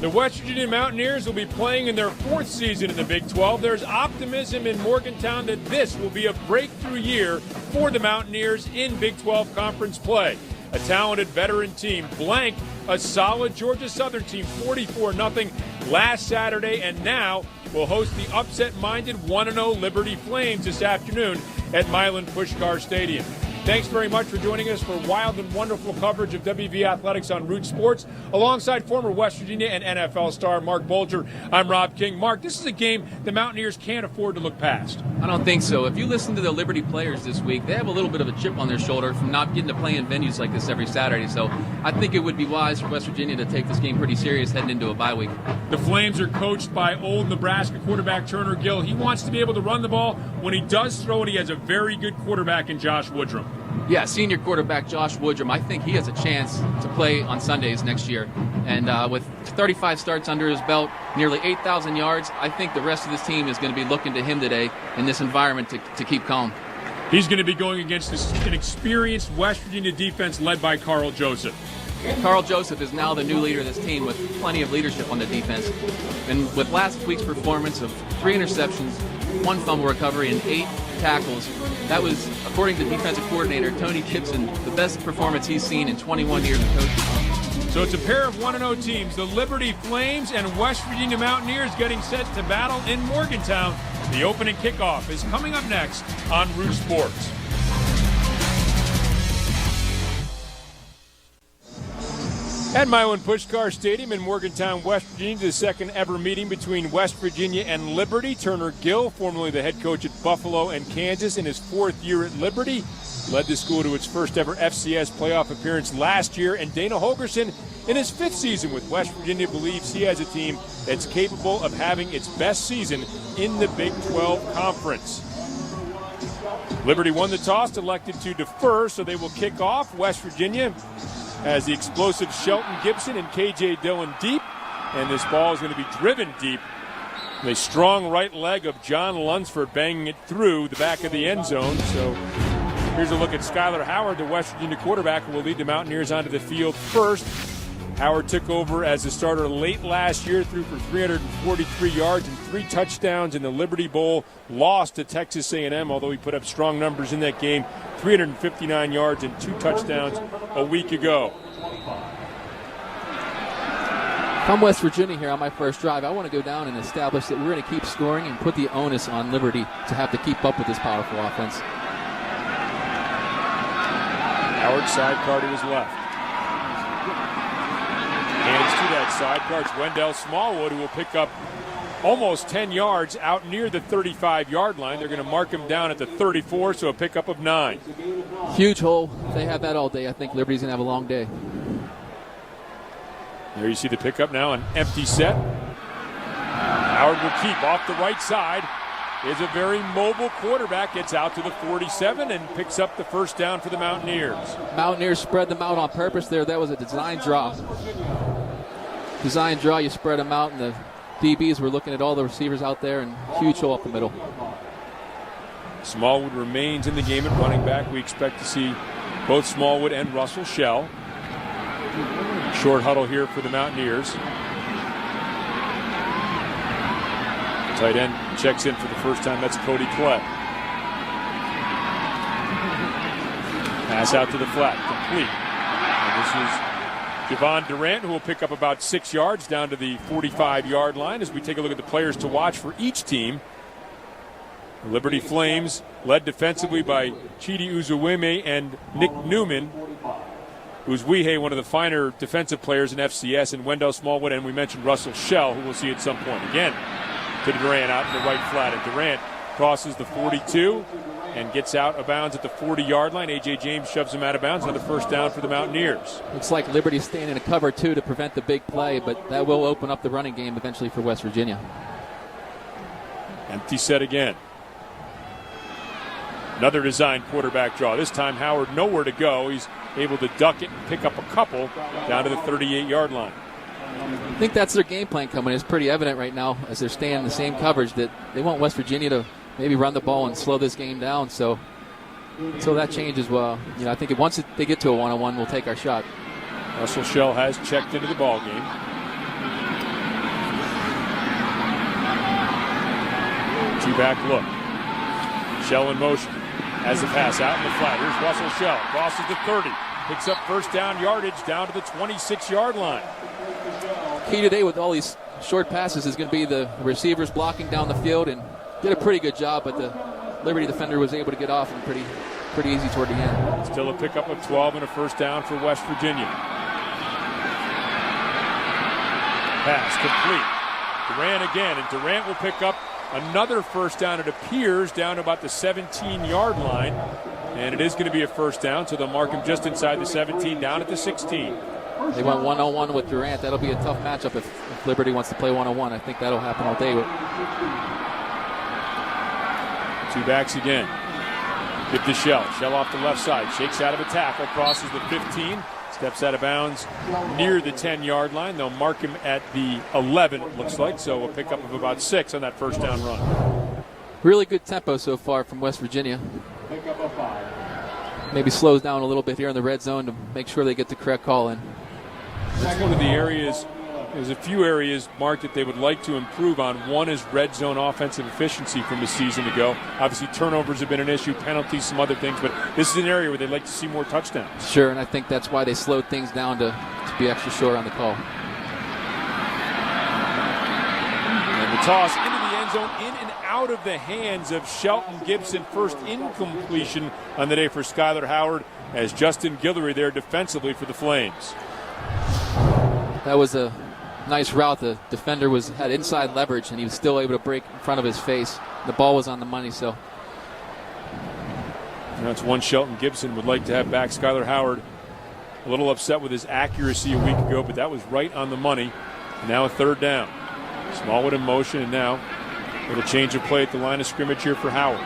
The West Virginia Mountaineers will be playing in their 4th season in the Big 12. There's optimism in Morgantown that this will be a breakthrough year for the Mountaineers in Big 12 conference play. A talented veteran team blanked a solid Georgia Southern team 44-0 last Saturday, and now will host the upset-minded 1-0 Liberty Flames this afternoon at Milan Puskar Stadium. Thanks very much for joining us for wild and wonderful coverage of WV Athletics on Root Sports. Alongside former West Virginia and NFL star Mark Bolger, I'm Rob King. Mark, this is a game the Mountaineers can't afford to look past. I don't think so. If you listen to the Liberty players this week, they have a little bit of a chip on their shoulder from not getting to play in venues like this every Saturday. So I think it would be wise for West Virginia to take this game pretty serious heading into a bye week. The Flames are coached by old Nebraska quarterback Turner Gill. He wants to be able to run the ball. When he does throw it, he has a very good quarterback in Josh Woodrum. Yeah, senior quarterback Josh Woodrum. I think he has a chance to play on Sundays next year. And with 35 starts under his belt, nearly 8,000 yards, I think the rest of this team is going to be looking to him today in this environment to keep calm. He's going to be going against an experienced West Virginia defense led by Carl Joseph. Carl Joseph is now the new leader of this team with plenty of leadership on the defense. And with last week's performance of 3 interceptions, 1 fumble recovery, and 8 tackles, that was, according to defensive coordinator Tony Gibson, the best performance he's seen in 21 years of coaching. So it's a pair of 1-0 teams, the Liberty Flames and West Virginia Mountaineers, getting set to battle in Morgantown. The opening kickoff is coming up next on Root Sports. At Milan Puskar Stadium in Morgantown, West Virginia, the second ever meeting between West Virginia and Liberty. Turner Gill, formerly the head coach at Buffalo and Kansas in his 4th year at Liberty, led the school to its first ever FCS playoff appearance last year. And Dana Holgerson, in his 5th season with West Virginia, believes he has a team that's capable of having its best season in the Big 12 Conference. Liberty won the toss, elected to defer, so they will kick off. West Virginia has the explosive Shelton Gibson and K.J. Dillon deep, and this ball is going to be driven deep. The strong right leg of John Lunsford banging it through the back of the end zone. So here's a look at Skylar Howard, the West Virginia quarterback, who will lead the Mountaineers onto the field first. Howard took over as a starter late last year, threw for 343 yards and 3 touchdowns in the Liberty Bowl. Lost to Texas A&M, although he put up strong numbers in that game. 359 yards and 2 touchdowns a week ago. If I'm West Virginia here on my first drive, I want to go down and establish that we're going to keep scoring and put the onus on Liberty to have to keep up with this powerful offense. Howard sidecar to his left. Hands to that sidecar. It's Wendell Smallwood, who will pick up almost 10 yards out near the 35-yard line. They're going to mark him down at the 34, so a pickup of 9. Huge hole. If they have that all day, I think Liberty's going to have a long day. There you see the pickup now, an empty set. Howard will keep off the right side. Is a very mobile quarterback, gets out to the 47 and picks up the first down for the Mountaineers. Mountaineers spread them out on purpose there. That was a design draw. Design draw, you spread them out, and the DBs were looking at all the receivers out there, and huge hole up the middle. Smallwood remains in the game at running back. We expect to see both Smallwood and Russell Shell. Short huddle here for the Mountaineers. Tight end checks in for the first time. That's Cody Clay. Pass out to the flat, complete. And this is Javon Durant, who will pick up about 6 yards down to the 45-yard line as we take a look at the players to watch for each team. The Liberty Flames, led defensively by Chidi Uzuweme and Nick Newman. Uzwihe, one of the finer defensive players in FCS, and Wendell Smallwood, and we mentioned Russell Shell, who we'll see at some point. Again, to Durant out in the right flat, and Durant crosses the 42 and gets out of bounds at the 40-yard line. A.J. James shoves him out of bounds. Another first down for the Mountaineers. Looks like Liberty's staying in a cover, too, to prevent the big play, but that will open up the running game eventually for West Virginia. Empty set again. Another design quarterback draw. This time Howard nowhere to go. He's able to duck it and pick up a couple down to the 38-yard line. I think that's their game plan coming. It's pretty evident right now as they're staying in the same coverage that they want West Virginia to maybe run the ball and slow this game down. So that changes. Well, I think once they get to a one-on-one, we'll take our shot. Russell Shell has checked into the ball game. Two-back look. Shell in motion. Has the pass out in the flat. Here's Russell Shell. Crosses the 30. Picks up first down yardage down to the 26-yard line. Key today with all these short passes is going to be the receivers blocking down the field, and did a pretty good job, but the Liberty defender was able to get off and pretty easy toward the end. Still a pickup of 12 and a first down for West Virginia. Pass complete. Durant again, and Durant will pick up another first down, it appears, down to about the 17-yard line. And it is going to be a first down, so they'll mark him just inside the 17, down at the 16. They went 1-on-1 with Durant. That'll be a tough matchup if Liberty wants to play 1-on-1. I think that'll happen all day. Two backs again. Give to Shell. Shell off the left side. Shakes out of a tackle. Crosses the 15. Steps out of bounds near the 10-yard line. They'll mark him at the 11, it looks like. So a pickup of about 6 on that first down run. Really good tempo so far from West Virginia. Maybe slows down a little bit here in the red zone to make sure they get the correct call in. That's one of the areas. There's a few areas, Mark, that they would like to improve on. One is red zone offensive efficiency from a season ago. Obviously, turnovers have been an issue, penalties, some other things, but this is an area where they'd like to see more touchdowns. Sure, and I think that's why they slowed things down to be extra short on the call. And the toss into the end zone, in and out of the hands of Shelton Gibson. First incompletion on the day for Skylar Howard, as Justin Guillory there defensively for the Flames. That was a nice route. The defender had inside leverage, and he was still able to break in front of his face. The ball was on the money, so. That's one Shelton Gibson would like to have back. Skylar Howard a little upset with his accuracy a week ago, but that was right on the money. Now a third down. Smallwood in motion, and now a little change of play at the line of scrimmage here for Howard.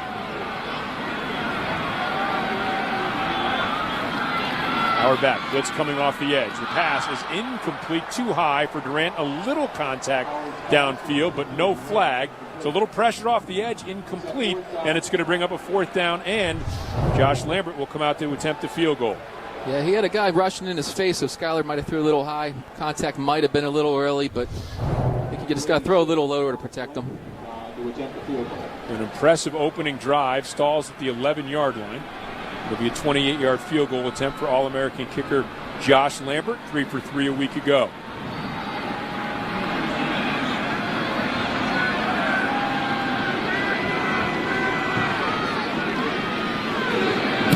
Howard back, blitz coming off the edge. The pass is incomplete, too high for Durant. A little contact downfield, but no flag. So a little pressure off the edge, incomplete, and it's going to bring up a fourth down, and Josh Lambert will come out to attempt a field goal. Yeah, he had a guy rushing in his face, so Skylar might have threw a little high. Contact might have been a little early, but I think you just got to throw a little lower to protect him. An impressive opening drive, stalls at the 11-yard line. It'll be a 28-yard field goal attempt for All-American kicker Josh Lambert, 3 for 3 a week ago.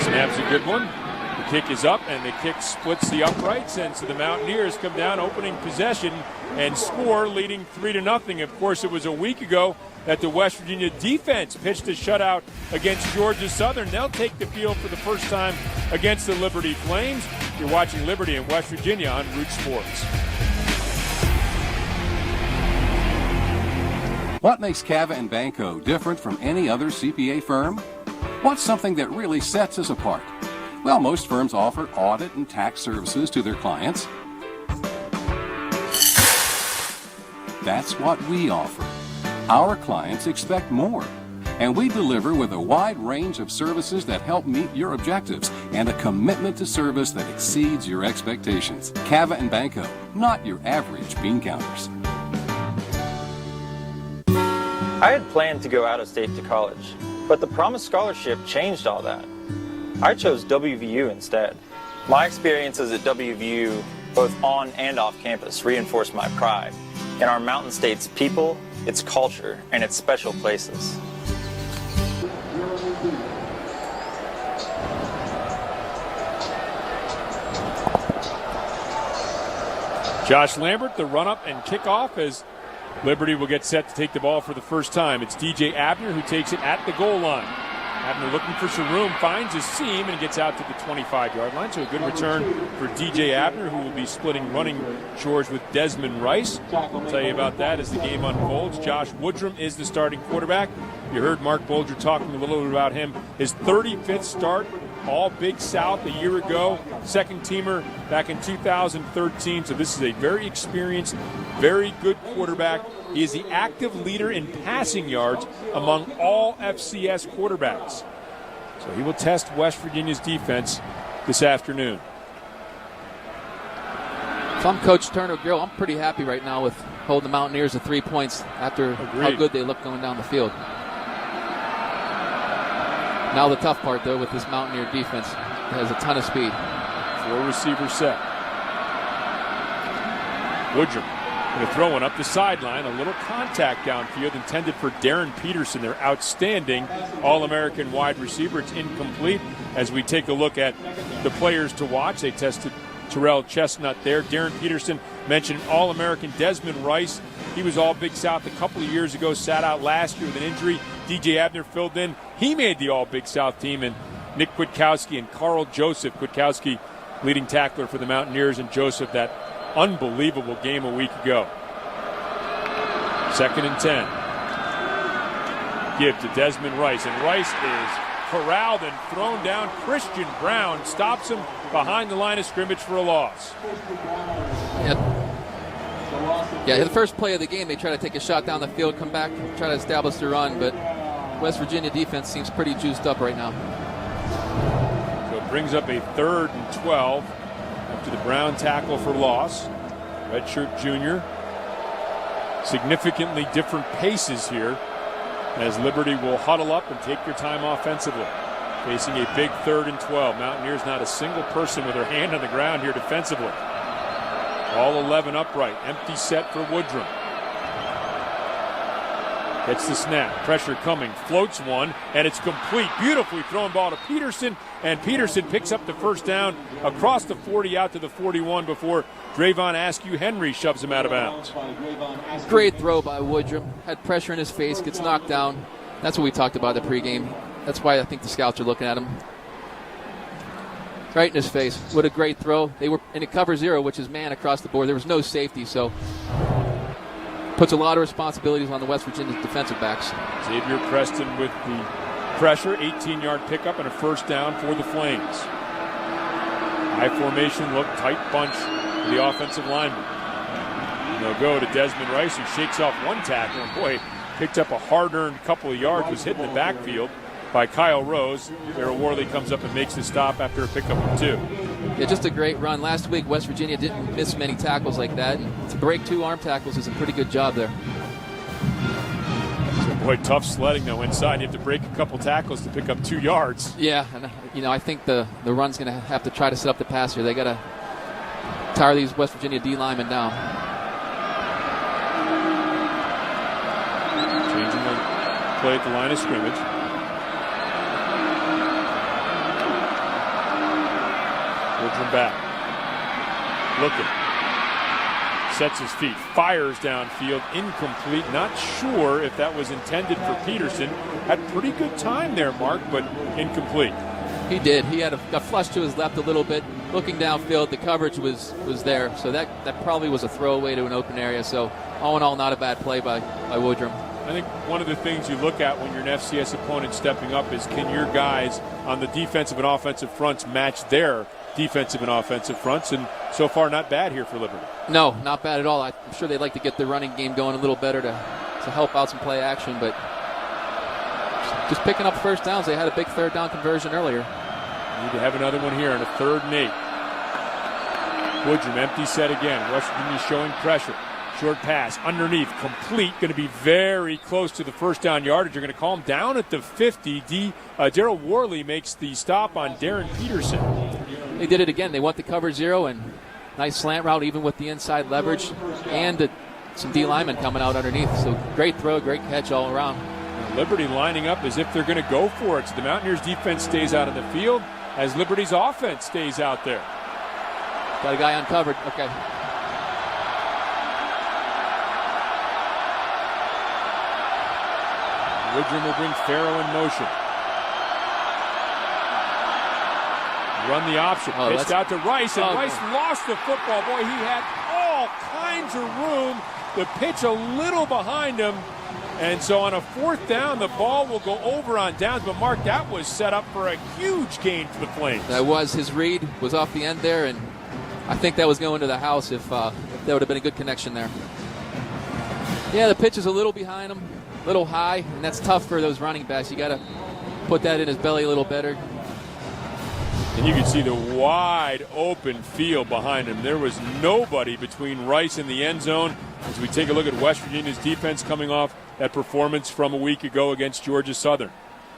Snap's a good one. The kick is up, and the kick splits the uprights, and so the Mountaineers come down opening possession and score, leading 3-0. Of course, it was a week ago that the West Virginia defense pitched a shutout against Georgia Southern. They'll take the field for the first time against the Liberty Flames. You're watching Liberty and West Virginia on Root Sports. What makes Cava and Banco different from any other CPA firm? What's something that really sets us apart? Well, most firms offer audit and tax services to their clients. That's what we offer. Our clients expect more, and we deliver with a wide range of services that help meet your objectives and a commitment to service that exceeds your expectations. Cava and Banco, not your average bean counters. I had planned to go out of state to college, but the promised scholarship changed all that. I chose WVU instead. My experiences at WVU, both on and off campus, reinforced my pride in our Mountain State's people, its culture, and its special places. Josh Lambert, the run-up and kickoff as Liberty will get set to take the ball for the first time. It's DJ Abner who takes it at the goal line. Abner looking for some room, finds his seam, and gets out to the 25-yard line. So a good return for DJ Abner, who will be splitting running chores with Desmond Rice. I'll tell you about that as the game unfolds. Josh Woodrum is the starting quarterback. You heard Mark Bolger talking a little bit about him. His 35th start, all Big South a year ago. Second teamer back in 2013. So this is a very experienced, very good quarterback. He is the active leader in passing yards among all FCS quarterbacks. So he will test West Virginia's defense this afternoon. If I'm Coach Turner Gill, I'm pretty happy right now with holding the Mountaineers to 3 points after how good they look going down the field. Now the tough part, though, with this Mountaineer defense, it has a ton of speed. 4-receiver set. Woodrum going to throw one up the sideline. A little contact downfield intended for Darren Peterson, their outstanding All-American wide receiver. It's incomplete. As we take a look at the players to watch, they tested Terrell Chestnut there. Darren Peterson mentioned All-American Desmond Rice. He was All Big South a couple of years ago, sat out last year with an injury. DJ Abner filled in. He made the All Big South team. And Nick Kwiatkowski and Carl Joseph. Kwiatkowski leading tackler for the Mountaineers, and Joseph that unbelievable game a week ago. 2nd and 10. Give to Desmond Rice, and Rice is corralled and thrown down. Christian Brown stops him behind the line of scrimmage for a loss. Yeah, the first play of the game, they try to take a shot down the field, come back, try to establish the run, but West Virginia defense seems pretty juiced up right now. So it brings up a 3rd and 12 after the Brown tackle for loss. Redshirt junior. Significantly different paces here as Liberty will huddle up and take their time offensively. Facing a big 3rd and 12. Mountaineers not a single person with their hand on the ground here defensively. All 11 upright. Empty set for Woodrum. Gets the snap. Pressure coming. Floats one, and it's complete. Beautifully thrown ball to Peterson, and Peterson picks up the first down across the 40 out to the 41 before Drayvon Askew Henry shoves him out of bounds. Great throw by Woodrum. Had pressure in his face, gets knocked down. That's what we talked about the pregame. That's why I think the scouts are looking at him. Right in his face. What a great throw. They were in a cover 0, which is man across the board. There was no safety, so puts a lot of responsibilities on the West Virginia defensive backs. Xavier Preston with the pressure, 18-yard pickup and a first down for the Flames. High formation look, tight bunch for the offensive lineman. And they'll go to Desmond Rice, who shakes off one tackle, and boy, picked up a hard-earned couple of yards, was hit in the backfield by Kyle Rose. Darrell Worley comes up and makes the stop after a pickup of 2. Yeah, just a great run. Last week, West Virginia didn't miss many tackles like that. And to break 2 arm tackles is a pretty good job there. So, boy, tough sledding, though, inside. You have to break a couple tackles to pick up 2 yards. Yeah, and I think the run's going to have to try to set up the pass here. They got to tire these West Virginia D linemen down. Changing the play at the line of scrimmage. Woodrum back. Looking. Sets his feet. Fires downfield. Incomplete. Not sure if that was intended for Peterson. Had pretty good time there, Mark, but incomplete. He did. He had a flush to his left a little bit. Looking downfield, the coverage was there. So that probably was a throwaway to an open area. So all in all, not a bad play by Woodrum. I think one of the things you look at when you're an FCS opponent stepping up is, can your guys on the defensive and offensive fronts match their defensive and offensive fronts? And so far, not bad here for Liberty. No, not bad at all. I'm sure they'd like to get the running game going a little better to help out some play action, but just picking up first downs. They had a big 3rd down conversion earlier. Need to have another one here on a 3rd and 8. Woodrum empty set again. West Virginia showing pressure. Short pass underneath, complete. Going to be very close to the first down yardage. You're going to call him down at the 50. Darrell Worley makes the stop on Darren Peterson. They did it again. They went to cover 0 and nice slant route, even with the inside leverage, and some D linemen coming out underneath. So great throw, great catch all around. Liberty lining up as if they're going to go for it. So the Mountaineers defense stays out of the field as Liberty's offense stays out there. Got a guy uncovered. Okay. Woodrum will bring Farrow in motion. Run the option. Pitched out to Rice, and Rice lost the football. Boy, he had all kinds of room. The pitch a little behind him. And so on a 4th down, the ball will go over on downs. But, Mark, that was set up for a huge gain for the Flames. That was. His read was off the end there, and I think that was going to the house if that would have been a good connection there. Yeah, the pitch is a little behind him, a little high, and that's tough for those running backs. You got to put that in his belly a little better. And you can see the wide open field behind him. There was nobody between Rice and the end zone as we take a look at West Virginia's defense coming off that performance from a week ago against Georgia Southern.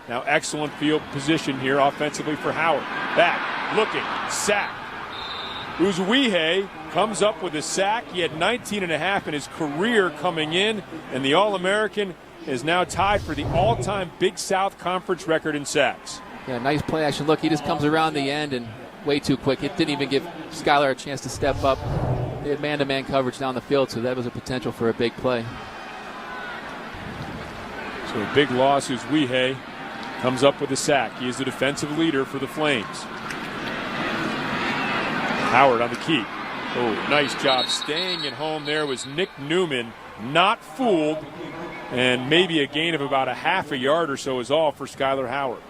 Now excellent field position here offensively for Howard. Back, looking, sack. Uzuihe comes up with a sack. He had 19 and a half in his career coming in, and the All-American is now tied for the all-time Big South Conference record in sacks. Yeah, nice play action. Look, he just comes around the end and way too quick. It didn't even give Skylar a chance to step up. They had man-to-man coverage down the field, so that was a potential for a big play. So a big loss. Uzuihe comes up with a sack. He is the defensive leader for the Flames. Howard on the keep. Oh, nice job staying at home there was Nick Newman. Not fooled, and maybe a gain of about a half a yard or so is all for Skylar Howard.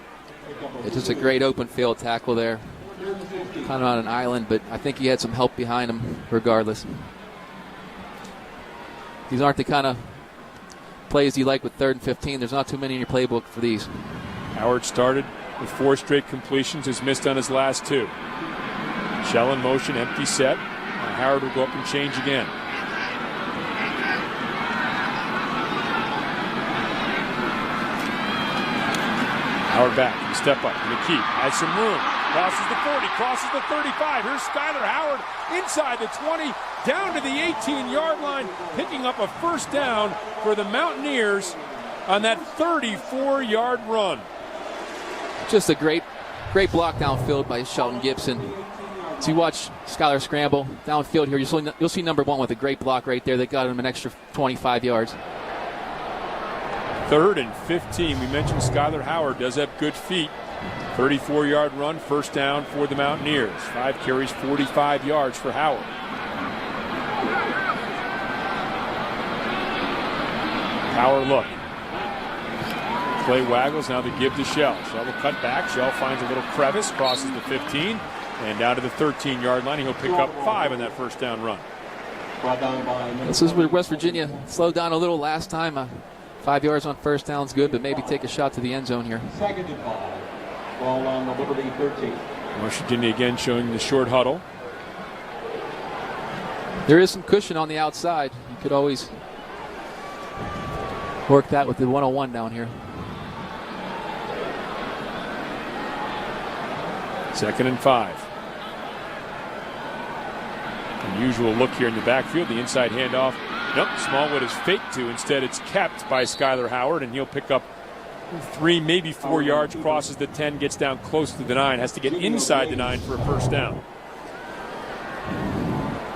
It's just a great open field tackle there. Kind of on an island, but I think he had some help behind him regardless. These aren't the kind of plays you like with 3rd and 15. There's not too many in your playbook for these. Howard started with 4 straight completions, has missed on his last 2. Shell in motion, empty set. Howard will go up and change again. Howard back, and step up, and the keep, has some room. Crosses the 40, crosses the 35. Here's Skylar Howard inside the 20, down to the 18-yard line, picking up a first down for the Mountaineers on that 34-yard run. Just a great block downfield by Shelton Gibson. So you watch Skylar scramble downfield here. You'll see number 1 with a great block right there. That got him an extra 25 yards. 3rd and 15. We mentioned Skylar Howard does have good feet. 34-yard run, first down for the Mountaineers. 5 carries, 45 yards for Howard. Power look. Play waggles, now the give to Shell. Shell will cut back. Shell finds a little crevice, crosses the 15, and down to the 13-yard line. He'll pick up 5 on that first down run. This is where West Virginia slowed down a little last time. 5 yards on first down is good, but maybe take a shot to the end zone here. 2nd and 5. Ball on the Liberty 13. West Virginia again showing the short huddle. There is some cushion on the outside. You could always work that with the 101 down here. 2nd and 5. Unusual look here in the backfield. The inside handoff. Nope, Smallwood is faked to. Instead, it's kept by Skylar Howard, and he'll pick up 3, maybe 4 yards, crosses the 10, gets down close to the 9, has to get inside the 9 for a first down.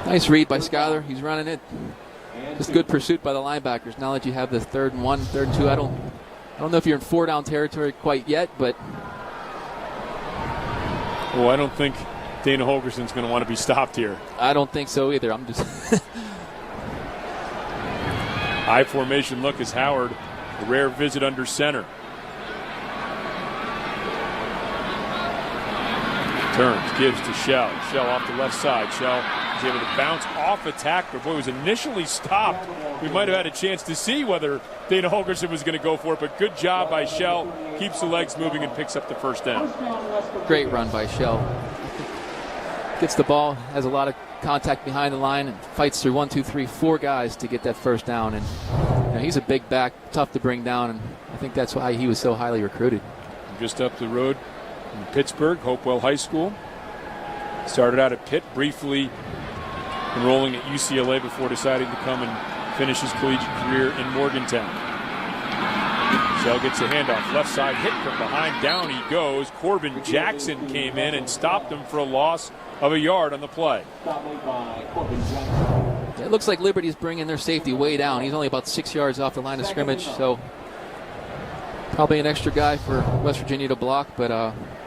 Nice read by Skylar. He's running it. Just good pursuit by the linebackers. Now that you have the 3rd and 1, 3rd and 2, I don't know if you're in 4-down territory quite yet, but well, I don't think Dana Holgerson's going to want to be stopped here. I don't think so either. I'm just high formation look as Howard, a rare visit under center. Turns, gives to Shell. Shell off the left side. Shell is able to bounce off a tackler. Boy, was initially stopped. We might have had a chance to see whether Dana Holgerson was going to go for it, but good job by Shell. Keeps the legs moving and picks up the first down. Great run by Shell. Gets the ball, has a lot of contact behind the line, and fights through 1, 2, 3, 4 guys to get that first down. And you know, he's a big back, tough to bring down, and I think that's why he was so highly recruited. Just up the road in Pittsburgh, Hopewell High School. Started out at Pitt, briefly enrolling at UCLA before deciding to come and finish his collegiate career in Morgantown. Shell gets a handoff, left side hit from behind, down he goes. Corbin Jackson came in and stopped him for a loss of a yard on the play. It looks like Liberty's bringing their safety way down. He's only about 6 yards off the line of scrimmage, so probably an extra guy for West Virginia to block, but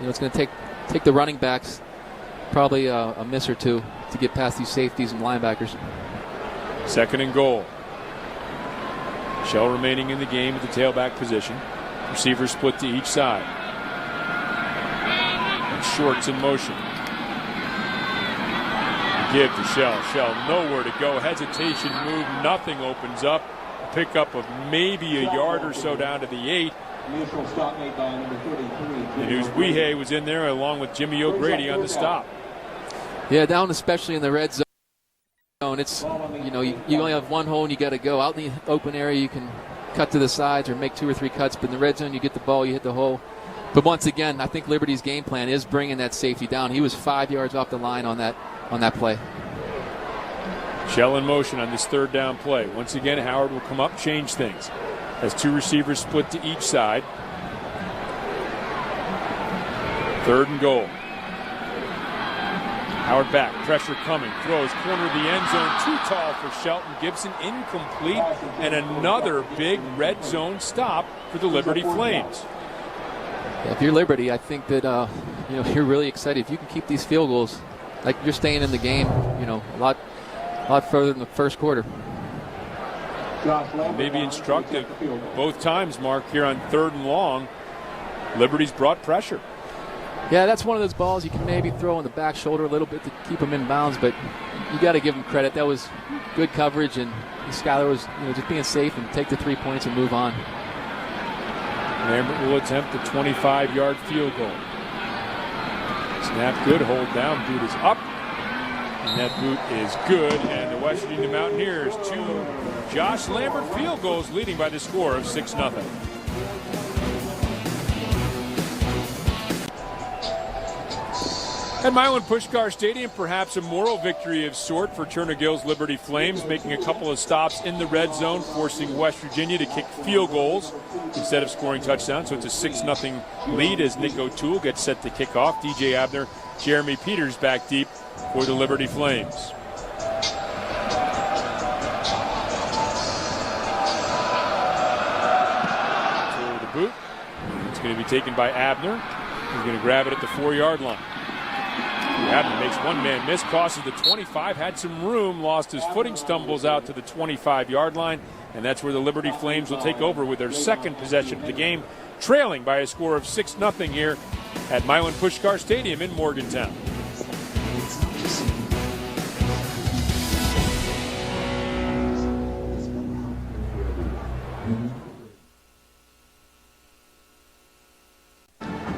it's going to take the running backs probably a miss or two to get past these safeties and linebackers. 2nd and goal. Shell remaining in the game at the tailback position. Receivers split to each side. And Shorts in motion. Give to Shell. Shell nowhere to go. Hesitation move. Nothing opens up. A pickup of maybe a yard or so down to the 8. And Uzuihe was in there along with Jimmy O'Grady on the stop. Yeah, down especially in the red zone. It's, you only have one hole and you got to go. Out in the open area, you can cut to the sides or make 2 or 3 cuts, but in the red zone, you get the ball, you hit the hole. But once again, I think Liberty's game plan is bringing that safety down. He was 5 yards off the line on that play. Shell in motion on this 3rd down play. Once again, Howard will come up, change things. Has 2 receivers split to each side. 3rd and goal. Howard back, pressure coming, throws, corner of the end zone, too tall for Shelton. Gibson incomplete, and another big red zone stop for the Liberty Flames. Yeah, if you're Liberty, I think that you're really excited. If you can keep these field goals, like you're staying in the game, a lot further than the first quarter. Maybe instructive both times, Mark, here on 3rd and long. Liberty's brought pressure. Yeah, that's one of those balls you can maybe throw on the back shoulder a little bit to keep him in bounds, but you got to give him credit. That was good coverage, and Schuyler was just being safe and take the 3 points and move on. Lambert will attempt a 25-yard field goal. Snap good, hold down, boot is up, and that boot is good, and the West Virginia Mountaineers 2 Josh Lambert field goals, leading by the score of 6-0. At Milan Puskar Stadium, perhaps a moral victory of sort for Turner Gill's Liberty Flames, making a couple of stops in the red zone, forcing West Virginia to kick field goals instead of scoring touchdowns. So it's a 6-0 lead as Nick O'Toole gets set to kick off. DJ Abner, Jeremy Peters back deep for the Liberty Flames. To the boot. It's going to be taken by Abner. He's going to grab it at the 4-yard line. Abner makes one man miss, crosses the 25, had some room, lost his footing, stumbles out to the 25-yard line, and that's where the Liberty Flames will take over with their 2nd possession of the game, trailing by a score of 6-0 here at Milan Puskar Stadium in Morgantown.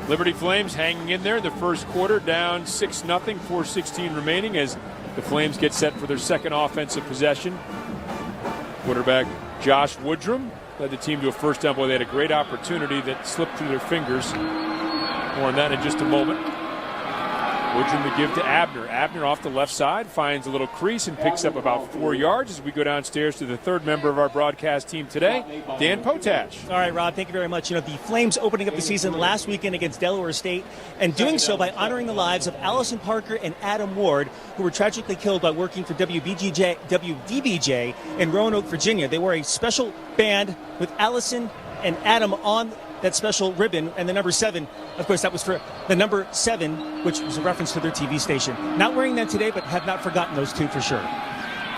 Liberty Flames hanging in there the first quarter, down 6-0, 4:16 remaining as the Flames get set for their 2nd offensive possession. Quarterback Josh Woodrum led the team to a 1st down. Boy, they had a great opportunity that slipped through their fingers. More on that in just a moment. Woodrum to give to Abner. Abner off the left side finds a little crease and picks up about 4 yards as we go downstairs to the 3rd member of our broadcast team today, Dan Potash. All right, Rob, thank you very much. The Flames opening up the season last weekend against Delaware State, and doing so by honoring the lives of Allison Parker and Adam Ward, who were tragically killed by working for WDBJ in Roanoke, Virginia. They wore a special band with Allison and Adam on that special ribbon, and the number 7, of course, that was for the number 7, which was a reference to their TV station. Not wearing that today, but have not forgotten those 2 for sure.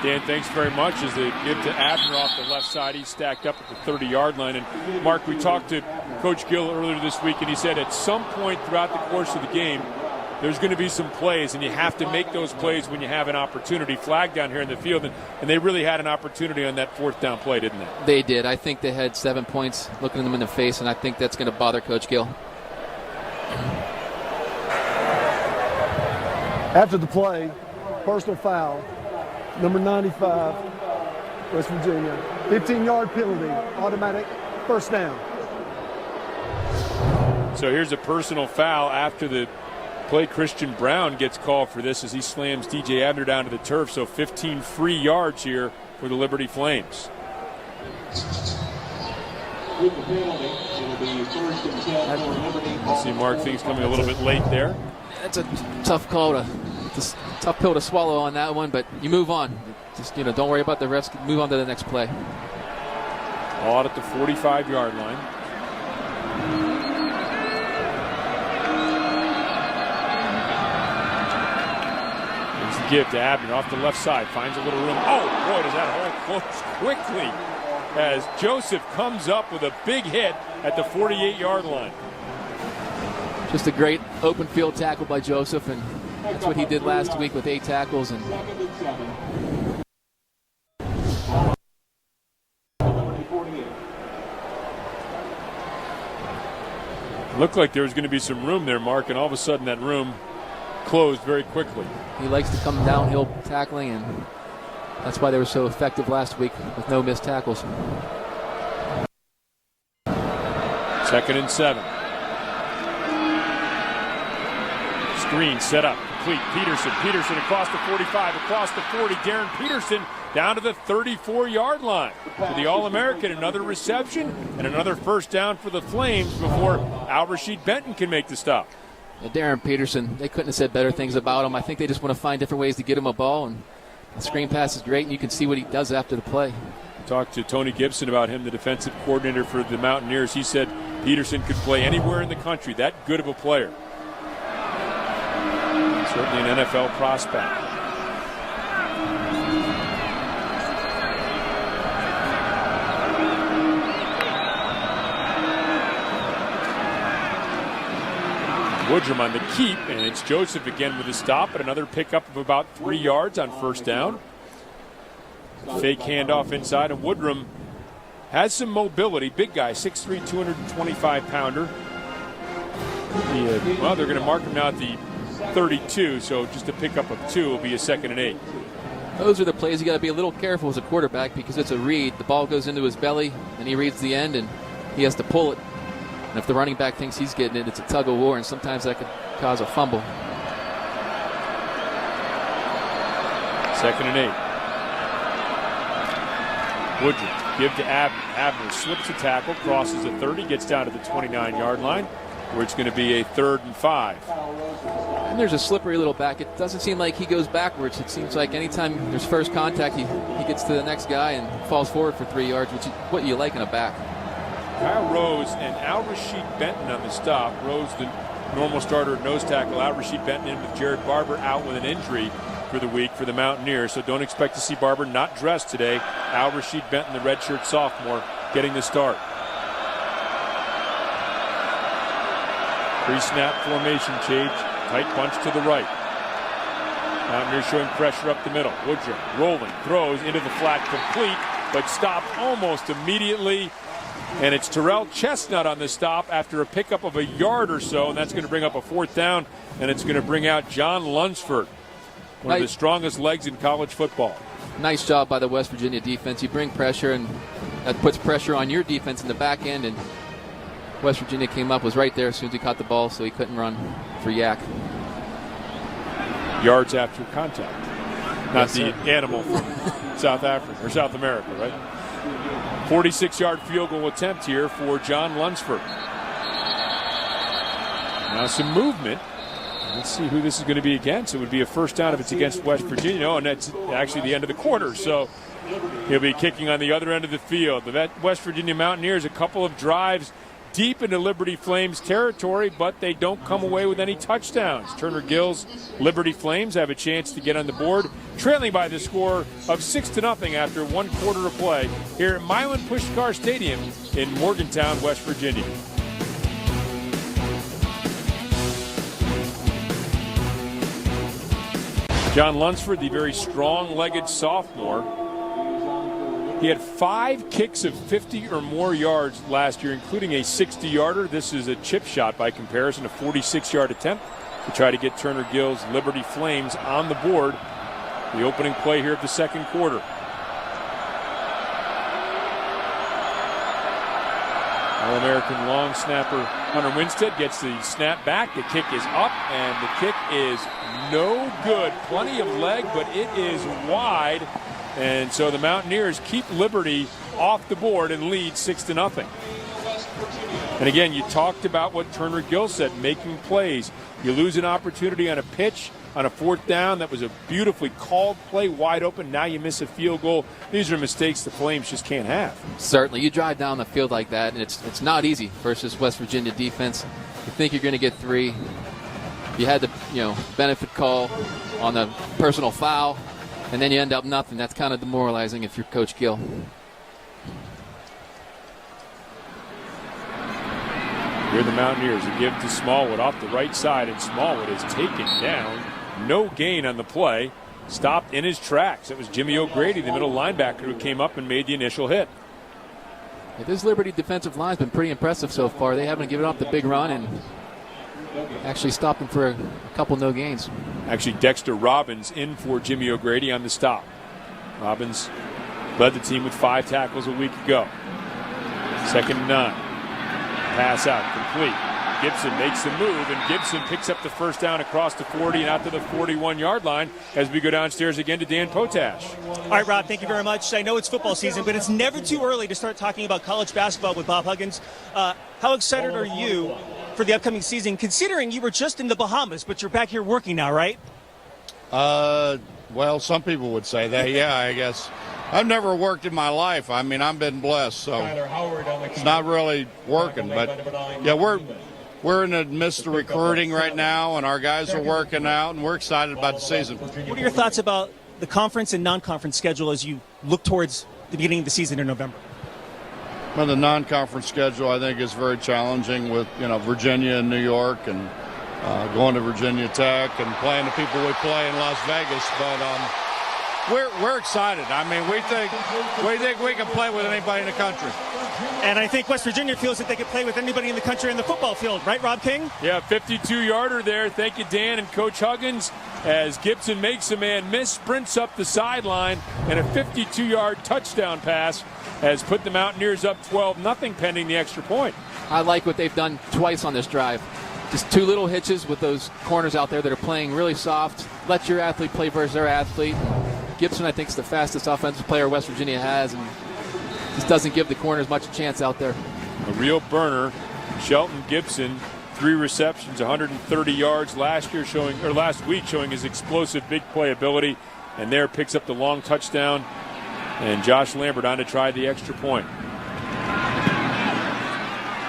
Dan, thanks very much. As they give to Abner off the left side, he's stacked up at the 30-yard line. And Mark, we talked to Coach Gill earlier this week, and he said at some point throughout the course of the game, there's going to be some plays, and you have to make those plays when you have an opportunity. Flag down here in the field, and they really had an opportunity on that 4th down play, didn't they? They did. I think they had 7 points looking them in the face, and I think that's going to bother Coach Gill. After the play, personal foul, number 95, West Virginia. 15-yard penalty, automatic 1st down. So here's a personal foul after the play. Christian Brown gets called for this as he slams DJ Abner down to the turf. So 15 free yards here for the Liberty Flames. With the penalty, it'll be 1st and 10 for Liberty. See Mark things coming a little bit late there. That's a tough pill to swallow on that one, but you move on. Just don't worry about the refs. Move on to the next play. All out at the 45-yard line. Give to Abner off the left side, finds a little room. Oh, boy, does that hole close quickly as Joseph comes up with a big hit at the 48-yard line. Just a great open field tackle by Joseph, and that's what he did last week with 8 tackles. And looked like there was going to be some room there, Mark, and all of a sudden that room closed very quickly. He likes to come downhill tackling, and that's why they were so effective last week with no missed tackles. 2nd and 7. Screen set up, complete. Peterson across the 45, across the 40. Darren Peterson down to the 34-yard line. To the All-American, another reception and another first down for the Flames before Al-Rashid Benton can make the stop. Darren Peterson, they couldn't have said better things about him. I think they just want to find different ways to get him a ball, and the screen pass is great, and you can see what he does after the play. Talked to Tony Gibson about him, the defensive coordinator for the Mountaineers. He said Peterson could play anywhere in the country, that good of a player. Certainly an NFL prospect. Woodrum on the keep, and it's Joseph again with a stop, but another pickup of about 3 yards on first down. Fake handoff inside, and Woodrum has some mobility. Big guy, 6'3", 225-pounder. Well, they're going to mark him now at the 32, so just a pickup of 2 will be a 2nd and 8. Those are the plays you got to be a little careful as a quarterback because it's a read. The ball goes into his belly, and he reads the end, and he has to pull it. And if the running back thinks he's getting it, it's a tug of war, and sometimes that could cause a fumble. 2nd and 8. Woodrum, give to Abner. Abner slips a tackle, crosses the 30, gets down to the 29-yard line, where it's going to be a 3rd and 5. And there's a slippery little back. It doesn't seem like he goes backwards. It seems like anytime there's first contact, he gets to the next guy and falls forward for 3 yards, which is what you like in a back. Kyle Rose and Al-Rashid Benton on the stop. Rose, the normal starter at nose tackle. Al-Rashid Benton in with Jared Barber out with an injury for the week for the Mountaineers. So don't expect to see Barber not dressed today. Al-Rashid Benton, the redshirt sophomore, getting the start. Pre-snap formation change. Tight bunch to the right. Mountaineers showing pressure up the middle. Woodrum rolling, throws into the flat, complete, but stopped almost immediately. And it's Terrell Chestnut on the stop after a pickup of a yard or so, and that's going to bring up a 4th down, and it's going to bring out John Lunsford, one of the strongest legs in college football. Nice job by the West Virginia defense. You bring pressure, and that puts pressure on your defense in the back end, and West Virginia came up, was right there as soon as he caught the ball, so he couldn't run for yak. Yards after contact. Not the animal from South Africa, or South America, right? 46-yard field goal attempt here for John Lunsford. Now some movement. Let's see who this is going to be against. It would be a first down if it's against West Virginia. Oh, and that's actually the end of the quarter. So he'll be kicking on the other end of the field. The West Virginia Mountaineers, a couple of drives deep into Liberty Flames territory, but they don't come away with any touchdowns. Turner Gill's Liberty Flames have a chance to get on the board, trailing by the score of 6-0 after 1 quarter of play here at Milan Puskar Stadium in Morgantown, West Virginia. John Lunsford, the very strong-legged sophomore. He had 5 kicks of 50 or more yards last year, including a 60-yarder. This is a chip shot by comparison, a 46-yard attempt to try to get Turner Gill's Liberty Flames on the board. The opening play here of the second quarter. All-American long snapper Hunter Winstead gets the snap back. The kick is up, and the kick is no good. Plenty of leg, but it is wide. And so the Mountaineers keep Liberty off the board and lead 6-0. And again, you talked about what Turner Gill said, making plays. You lose an opportunity on a pitch, on a 4th down. That was a beautifully called play, wide open. Now you miss a field goal. These are mistakes the Flames just can't have. Certainly. You drive down the field like that, and it's not easy versus West Virginia defense. You think you're going to get 3. You had the benefit call on the personal foul, and then you end up nothing. That's kind of demoralizing if you're Coach Gill. Here are the Mountaineers who give to Smallwood off the right side, and Smallwood is taken down. No gain on the play. Stopped in his tracks. It was Jimmy O'Grady, the middle linebacker, who came up and made the initial hit. Yeah, this Liberty defensive line has been pretty impressive so far. They haven't given up the big run and actually stopped them for a couple no gains. Actually, Dexter Robbins in for Jimmy O'Grady on the stop. Robbins led the team with 5 tackles a week ago. 2nd and 9. Pass out, complete. Gibson makes the move, and Gibson picks up the first down across the 40 and out to the 41-yard line as we go downstairs again to Dan Potash. All right, Rob, thank you very much. I know it's football season, but it's never too early to start talking about college basketball with Bob Huggins. How excited are you for the upcoming season, considering you were just in the Bahamas, but you're back here working now, right? Well, some people would say that, yeah, I guess. I've never worked in my life. I mean, I've been blessed, so it's not really working. But, yeah, we're in the midst of recruiting right now, and our guys are working out, and we're excited about the season. What are your thoughts about the conference and non-conference schedule as you look towards the beginning of the season in November? Well, the non-conference schedule, I think, is very challenging with, Virginia and New York and going to Virginia Tech and playing the people we play in Las Vegas. But we're excited. I mean, we think we can play with anybody in the country. And I think West Virginia feels that they could play with anybody in the country in the football field, right, Rob King? Yeah, 52-yarder there. Thank you, Dan and Coach Huggins, as Gibson makes a man miss, sprints up the sideline, and a 52-yard touchdown pass has put the Mountaineers up 12-0 pending the extra point. I like what they've done twice on this drive. Just two little hitches with those corners out there that are playing really soft. Let your athlete play versus their athlete. Gibson, I think, is the fastest offensive player West Virginia has, and just doesn't give the corners much a chance out there. A real burner. Shelton Gibson, 3 receptions, 130 yards last week, showing his explosive big play ability, and there picks up the long touchdown. And Josh Lambert on to try the extra point.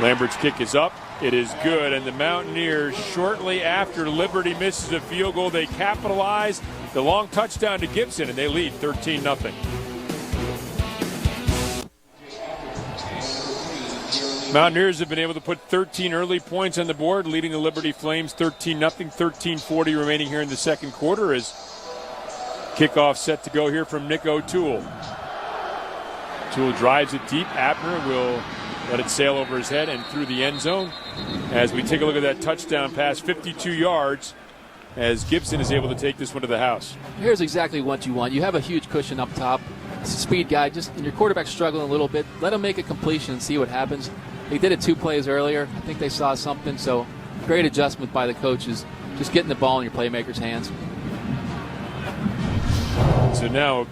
Lambert's kick is up. It is good, and the Mountaineers, shortly after Liberty misses a field goal, they capitalize. The long touchdown to Gibson, and they lead 13-0. Mountaineers have been able to put 13 early points on the board, leading the Liberty Flames 13-0, 13:40 remaining here in the second quarter as kickoff set to go here from Nick O'Toole. O'Toole drives it deep. Abner will let it sail over his head and through the end zone. As we take a look at that touchdown pass, 52 yards, as Gibson is able to take this one to the house. Here's exactly what you want. You have a huge cushion up top. It's a speed guy, and your quarterback's struggling a little bit. Let him make a completion and see what happens. They did it 2 plays earlier. I think they saw something, so great adjustment by the coaches. Just getting the ball in your playmaker's hands. So now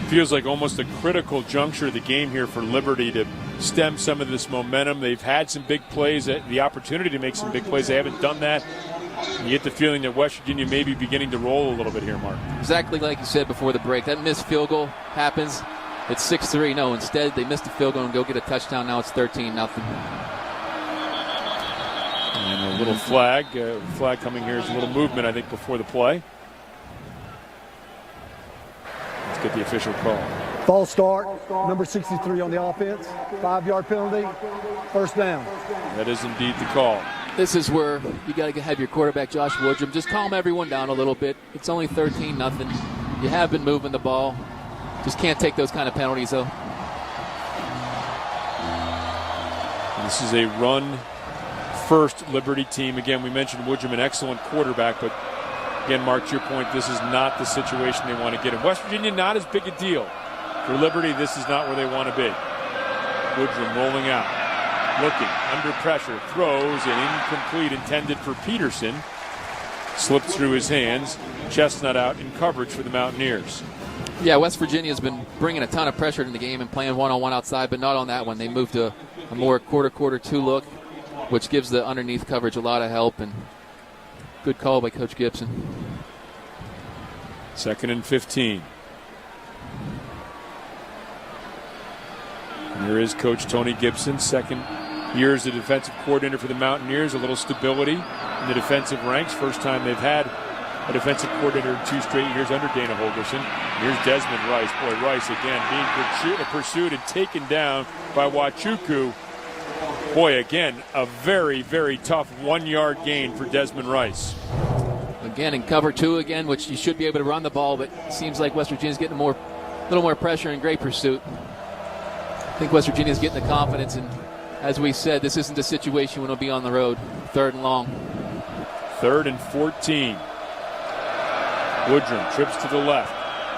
feels like almost a critical juncture of the game here for Liberty to stem some of this momentum. They've had some big plays, the opportunity to make some big plays. They haven't done that. You get the feeling that West Virginia may be beginning to roll a little bit here, Mark. Exactly like you said before the break. That missed field goal happens. It's 6-3. No, instead they missed the field goal and go get a touchdown. Now it's 13-0. And a little flag. Flag coming here is a little movement, I think, before the play. Let's get the official call. False start, number 63 on the offense, 5-yard penalty, first down. That is indeed the call. This is where you got to have your quarterback, Josh Woodrum, just calm everyone down a little bit. It's only 13-0. You have been moving the ball. Just can't take those kind of penalties, though. This is a run-first Liberty team. Again, we mentioned Woodrum, an excellent quarterback, but again, Mark, to your point, this is not the situation they want to get in. West Virginia, not as big a deal. For Liberty, this is not where they want to be. Woodrum rolling out, looking, under pressure, throws, and incomplete, intended for Peterson. Slipped through his hands. Chestnut out in coverage for the Mountaineers. Yeah, West Virginia's been bringing a ton of pressure in the game and playing one-on-one outside, but not on that one. They moved to a more quarter-2 look, which gives the underneath coverage a lot of help, and good call by Coach Gibson. 2nd and 15. And here is Coach Tony Gibson, second year as the defensive coordinator for the Mountaineers. A little stability in the defensive ranks. First time they've had a defensive coordinator in 2 straight years under Dana Holgerson. Here's Desmond Rice. Boy, Rice again being pursued and taken down by Wachuku. Boy, again, a very, very tough 1-yard gain for Desmond Rice. Again, in cover 2 again, which you should be able to run the ball, but it seems like West Virginia's getting a little more pressure and great pursuit. I think West Virginia's getting the confidence, and as we said, this isn't a situation when it'll be on the road. 3rd and long. 3rd and 14. Woodrum trips to the left.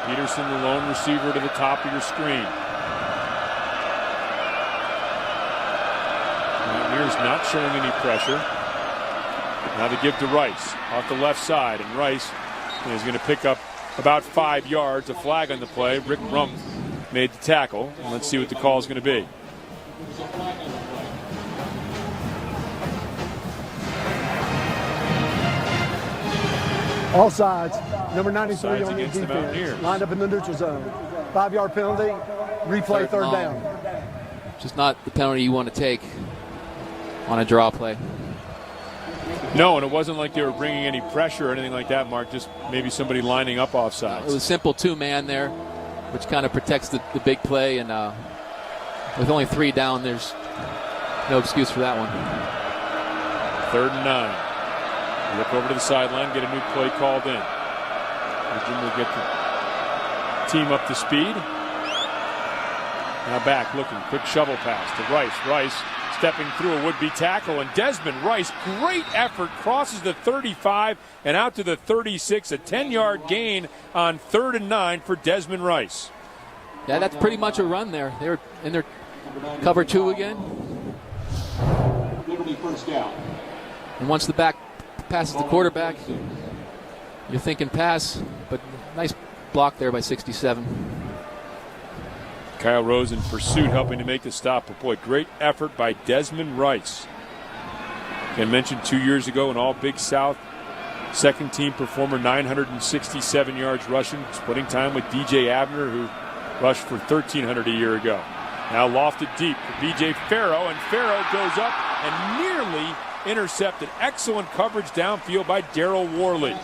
Peterson, the lone receiver, to the top of your screen. Here's not showing any pressure. Now they give to Rice off the left side, and Rice is going to pick up about 5 yards. A flag on the play. Rick Rumpf made the tackle. And let's see what the call is going to be. All sides. Number 93 Offsides on the against the Mountaineers. defense. Lined up in the neutral zone. 5-yard penalty. Replay third down. Just not the penalty you want to take on a draw play. No, and it wasn't like they were bringing any pressure or anything like that, Mark. Just maybe somebody lining up offsides. It was a simple two-man there, which kind of protects the big play. And with only 3 down, there's no excuse for that one. 3rd and 9. Look over to the sideline, get a new play called in. Jim will get the team up to speed. Now back, looking, quick shovel pass to Rice. Rice stepping through a would-be tackle, and Desmond Rice, great effort, crosses the 35 and out to the 36. A 10-yard gain on 3rd and 9 for Desmond Rice. Yeah, that's pretty much a run there. They were in their cover 2 again. First down. And once the back passes the quarterback, you're thinking pass, but nice block there by 67. Kyle Rose in pursuit, helping to make the stop. But boy, great effort by Desmond Rice. I mentioned 2 years ago, an all-Big South second-team performer, 967 yards rushing, splitting time with DJ Abner, who rushed for 1,300 a year ago. Now lofted deep for B.J. Farrow, and Farrow goes up and nearly intercepted. Excellent coverage downfield by Daryl Worley.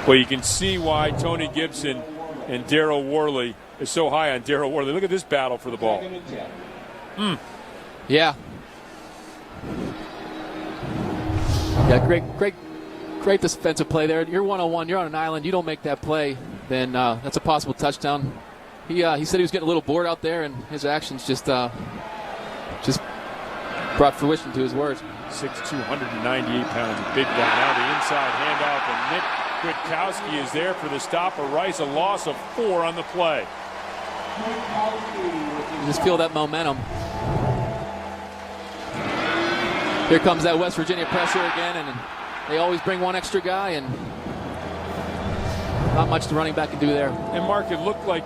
Well, you can see why Tony Gibson and Daryl Worley is so high on Daryl Worley. Look at this battle for the ball. Yeah. Yeah, great defensive play there. You're 1-on-1. You're on an island. You don't make that play, then that's a possible touchdown. He said he was getting a little bored out there, and his actions just brought fruition to his words. 6'2", 198 pounds, a big guy. Now the inside handoff, and Nick Kwiatkowski is there for the stop of Rice. A loss of 4 on the play. You just feel that momentum. Here comes that West Virginia pressure again, and they always bring one extra guy, and not much the running back can do there. And Mark, it looked like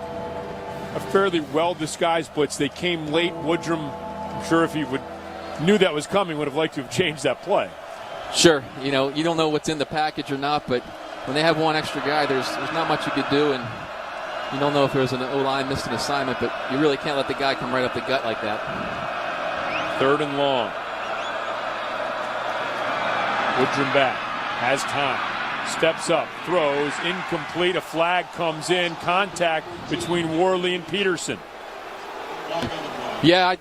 a fairly well-disguised blitz. They came late. Woodrum, I'm sure if he knew that was coming, would have liked to have changed that play. Sure, you don't know what's in the package or not, but when they have one extra guy, there's not much you could do, and you don't know if there's an O-line missed an assignment, but you really can't let the guy come right up the gut like that. 3rd and long. Woodrum back, has time, steps up, throws, incomplete. A flag comes in, contact between Worley and Peterson. Yeah,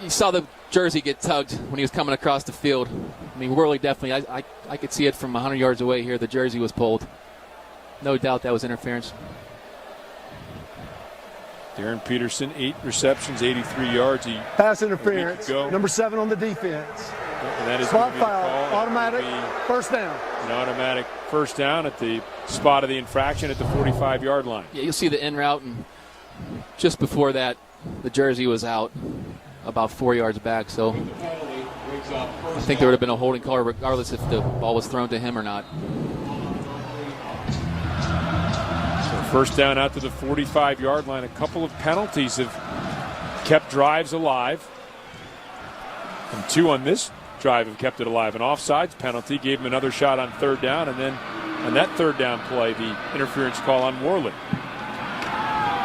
you saw the jersey get tugged when he was coming across the field. I mean, Worley definitely, I could see it from 100 yards away here. The jersey was pulled. No doubt that was interference. Darren Peterson, 8 receptions, 83 yards. Pass interference. Number 7 on the defense. And that is spot going to be foul. Automatic first down. An automatic first down at the spot of the infraction at the 45-yard line. Yeah, you'll see the in route, and just before that, the jersey was out about 4 yards back. So I think there would have been a holding call regardless if the ball was thrown to him or not. So first down out to the 45-yard line. A couple of penalties have kept drives alive. And 2 on this drive have kept it alive. An offsides penalty gave him another shot on 3rd down, and then on that 3rd down play, the interference call on Worley.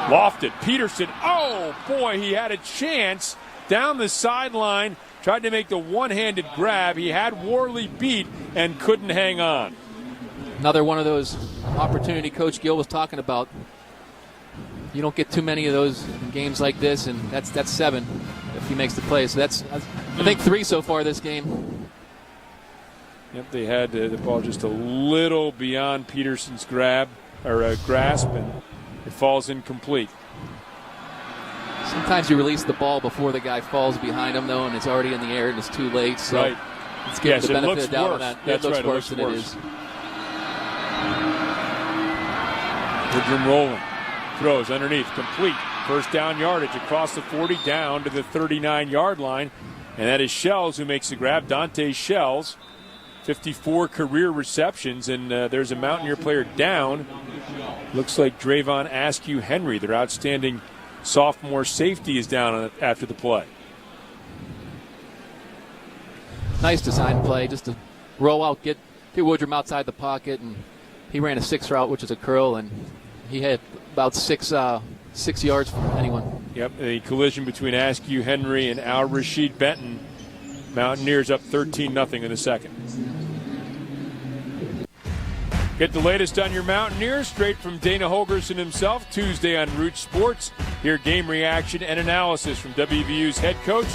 Lofted. Peterson, oh boy, he had a chance down the sideline. Tried to make the one-handed grab. He had Worley beat and couldn't hang on. Another one of those opportunity Coach Gill was talking about. You don't get too many of those in games like this, and that's 7 if he makes the play. So that's, I think, 3 so far this game. Yep, they had the ball just a little beyond Peterson's grasp, and it falls incomplete. Sometimes you release the ball before the guy falls behind him, though, and it's already in the air and it's too late. So right. Let's give the benefit of the doubt on that. That's it looks right, worse than it is. Woodrum rolling. Throws underneath, complete First down yardage across the 40 down to the 39-yard line. And that is Shells who makes the grab. Dante Shells, 54 career receptions. And there's a Mountaineer player down. Looks like Drayvon Askew Henry, their outstanding sophomore safety, is down after the play. Nice design play, just to roll out, get Woodrum outside the pocket, and he ran a 6 route, which is a curl, and he had about 6 yards from anyone. Yep, a collision between Askew Henry and Al-Rashid Benton. Mountaineers up 13-0 in the second. Get the latest on your Mountaineers straight from Dana Holgerson himself, Tuesday on Root Sports. Hear game reaction and analysis from WVU's head coach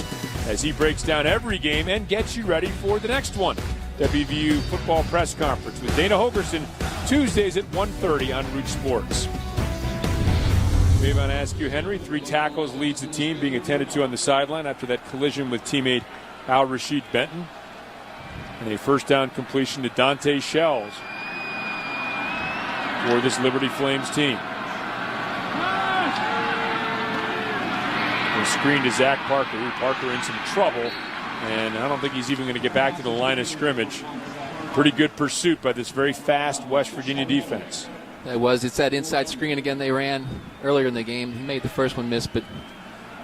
as he breaks down every game and gets you ready for the next one. WVU football press conference with Dana Holgerson, Tuesdays at 1:30 on Root Sports. Drayvon Askew Henry, 3 tackles, leads the team, being attended to on the sideline after that collision with teammate Al-Rashid Benton. And a first down completion to Dante Shells for this Liberty Flames team. A screen to Zach Parker. Parker in some trouble, and I don't think he's even going to get back to the line of scrimmage. Pretty good pursuit by this very fast West Virginia defense. It's that inside screen again they ran earlier in the game. He made the first one miss, but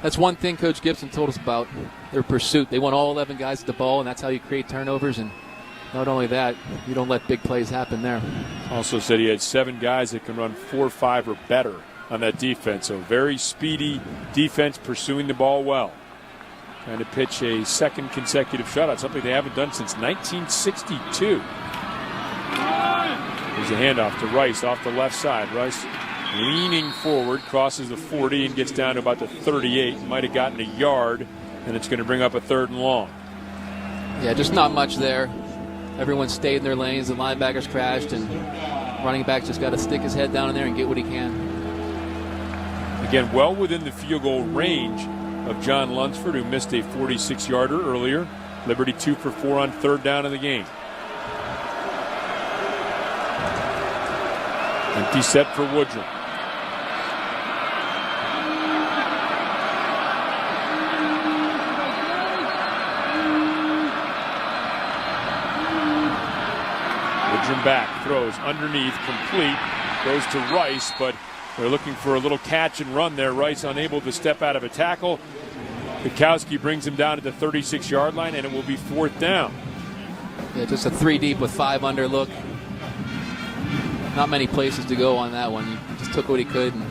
that's one thing Coach Gibson told us about their pursuit. They want all 11 guys at the ball, and that's how you create turnovers. And not only that, you don't let big plays happen there. Also said he had 7 guys that can run 4-5 or better on that defense. So very speedy defense, pursuing the ball well. Trying to pitch a second consecutive shutout, something they haven't done since 1962. There's a handoff to Rice off the left side. Rice leaning forward, crosses the 40 and gets down to about the 38. Might have gotten a yard, and it's going to bring up a 3rd and long. Yeah, just not much there. Everyone stayed in their lanes. The linebackers crashed, and running back just got to stick his head down in there and get what he can. Again, well within the field goal range of John Lunsford, who missed a 46-yarder earlier. Liberty 2 for 4 on 3rd down in the game. Empty set for Woodrum. Woodrum back, throws underneath, complete, goes to Rice, but they're looking for a little catch and run there. Rice unable to step out of a tackle. Kwiatkowski brings him down to the 36-yard line, and it will be 4th down. Yeah, just a 3 deep with 5 under look. Not many places to go on that one. He just took what he could and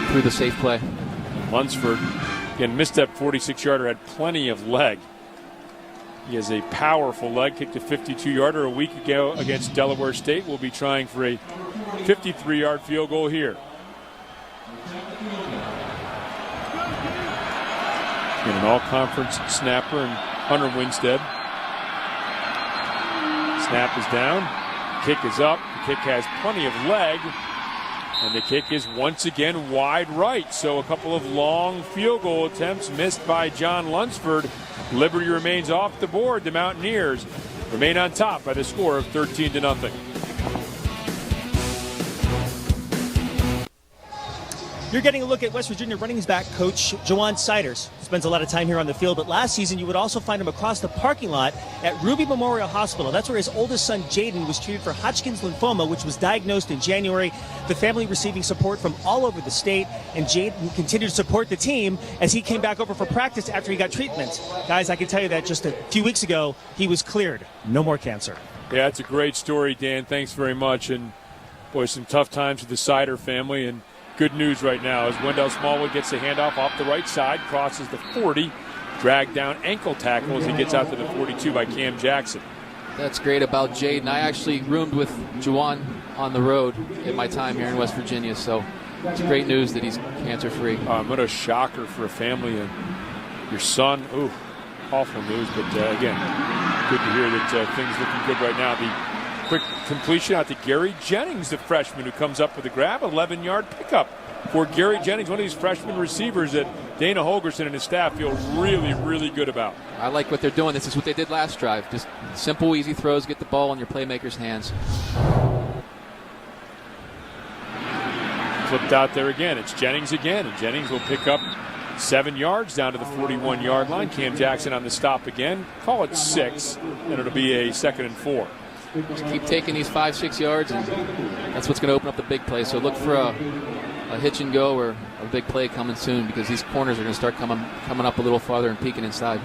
threw the safe play. Lunsford, again, missed that 46-yarder, had plenty of leg. He has a powerful leg, kicked a 52-yarder a week ago against Delaware State. We'll be trying for a 53-yard field goal here. And an all-conference snapper and Hunter Winstead. Snap is down. Kick is up. The kick has plenty of leg. And the kick is once again wide right. So a couple of long field goal attempts missed by John Lunsford. Liberty remains off the board. The Mountaineers remain on top by the score of 13-0. You're getting a look at West Virginia running back coach Jawan Siders. Spends a lot of time here on the field, but last season you would also find him across the parking lot at Ruby Memorial Hospital. That's where his oldest son Jaden was treated for Hodgkin's lymphoma, which was diagnosed in January. The family receiving support from all over the state, and Jaden continued to support the team as he came back over for practice after he got treatment. Guys, I can tell you that just a few weeks ago he was cleared. No more cancer. Yeah, it's a great story, Dan. Thanks very much. And boy, some tough times with the Sider family, and good news right now as Wendell Smallwood gets the handoff off the right side, crosses the 40, dragged down ankle tackle as he gets out to the 42 by Cam Jackson. That's great about Jaden. I actually roomed with Jawan on the road in my time here in West Virginia, so it's great news that he's cancer-free. What a shocker for a family. And your son, awful news, but again, good to hear that things looking good right now. The quick completion out to Gary Jennings, the freshman who comes up with a grab, 11-yard pickup for Gary Jennings, one of these freshman receivers that Dana Holgerson and his staff feel really, really good about. I like what they're doing. This is what they did last drive. Just simple, easy throws, get the ball in your playmaker's hands. flipped out there again. It's Jennings again, and Jennings will pick up 7 yards down to the 41-yard line. Cam Jackson on the stop again. Call it 6, and it'll be a 2nd and 4. Just keep taking these 5-6 yards, and that's what's going to open up the big play. So look for a hitch and go or a big play coming soon, because these corners are going to start coming up a little farther and peeking inside.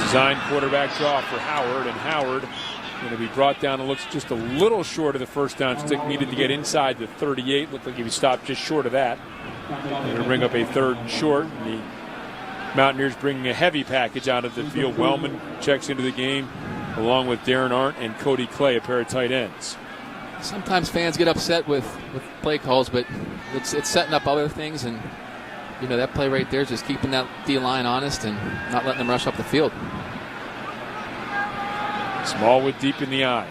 Design quarterback draw for Howard, and Howard going to be brought down and looks just a little short of the first down stick. Needed to get inside the 38. Looked like he was stopped just short of that. They're going to bring up a 3rd and short. And the Mountaineers bringing a heavy package out of the field. Wellman checks into the game along with Darren Arndt and Cody Clay, a pair of tight ends. Sometimes fans get upset with play calls, but it's setting up other things, and that play right there is just keeping that D-line honest and not letting them rush up the field. Smallwood deep in the eye.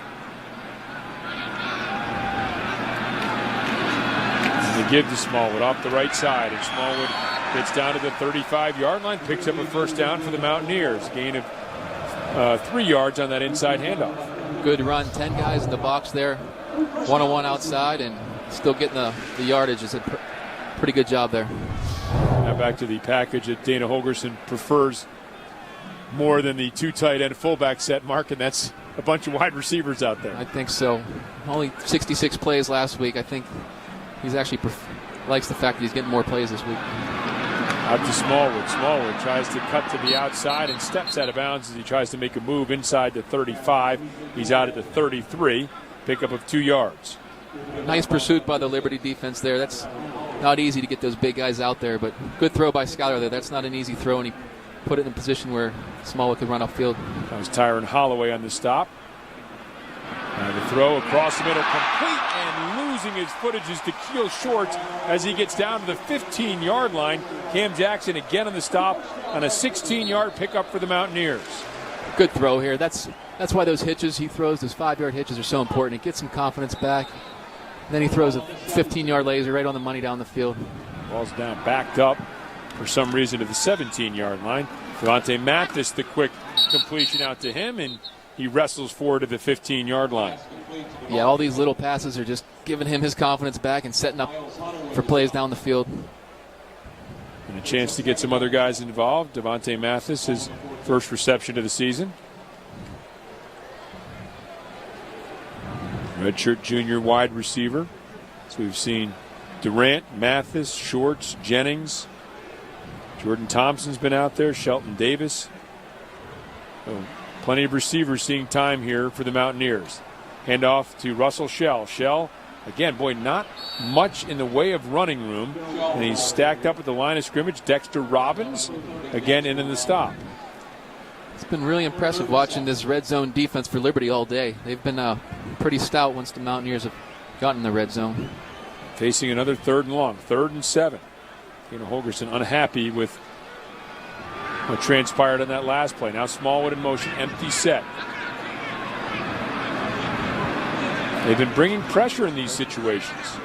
And they give to Smallwood off the right side, and Smallwood gets down to the 35-yard line, picks up a first down for the Mountaineers. Gain of 3 yards on that inside handoff. Good run, 10 guys in the box there, 1-on-1 outside, and still getting the yardage. It's a pretty good job there. Now back to the package that Dana Holgerson prefers more than the 2 tight end fullback set, Mark, and that's a bunch of wide receivers out there. I think so. Only 66 plays last week. I think he's actually likes the fact that he's getting more plays this week. Out to Smallwood. Smallwood tries to cut to the outside and steps out of bounds as he tries to make a move inside the 35. He's out at the 33. Pickup of 2 yards. Nice pursuit by the Liberty defense there. That's not easy to get those big guys out there, but good throw by Schuyler there. That's not an easy throw, and he put it in a position where Smallwood could run upfield. That was Tyron Holloway on the stop. Now the throw across the middle, complete, and losing his footage is Da'Keil Shorts as he gets down to the 15-yard line. Cam Jackson again on the stop on a 16-yard pickup for the Mountaineers. Good throw here. That's why those hitches he throws, those 5-yard hitches, are so important. It gets some confidence back. Then he throws a 15-yard laser right on the money down the field. Ball's down, backed up for some reason to the 17-yard line. Devontae Mathis, the quick completion out to him, and he wrestles forward to the 15-yard line. Yeah, all these little passes are just giving him his confidence back and setting up for plays down the field. And a chance to get some other guys involved. Devontae Mathis, his first reception of the season. Redshirt junior wide receiver. So we've seen Durant, Mathis, Shorts, Jennings. Jordan Thompson's been out there. Shelton Davis. So plenty of receivers seeing time here for the Mountaineers. Handoff to Russell Shell. Shell, again, boy, not much in the way of running room. And he's stacked up at the line of scrimmage. Dexter Robbins, again, in the stop. It's been really impressive watching this red zone defense for Liberty all day. They've been pretty stout once the Mountaineers have gotten in the red zone. Facing another 3rd and long, 3rd and 7. Dana Holgerson unhappy with what transpired on that last play. Now Smallwood in motion, empty set. They've been bringing pressure in these situations.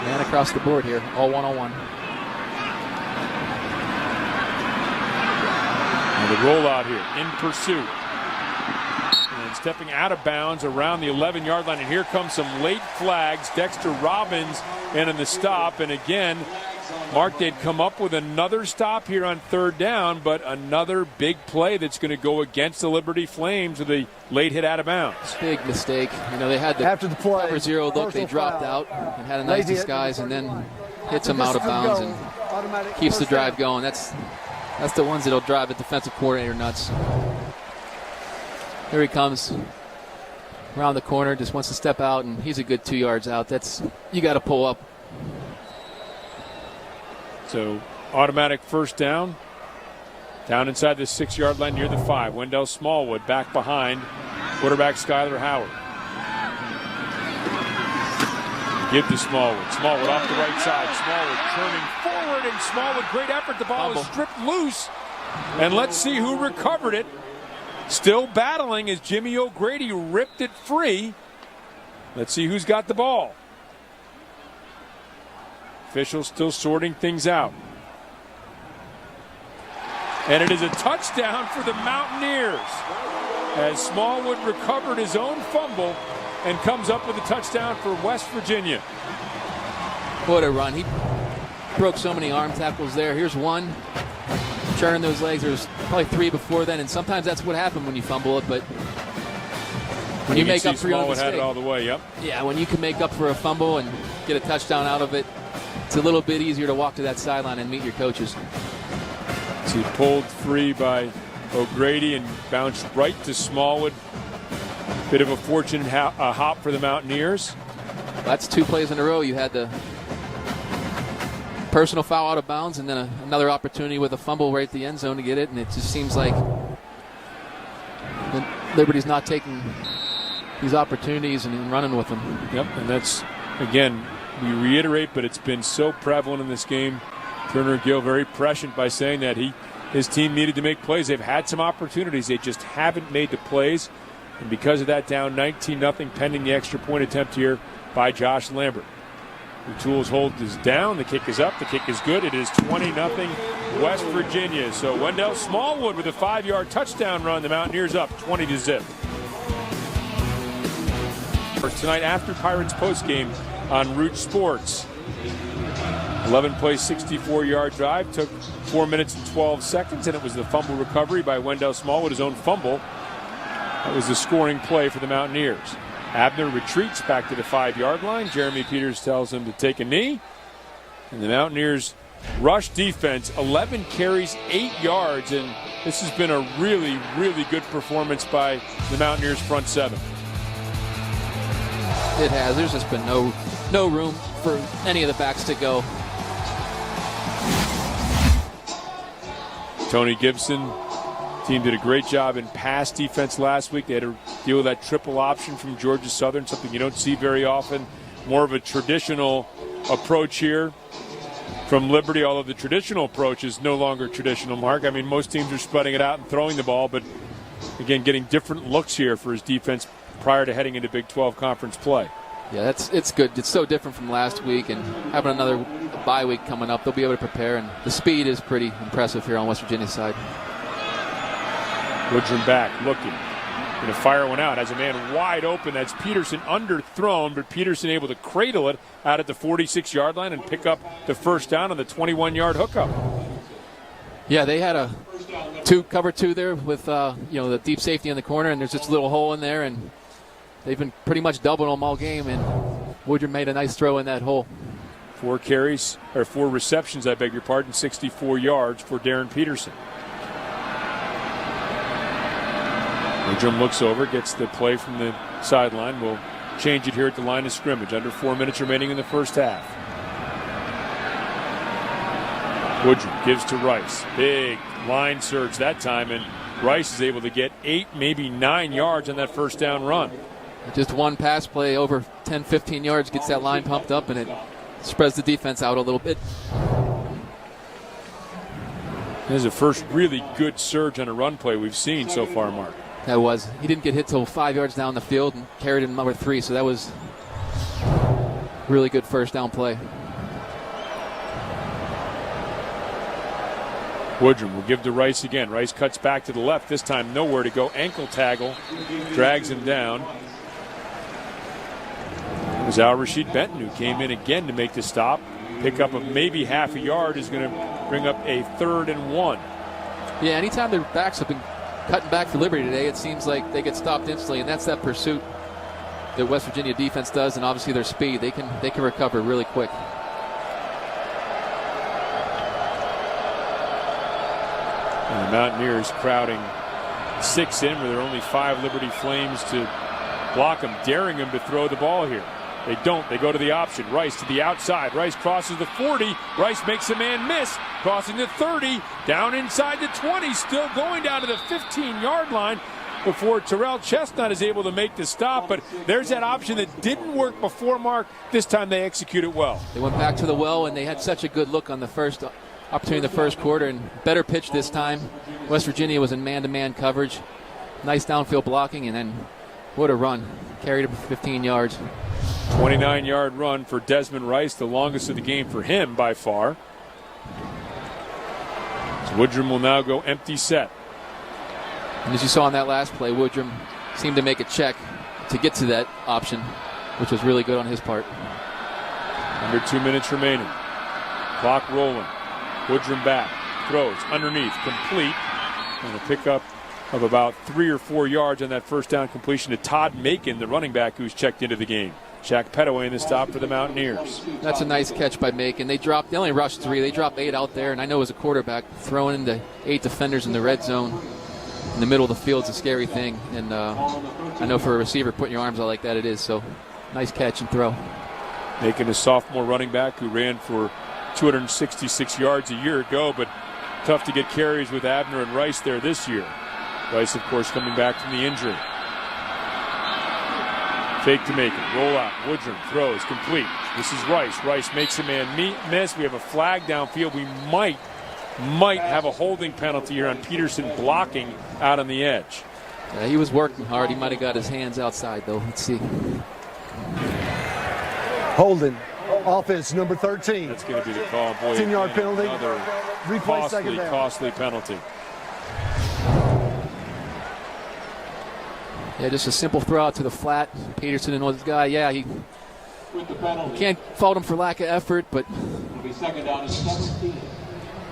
Man across the board here, all 1-on-1. And the rollout here, in pursuit. And stepping out of bounds around the 11-yard line. And here comes some late flags. Dexter Robbins in the stop. And again, Mark, they'd come up with another stop here on 3rd down, but another big play that's going to go against the Liberty Flames with a late hit out of bounds. Big mistake. They had the After the play, cover 0 look. They dropped out and had a nice disguise, and then hits them out of bounds and keeps the drive going. That's the ones that'll drive a defensive coordinator nuts. Here he comes around the corner, just wants to step out, and he's a good 2 yards out. You got to pull up. So automatic first down. Down inside the 6-yard line near the 5. Wendell Smallwood back behind quarterback Skyler Howard. Give to Smallwood. Smallwood off the right side. Smallwood turning forward, and Smallwood, great effort. The ball is stripped loose. And let's see who recovered it. Still battling as Jimmy O'Grady ripped it free. Let's see who's got the ball. Officials still sorting things out. And it is a touchdown for the Mountaineers. as Smallwood recovered his own fumble and comes up with a touchdown for West Virginia. What a run. He broke so many arm tackles there. Here's one. Churning those legs. There's probably 3 before then, and sometimes that's what happens when you fumble it, but when you make up for your own mistake. Had it all the way, yep. Yeah, when you can make up for a fumble and get a touchdown out of it, it's a little bit easier to walk to that sideline and meet your coaches. So he pulled free by O'Grady and bounced right to Smallwood. Bit of a fortunate hop for the Mountaineers. That's 2 plays in a row. You had the personal foul out of bounds and then another opportunity with a fumble right at the end zone to get it, and it just seems like Liberty's not taking these opportunities and running with them. Yep, and that's, again, we reiterate, but it's been so prevalent in this game. Turner Gill very prescient by saying that his team needed to make plays. They've had some opportunities. They just haven't made the plays. And because of that, down 19-0 pending the extra point attempt here by Josh Lambert. The Tools hold is down. The kick is up. The kick is good. It is 20-0 West Virginia. So Wendell Smallwood with a 5-yard touchdown run. The Mountaineers up 20-0. Tonight after Pirates postgame on Root Sports. 11-play, 64-yard drive. Took 4 minutes and 12 seconds, and it was the fumble recovery by Wendell Smallwood, his own fumble. That was the scoring play for the Mountaineers. Abner retreats back to the 5-yard line. Jeremy Peters tells him to take a knee. And the Mountaineers rush defense, 11 carries, 8 yards. And this has been a really, really good performance by the Mountaineers front 7. It has. There's just been no room for any of the backs to go. Tony Gibson, team did a great job in pass defense last week. They had to deal with that triple option from Georgia Southern, something you don't see very often. More of a traditional approach here from Liberty, although the traditional approach is no longer traditional, Mark. I mean, most teams are spreading it out and throwing the ball, but again, getting different looks here for his defense prior to heading into Big 12 conference play. Yeah, it's good. It's so different from last week, and having another bye week coming up, they'll be able to prepare, and the speed is pretty impressive here on West Virginia's side. Woodrum back, looking. Going to fire one out. Has a man wide open. That's Peterson underthrown, but Peterson able to cradle it out at the 46-yard line and pick up the first down on the 21-yard hookup. Yeah, they had a cover two there with the deep safety in the corner, and there's just a little hole in there, and they've been pretty much doubling them all game, and Woodrum made a nice throw in that hole. 4 receptions, 64 yards for Darren Peterson. Woodrum looks over, gets the play from the sideline. We'll change it here at the line of scrimmage. Under 4 minutes remaining in the first half. Woodrum gives to Rice. Big line surge that time, and Rice is able to get 8, maybe 9 yards on that first down run. Just one pass play over 10, 15 yards gets that line pumped up, and it spreads the defense out a little bit. This is the first really good surge on a run play we've seen so far, Mark. That was. He didn't get hit till 5 yards down the field and carried in number 3, so that was really good first down play. Woodrum will give to Rice again. Rice cuts back to the left. This time nowhere to go. Ankle tackle. Drags him down. It was Al-Rashid Benton who came in again to make the stop. Pick up of maybe half a yard is going to bring up a 3rd and 1. Yeah, anytime their backs have been cutting back for Liberty today, it seems like they get stopped instantly, and that's that pursuit that West Virginia defense does, and obviously their speed. They can recover really quick. And the Mountaineers crowding 6 in, where there are only 5 Liberty Flames to block them, daring them to throw the ball here. They don't. They go to the option. Rice to the outside. Rice crosses the 40. Rice makes a man miss. Crossing the 30. Down inside the 20. Still going down to the 15-yard line before Terrell Chestnut is able to make the stop. But there's that option that didn't work before, Mark. This time they execute it well. They went back to the well, and they had such a good look on the first opportunity in the first quarter, and better pitch this time. West Virginia was in man-to-man coverage. Nice downfield blocking, and then what a run. Carried it for 15 yards. 29-yard run for Desmond Rice, the longest of the game for him by far. So Woodrum will now go empty set. And as you saw on that last play, Woodrum seemed to make a check to get to that option, which was really good on his part. Under 2 minutes remaining. Clock rolling. Woodrum back. Throws underneath. Complete. And a pickup of about 3 or 4 yards on that first down completion to Todd Macon, the running back who's checked into the game. Shaq Petaway in the stop for the Mountaineers. That's a nice catch by Macon. They only rushed 3. They dropped 8 out there, and I know as a quarterback, throwing into 8 defenders in the red zone in the middle of the field is a scary thing. And I know for a receiver, putting your arms out like that, it is. So nice catch and throw. Macon, a sophomore running back who ran for 266 yards a year ago, but tough to get carries with Abner and Rice there this year. Rice, of course, coming back from the injury. Fake to Macon. Roll out. Woodrum throws. Complete. This is Rice. Rice makes a man miss. We have a flag downfield. We might have a holding penalty here on Peterson blocking out on the edge. Yeah, he was working hard. He might have got his hands outside, though. Let's see. Holding. Offense number 13. That's going to be the call. Boy, 10-yard penalty. Another Replay second down. costly penalty. Yeah, just a simple throw out to the flat. Peterson and his guy. Yeah, you can't fault him for lack of effort, but.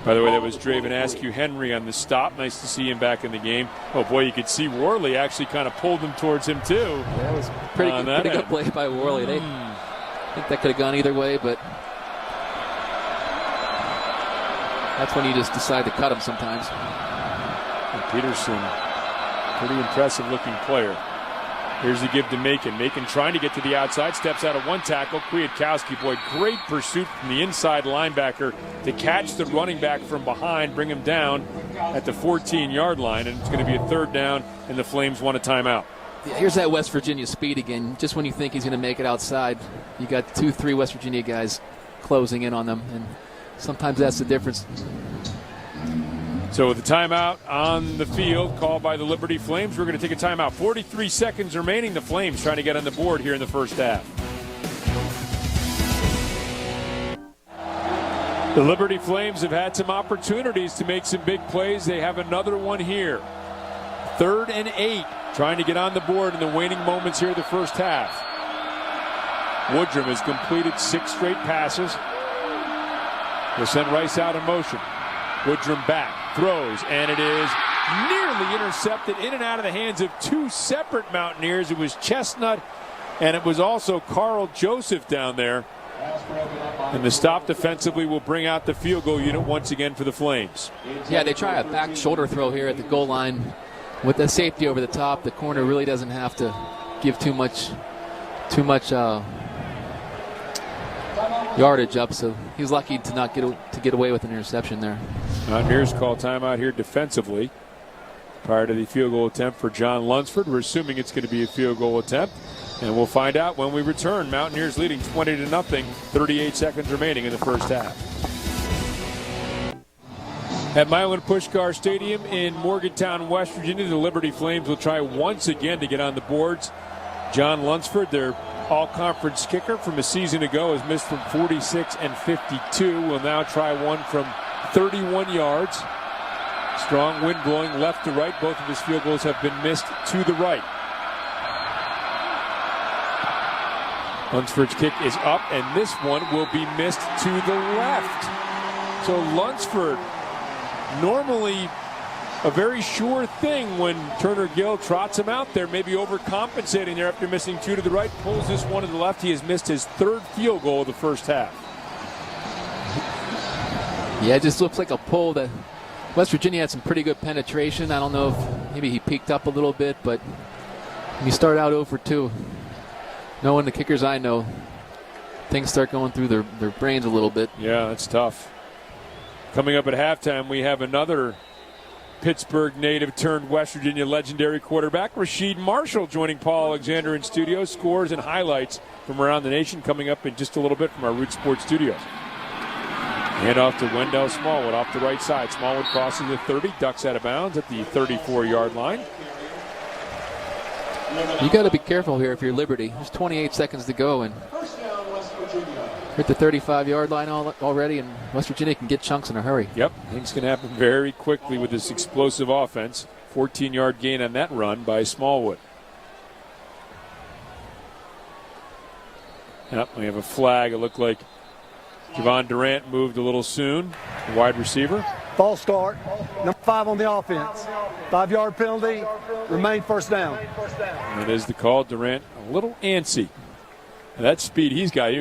By the way, that was Draven Askew Henry on the stop. Nice to see him back in the game. Oh, boy, you could see Worley actually kind of pulled him towards him, too. Yeah, that was pretty good play by Worley. I think that could have gone either way, but that's when you just decide to cut him sometimes. And Peterson, pretty impressive looking player. Here's the give to Macon. Macon trying to get to the outside, steps out of one tackle. Kwiatkowski, boy, great pursuit from the inside linebacker to catch the running back from behind, bring him down at the 14-yard line, and it's going to be a third down, and the Flames want a timeout. Yeah, here's that West Virginia speed again. Just when you think he's going to make it outside, you got 2-3 West Virginia guys closing in on them, and sometimes that's the difference. So with the timeout on the field called by the Liberty Flames, we're going to take a timeout. 43 seconds remaining. The Flames trying to get on the board here in the first half. The Liberty Flames have had some opportunities to make some big plays. They have another one here. 3rd and 8. Trying to get on the board in the waning moments here of the first half. Woodrum has completed 6 straight passes. Will send Rice out in motion. Woodrum back, throws, and it is nearly intercepted in and out of the hands of 2 separate Mountaineers. It was Chestnut, and it was also Carl Joseph down there. And the stop defensively will bring out the field goal unit once again for the Flames. Yeah, they try a back shoulder throw here at the goal line. With the safety over the top, the corner really doesn't have to give too much yardage up. So he's lucky to not get away with an interception there. Mountaineers call timeout here defensively prior to the field goal attempt for John Lunsford. We're assuming it's going to be a field goal attempt, and we'll find out when we return. Mountaineers leading 20-0. 38 seconds remaining in the first half. At Milan Puskar Stadium in Morgantown, West Virginia, the Liberty Flames will try once again to get on the boards. John Lunsford, their all-conference kicker from a season ago, has missed from 46 and 52. Will now try one from 31 yards. Strong wind blowing left to right. Both of his field goals have been missed to the right. Lunsford's kick is up, and this one will be missed to the left. So Lunsford, normally a very sure thing when Turner Gill trots him out there, maybe overcompensating there after missing 2 to the right, pulls this one to the left. He has missed his 3rd field goal of the first half. Yeah, it just looks like a pull that West Virginia had some pretty good penetration. I don't know if maybe he peaked up a little bit, but when you start out 0 for 2, knowing the kickers I know, things start going through their brains a little bit. Yeah, that's tough. Coming up at halftime, we have another Pittsburgh native turned West Virginia legendary quarterback, Rasheed Marshall, joining Paul Alexander in studio. Scores and highlights from around the nation coming up in just a little bit from our Root Sports studios. Hand off to Wendell Smallwood off the right side. Smallwood crosses the 30, ducks out of bounds at the 34-yard line. You got to be careful here if you're Liberty. There's 28 seconds to go, and we're at the 35-yard line already, and West Virginia can get chunks in a hurry. Yep, things can happen very quickly with this explosive offense. 14-yard gain on that run by Smallwood. Yep, we have a flag. It looked like Javon Durant moved a little soon, the wide receiver. False start. Number 5 on the offense. 5-yard penalty. Remain first down. And that is the call. Durant a little antsy. And that speed he's got.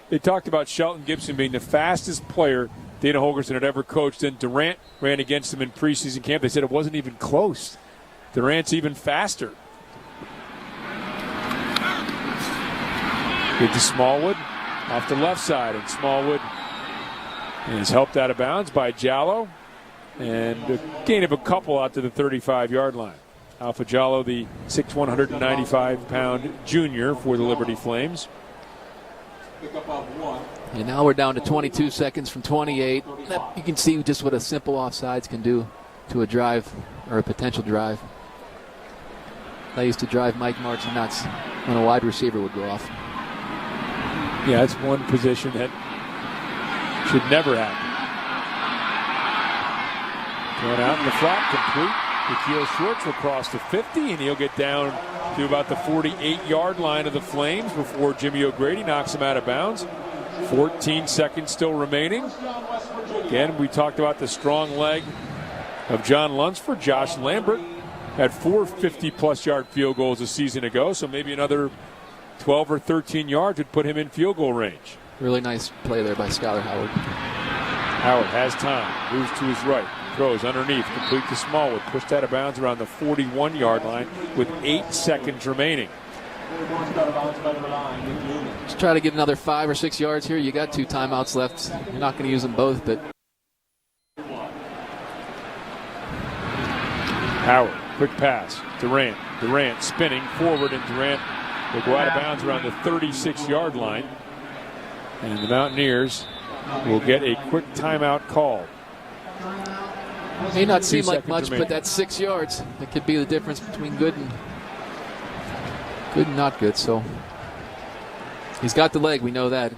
They talked about Shelton Gibson being the fastest player Dana Holgorsen had ever coached. Then Durant ran against him in preseason camp. They said it wasn't even close. Durant's even faster. Good to Smallwood off the left side, and Smallwood is helped out of bounds by Jallo, and a gain of a couple out to the 35-yard line. Alpha Jallo, the 6'1", 195-pound junior for the Liberty Flames. And now we're down to 22 seconds from 28. You can see just what a simple offsides can do to a drive or a potential drive. That used to drive Mike March nuts when a wide receiver would go off. Yeah, it's one position that should never happen. Going out in the flat, complete. Akil Schwartz will cross the 50, and he'll get down to about the 48-yard line of the Flames before Jimmy O'Grady knocks him out of bounds. 14 seconds still remaining. Again, we talked about the strong leg of John Lunsford. Josh Lambert had 4 50-plus yard field goals a season ago, so maybe another 12 or 13 yards would put him in field goal range. Really nice play there by Skylar Howard. Howard has time, moves to his right, throws underneath, complete to Smallwood, pushed out of bounds around the 41-yard line with 8 seconds remaining. Just try to get another 5 or 6 yards here. You got 2 timeouts left. You're not going to use them both, but Howard, quick pass. Durant spinning forward, and Durant will go out of bounds around the 36-yard line. And the Mountaineers will get a quick timeout called. May not seem like much, but that's 6 yards. That could be the difference between good and not good. So he's got the leg. We know that.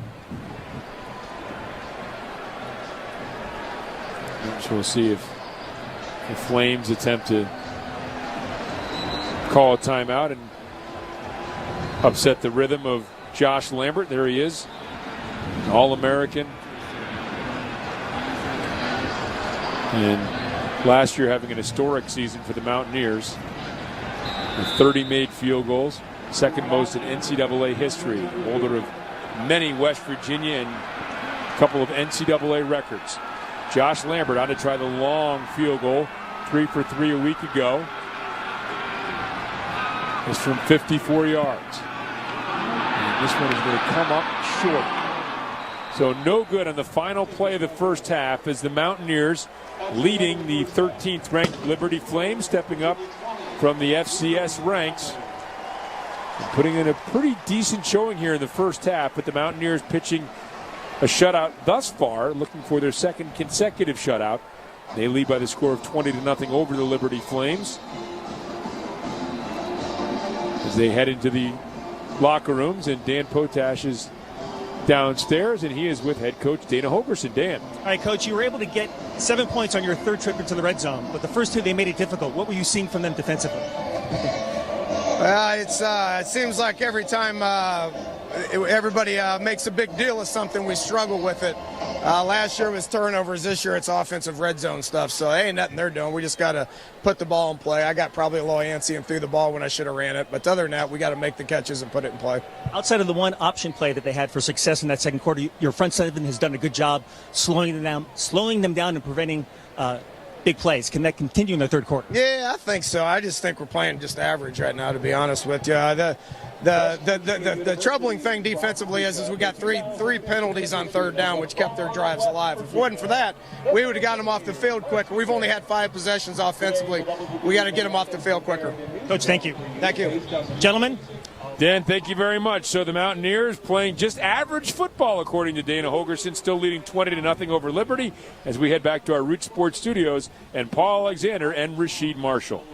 So we'll see if the Flames attempt to call a timeout and upset the rhythm of Josh Lambert. There he is, an All-American. And last year having an historic season for the Mountaineers with 30 made field goals, second most in NCAA history, holder of many West Virginia and a couple of NCAA records. Josh Lambert on to try the long field goal, 3 for 3 a week ago. It's from 54 yards. And this one is going to come up short. So no good on the final play of the first half as the Mountaineers leading the 13th ranked Liberty Flames, stepping up from the FCS ranks and putting in a pretty decent showing here in the first half, but the Mountaineers pitching a shutout thus far, looking for their second consecutive shutout. They lead by the score of 20-0 over the Liberty Flames as they head into the locker rooms, and Dan Potash is downstairs, and he is with head coach Dana Holgorsen. Dan. All right, Coach, you were able to get 7 points on your third trip into the red zone, but the first 2 they made it difficult. What were you seeing from them defensively? Well, it seems like every time everybody makes a big deal of something, we struggle with it. Last year was turnovers. This year it's offensive red zone stuff. So ain't nothing they're doing. We just got to put the ball in play. I got probably a little antsy and threw the ball when I should have ran it. But other than that, we got to make the catches and put it in play. Outside of the one option play that they had for success in that second quarter, your front seven has done a good job slowing them down and preventing big plays. Can that continue in the third quarter? Yeah, I think so. I just think we're playing just average right now, to be honest with you. The troubling thing defensively is we got three penalties on third down, which kept their drives alive. If it wasn't for that, we would have got them off the field quicker. We've only had 5 possessions offensively. We got to get them off the field quicker. Coach, thank you. Thank you. Gentlemen. Dan, thank you very much. So the Mountaineers playing just average football, according to Dana Holgorsen, still leading 20-0 over Liberty as we head back to our Root Sports studios and Paul Alexander and Rasheed Marshall.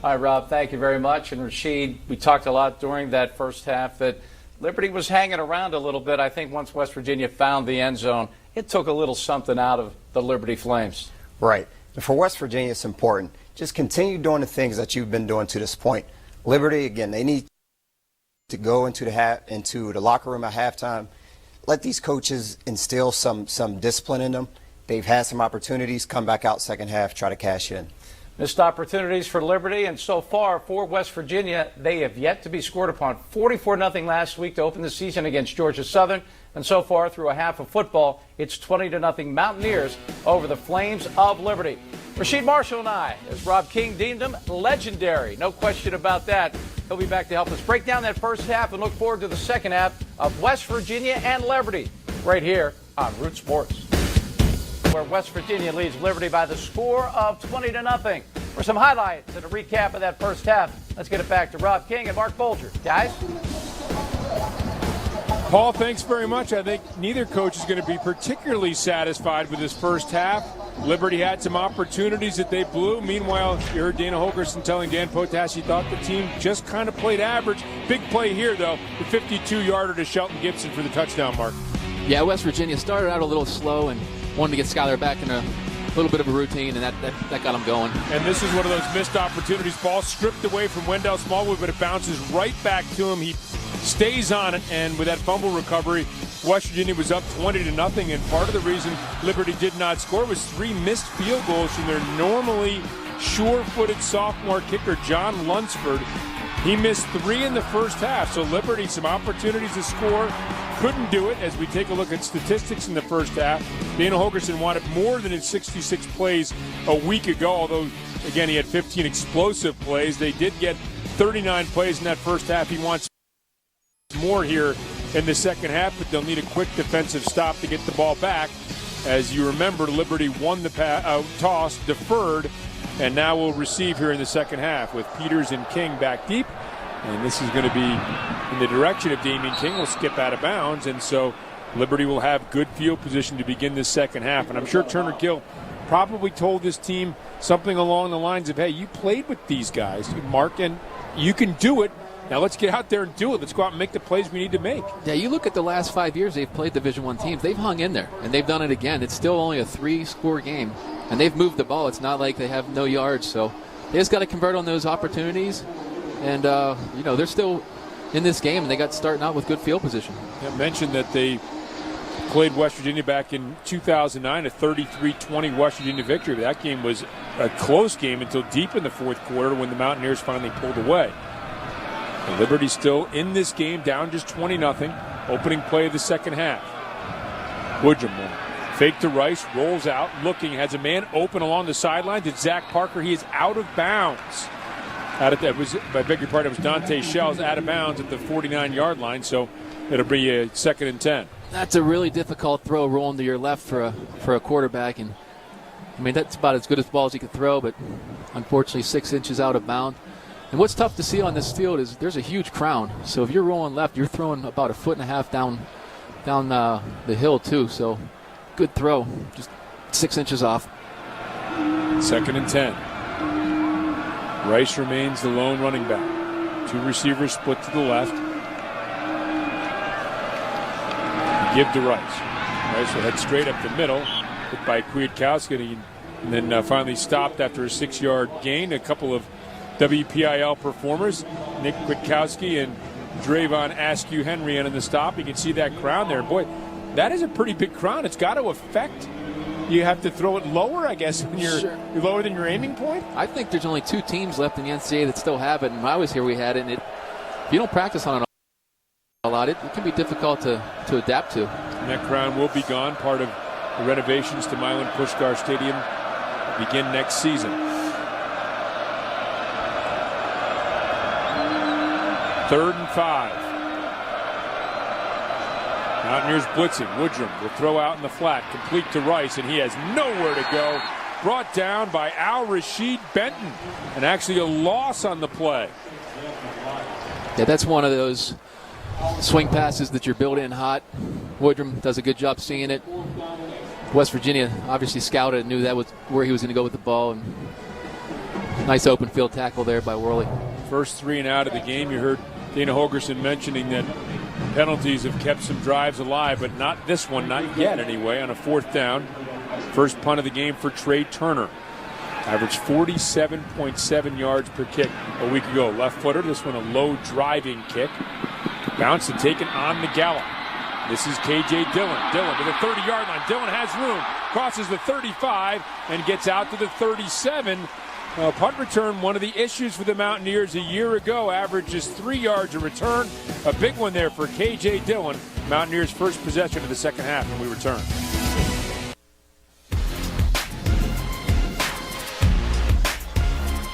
Hi, Rob. Thank you very much. And Rasheed, we talked a lot during that first half that Liberty was hanging around a little bit. I think once West Virginia found the end zone, it took a little something out of the Liberty Flames. Right. And for West Virginia, it's important. Just continue doing the things that you've been doing to this point. Liberty, again, they need to go into the locker room at halftime. Let these coaches instill some discipline in them. They've had some opportunities. Come back out second half, try to cash in. Missed opportunities for Liberty, and so far for West Virginia, they have yet to be scored upon. 44-0 last week to open the season against Georgia Southern, and so far through a half of football, it's 20-0 Mountaineers over the Flames of Liberty. Rasheed Marshall and I, as Rob King deemed him, legendary. No question about that. He'll be back to help us break down that first half and look forward to the second half of West Virginia and Liberty right here on Root Sports, where West Virginia leads Liberty by the score of 20-0. For some highlights and a recap of that first half, let's get it back to Rob King and Mark Bolger. Guys? Paul, thanks very much. I think neither coach is going to be particularly satisfied with this first half. Liberty had some opportunities that they blew. Meanwhile, you heard Dana Holgorsen telling Dan Potash he thought the team just kind of played average. Big play here, though, the 52-yarder to Shelton Gibson for the touchdown mark. Yeah, West Virginia started out a little slow and wanted to get Skyler back in a little bit of a routine, and that got him going. And this is one of those missed opportunities. Ball stripped away from Wendell Smallwood, but it bounces right back to him. He stays on it, and with that fumble recovery, West Virginia was up 20-0, and part of the reason Liberty did not score was 3 missed field goals from their normally sure-footed sophomore kicker, John Lunsford. He missed 3 in the first half, so Liberty some opportunities to score. Couldn't do it as we take a look at statistics in the first half. Dana Holgorsen wanted more than his 66 plays a week ago, although, again, he had 15 explosive plays. They did get 39 plays in that first half. He wants more here in the second half, but they'll need a quick defensive stop to get the ball back. As you remember, Liberty won the toss, deferred, and now will receive here in the second half with Peters and King back deep. And this is going to be in the direction of Damian King. Will skip out of bounds, and so Liberty will have good field position to begin this second half. And I'm sure Turner Gill probably told this team something along the lines of, hey, you played with these guys, Mark, and you can do it. Now let's get out there and do it. Let's go out and make the plays we need to make. Yeah, you look at the last 5 years they've played Division I teams. They've hung in there, and they've done it again. It's still only a 3-score game, and they've moved the ball. It's not like they have no yards, so they just got to convert on those opportunities. And, they're still in this game, and they got starting out with good field position. I mentioned that they played West Virginia back in 2009, a 33-20 West Virginia victory. That game was a close game until deep in the fourth quarter when the Mountaineers finally pulled away. And Liberty still in this game, down just 20-0. Opening play of the second half. Woodrum will fake to Rice, rolls out, looking, has a man open along the sideline to Zach Parker. He is out of bounds. I beg your pardon, it was Dante Shells out of bounds at the 49-yard line, so it'll be a 2nd and 10. That's a really difficult throw rolling to your left for a quarterback, and I mean that's about as good as balls he could throw, but unfortunately 6 inches out of bounds. And what's tough to see on this field is there's a huge crown, so if you're rolling left, you're throwing about 1.5 foot down the hill too. So good throw, just 6 inches off. 2nd and 10. Rice remains the lone running back. 2 receivers split to the left. Give to Rice. Rice will head straight up the middle, hit by Kwiatkowski, and then finally stopped after a 6-yard gain. A couple of WPIL performers, Nick Kwiatkowski and Drayvon Askew Henry, in the stop. You can see that crown there. Boy, that is a pretty big crown. It's got to affect. You have to throw it lower, I guess, when you're lower than your aiming point? I think there's only 2 teams left in the NCAA that still have it, and when I was here we had it, and if you don't practice on it a lot, it can be difficult to adapt to. And that crown will be gone. Part of the renovations to Milan Puskar Stadium begin next season. 3rd and 5. Mountaineers blitzing. Woodrum will throw out in the flat, complete to Rice, and he has nowhere to go. Brought down by Al-Rashid Benton, and actually a loss on the play. Yeah, that's one of those swing passes that you're built in hot. Woodrum does a good job seeing it. West Virginia obviously scouted and knew that was where he was going to go with the ball. And nice open field tackle there by Worley. First 3 and out of the game. You heard Dana Holgorsen mentioning that penalties have kept some drives alive, but not this one, not yet anyway, on a 4th down. First punt of the game for Trey Turner. Averaged 47.7 yards per kick a week ago. Left footer, this one a low driving kick. Bounced and taken on the gallop. This is K.J. Dillon. Dillon to the 30-yard line. Dillon has room. Crosses the 35 and gets out to the 37. Punt return, one of the issues for the Mountaineers a year ago. Averages 3 yards a return. A big one there for K.J. Dillon. Mountaineers' first possession of the second half when we return.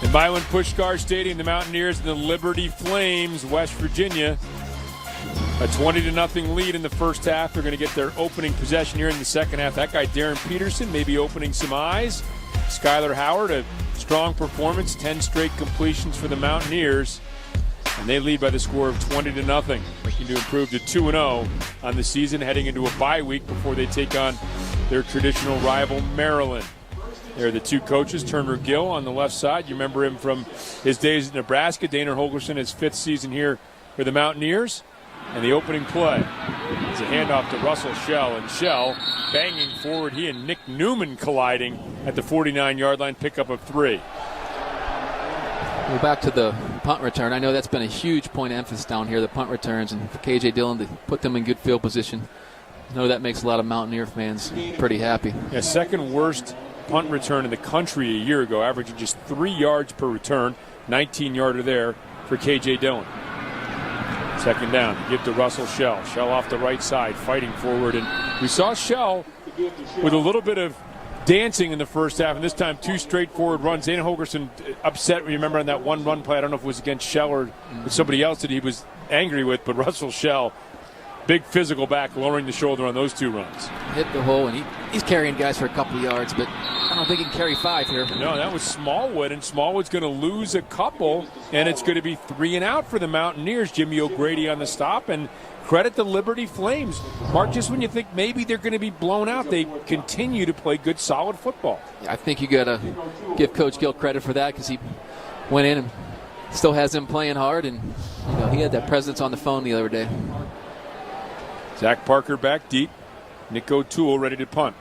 In Milan Puskar Stadium, the Mountaineers and the Liberty Flames, West Virginia. A 20-0 lead in the first half. They're going to get their opening possession here in the second half. That guy, Darren Peterson, may be opening some eyes. Skylar Howard, a strong performance, 10 straight completions for the Mountaineers. And they lead by the score of 20-0, looking to improve to 2-0 on the season, heading into a bye week before they take on their traditional rival, Maryland. There are the two coaches, Turner Gill on the left side. You remember him from his days at Nebraska. Dana Holgerson, his 5th season here for the Mountaineers. And the opening play is a handoff to Russell Shell. And Shell banging forward. He and Nick Newman colliding at the 49-yard line, pickup of 3. Go back to the punt return. I know that's been a huge point of emphasis down here, the punt returns, and for K.J. Dillon to put them in good field position. I know that makes a lot of Mountaineer fans pretty happy. Yeah, second worst punt return in the country a year ago, averaging just 3 yards per return. 19-yarder there for K.J. Dillon. Second down, give to Russell Shell. Shell off the right side, fighting forward. And we saw Shell with a little bit of dancing in the first half, and this time 2 straightforward runs. Dana Holgerson upset, remember, on that one run play. I don't know if it was against Shell or somebody else that he was angry with, but Russell Shell, big physical back, lowering the shoulder on those 2 runs. Hit the hole, and he's carrying guys for a couple of yards, but I don't think he can carry 5 here. No, that was Smallwood, and Smallwood's going to lose a couple, and it's going to be 3 and out for the Mountaineers. Jimmy O'Grady on the stop, and credit the Liberty Flames. Mark, just when you think maybe they're going to be blown out, they continue to play good, solid football. Yeah, I think you got to give Coach Gill credit for that, because he went in and still has them playing hard, and he had that presence on the phone the other day. Zach Parker back deep. Nick O'Toole ready to punt.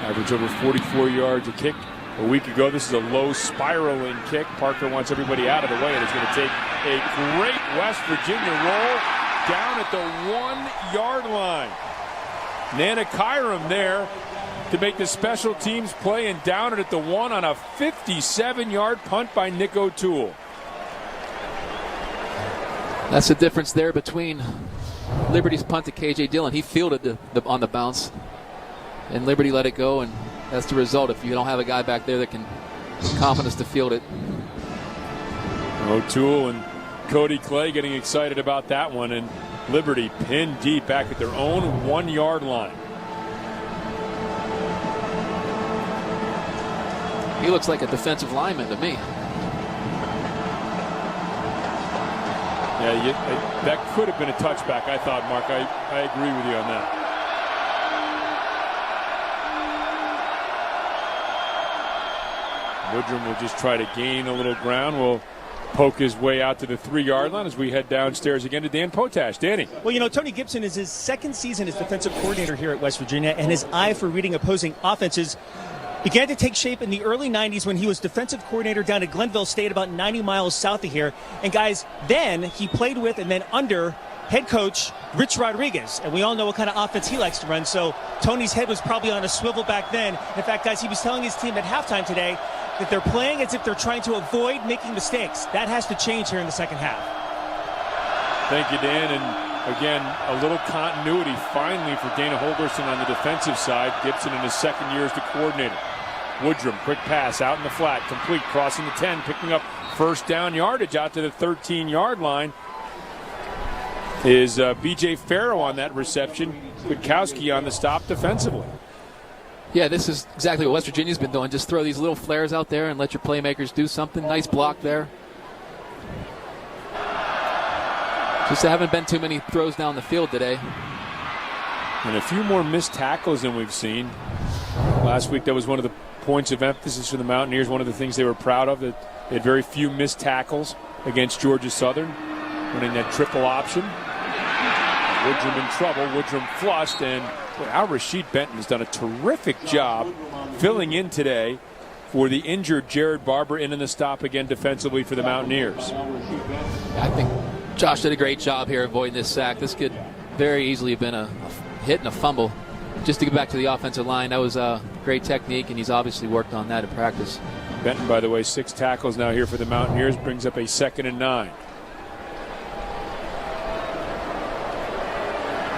Average over 44 yards a kick a week ago. This is a low spiraling kick. Parker wants everybody out of the way, and it's going to take a great West Virginia roll down at the 1-yard line. Nana Kyram there to make the special teams play, and down it at the 1 on a 57-yard punt by Nick O'Toole. That's the difference there between Liberty's punt to K.J. Dillon. He fielded on the bounce, and Liberty let it go, and that's the result if you don't have a guy back there that can confidence to field it. O'Toole and Cody Clay getting excited about that one, and Liberty pinned deep back at their own 1-yard line. He looks like a defensive lineman to me. Yeah, that could have been a touchback, I thought, Mark. I agree with you on that. Woodrum will just try to gain a little ground. Will poke his way out to the 3-yard line as we head downstairs again to Dan Potash. Danny. Well, Tony Gibson is his 2nd season as defensive coordinator here at West Virginia, and his eye for reading opposing offenses began to take shape in the early 90s when he was defensive coordinator down at Glenville State, about 90 miles south of here. And guys, then he played with and then under head coach Rich Rodriguez, and we all know what kind of offense he likes to run. So Tony's head was probably on a swivel back then. In fact, guys, he was telling his team at halftime today that they're playing as if they're trying to avoid making mistakes. That has to change here in the second half. Thank you, Dan. And again, a little continuity finally for Dana Holgerson on the defensive side. Gibson in his 2nd year as the coordinator. Woodrum, quick pass out in the flat, complete, crossing the 10, picking up first down yardage out to the 13-yard line. Is B.J. Farrow on that reception. Kwiatkowski on the stop defensively. Yeah, this is exactly what West Virginia's been doing. Just throw these little flares out there and let your playmakers do something. Nice block there. Just haven't been too many throws down the field today. And a few more missed tackles than we've seen. Last week, that was one of the points of emphasis for the Mountaineers. One of the things they were proud of, that they had very few missed tackles against Georgia Southern, winning that triple option. Woodrum in trouble. Woodrum flushed, and Al Rashid Benton has done a terrific job filling in today for the injured Jared Barber in the stop again defensively for the Mountaineers. I think Josh did a great job here avoiding this sack. This could very easily have been a hit and a fumble. Just to get back to the offensive line, that was a great technique, and he's obviously worked on that in practice. Benton, by the way, 6 tackles now here for the Mountaineers, brings up a 2nd and 9.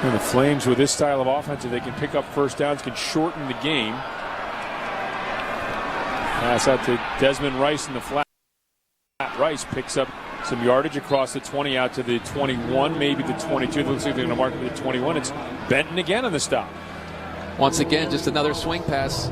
And the Flames, with this style of offense, if they can pick up first downs, can shorten the game. Pass out to Desmond Rice in the flat. Rice picks up some yardage across the 20 out to the 21, maybe the 22. It looks like they're going to mark it to the 21. It's Benton again on the stop. Once again, just another swing pass.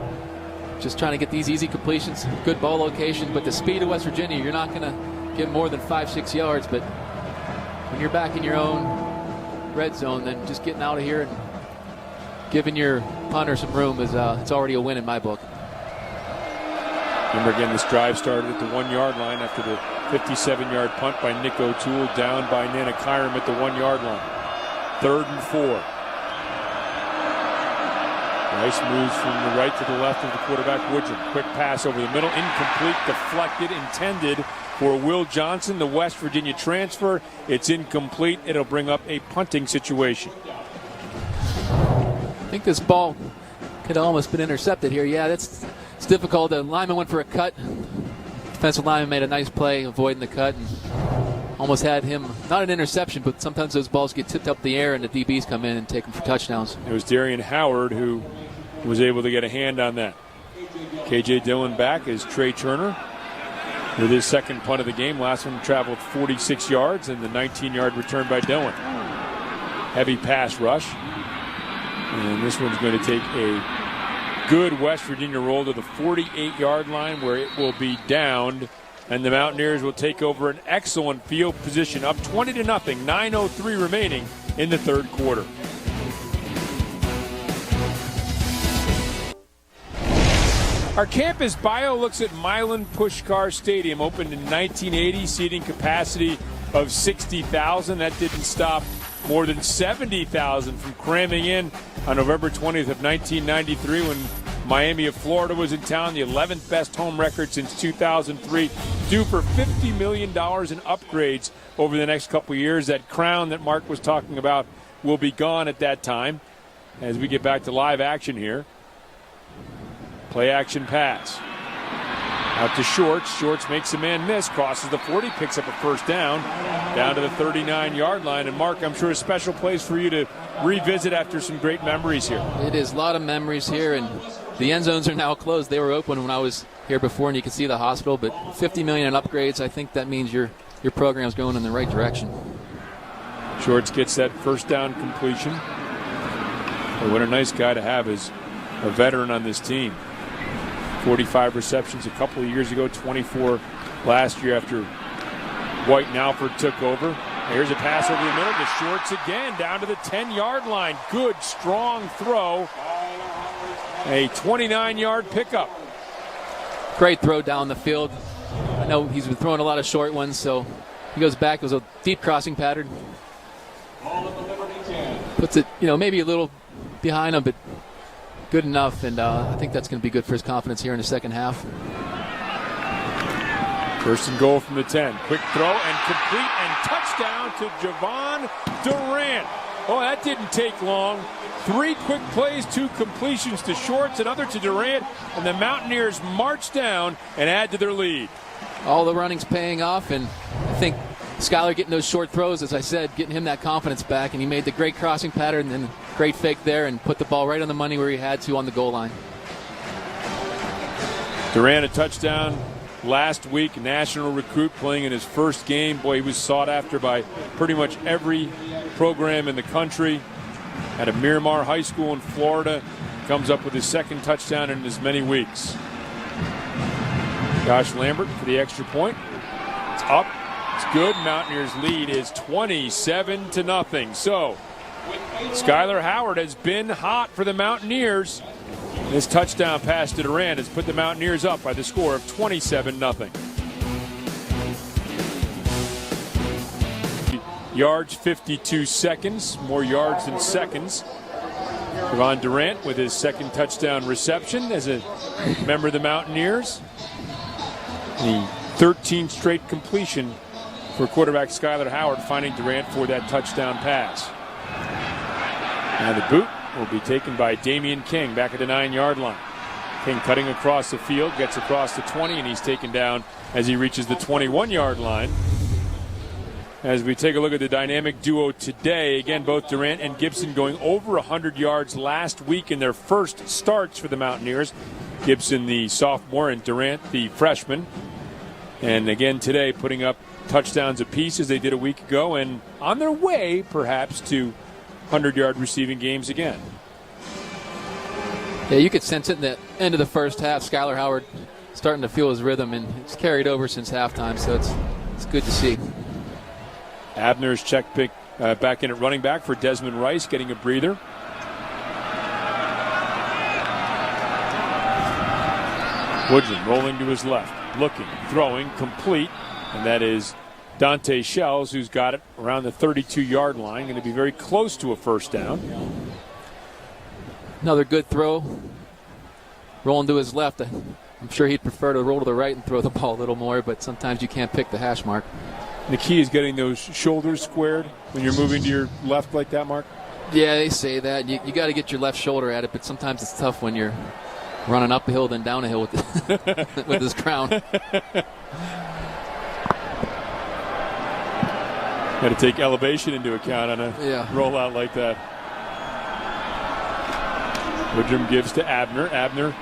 Just trying to get these easy completions, good ball location. But the speed of West Virginia, you're not going to get more than 5-6 yards. But when you're back in your own red zone, then just getting out of here and giving your punter some room is it's already a win in my book. Remember again, this drive started at the 1-yard line after the 57-yard punt by Nick O'Toole, down by Nanakiram at the 1-yard line. 3rd and 4. Rice moves from the right to the left of the quarterback, Woodrum. Quick pass over the middle, incomplete, deflected, intended for Will Johnson, the West Virginia transfer. It's incomplete. It'll bring up a punting situation. I think this ball could have almost been intercepted here. Yeah, it's difficult. The lineman went for a cut. Defensive lineman made a nice play avoiding the cut and almost had him, not an interception, but sometimes those balls get tipped up the air and the DBs come in and take them for touchdowns. It was Darian Howard who was able to get a hand on that. KJ Dillon back is Trey Turner with his 2nd punt of the game. Last one traveled 46 yards and the 19-yard return by Dillon. Heavy pass rush. And this one's going to take a good West Virginia roll to the 48-yard line where it will be downed. And the Mountaineers will take over an excellent field position, up 20-0, 9:03 remaining in the 3rd quarter. Our campus bio looks at Milan Puskar Stadium, opened in 1980, seating capacity of 60,000. That didn't stop more than 70,000 from cramming in on November 20th of 1993 when Miami of Florida was in town, the 11th best home record since 2003, due for $50 million in upgrades over the next couple of years. That crown that Mark was talking about will be gone at that time as we get back to live action here. Play action pass. Out to Shorts. Shorts makes a man miss, crosses the 40, picks up a first down to the 39-yard line. And Mark, I'm sure a special place for you to revisit after some great memories here. It is a lot of memories here, and the end zones are now closed. They were open when I was here before, and you can see the hospital. But $50 million in upgrades, I think that means your program's going in the right direction. Shorts gets that first down completion. But what a nice guy to have as a veteran on this team. 45 receptions a couple of years ago, 24 last year after White and Alford took over. Here's a pass over the middle to Shorts again, down to the 10-yard line. Good, strong throw. A 29-yard pickup. Great throw down the field. I know he's been throwing a lot of short ones, so he goes back. It was a deep crossing pattern. Puts it, maybe a little behind him, but good enough, and I think that's going to be good for his confidence here in the second half. First and goal from the 10. Quick throw and complete and touchdown to Javon Durant. Oh, that didn't take long. 3 quick plays, 2 completions to Shorts, another to Durant, and the Mountaineers march down and add to their lead. All the running's paying off, and I think Skyler getting those short throws, as I said, getting him that confidence back, and he made the great crossing pattern and great fake there and put the ball right on the money where he had to on the goal line. Durant a touchdown last week, national recruit playing in his first game. Boy, he was sought after by pretty much every program in the country. At a Miramar High School in Florida, comes up with his 2nd touchdown in as many weeks. Josh Lambert for the extra point. It's up. It's good. Mountaineers lead is 27-0. So Skyler Howard has been hot for the Mountaineers. This touchdown pass to Durant has put the Mountaineers up by the score of 27-0. Yards, 52 seconds. More yards than seconds. Javon Durant with his 2nd touchdown reception as a member of the Mountaineers. The 13th straight completion for quarterback Skylar Howard, finding Durant for that touchdown pass. Now the boot will be taken by Damian King back at the 9-yard line. King cutting across the field, gets across the 20, and he's taken down as he reaches the 21-yard line. As we take a look at the dynamic duo today, again, both Durant and Gibson going over 100 yards last week in their first starts for the Mountaineers. Gibson, the sophomore, and Durant, the freshman. And again today, putting up touchdowns apiece as they did a week ago, and on their way, perhaps, to 100-yard receiving games again. Yeah, you could sense it in the end of the first half. Skylar Howard starting to feel his rhythm, and it's carried over since halftime, so it's good to see. Abner's check pick back in at running back for Desmond Rice, getting a breather. Woodrum rolling to his left, looking, throwing, complete, and that is Dante Shells, who's got it around the 32-yard line, going to be very close to a first down. Another good throw, rolling to his left. I'm sure he'd prefer to roll to the right and throw the ball a little more, but sometimes you can't pick the hash mark. The key is getting those shoulders squared when you're moving to your left like that, Mark? Yeah, they say that. You got to get your left shoulder at it, but sometimes it's tough when you're running up a hill then down a hill with, with this crown. Got to take elevation into account on a rollout like that. Woodrum gives to Abner. Abner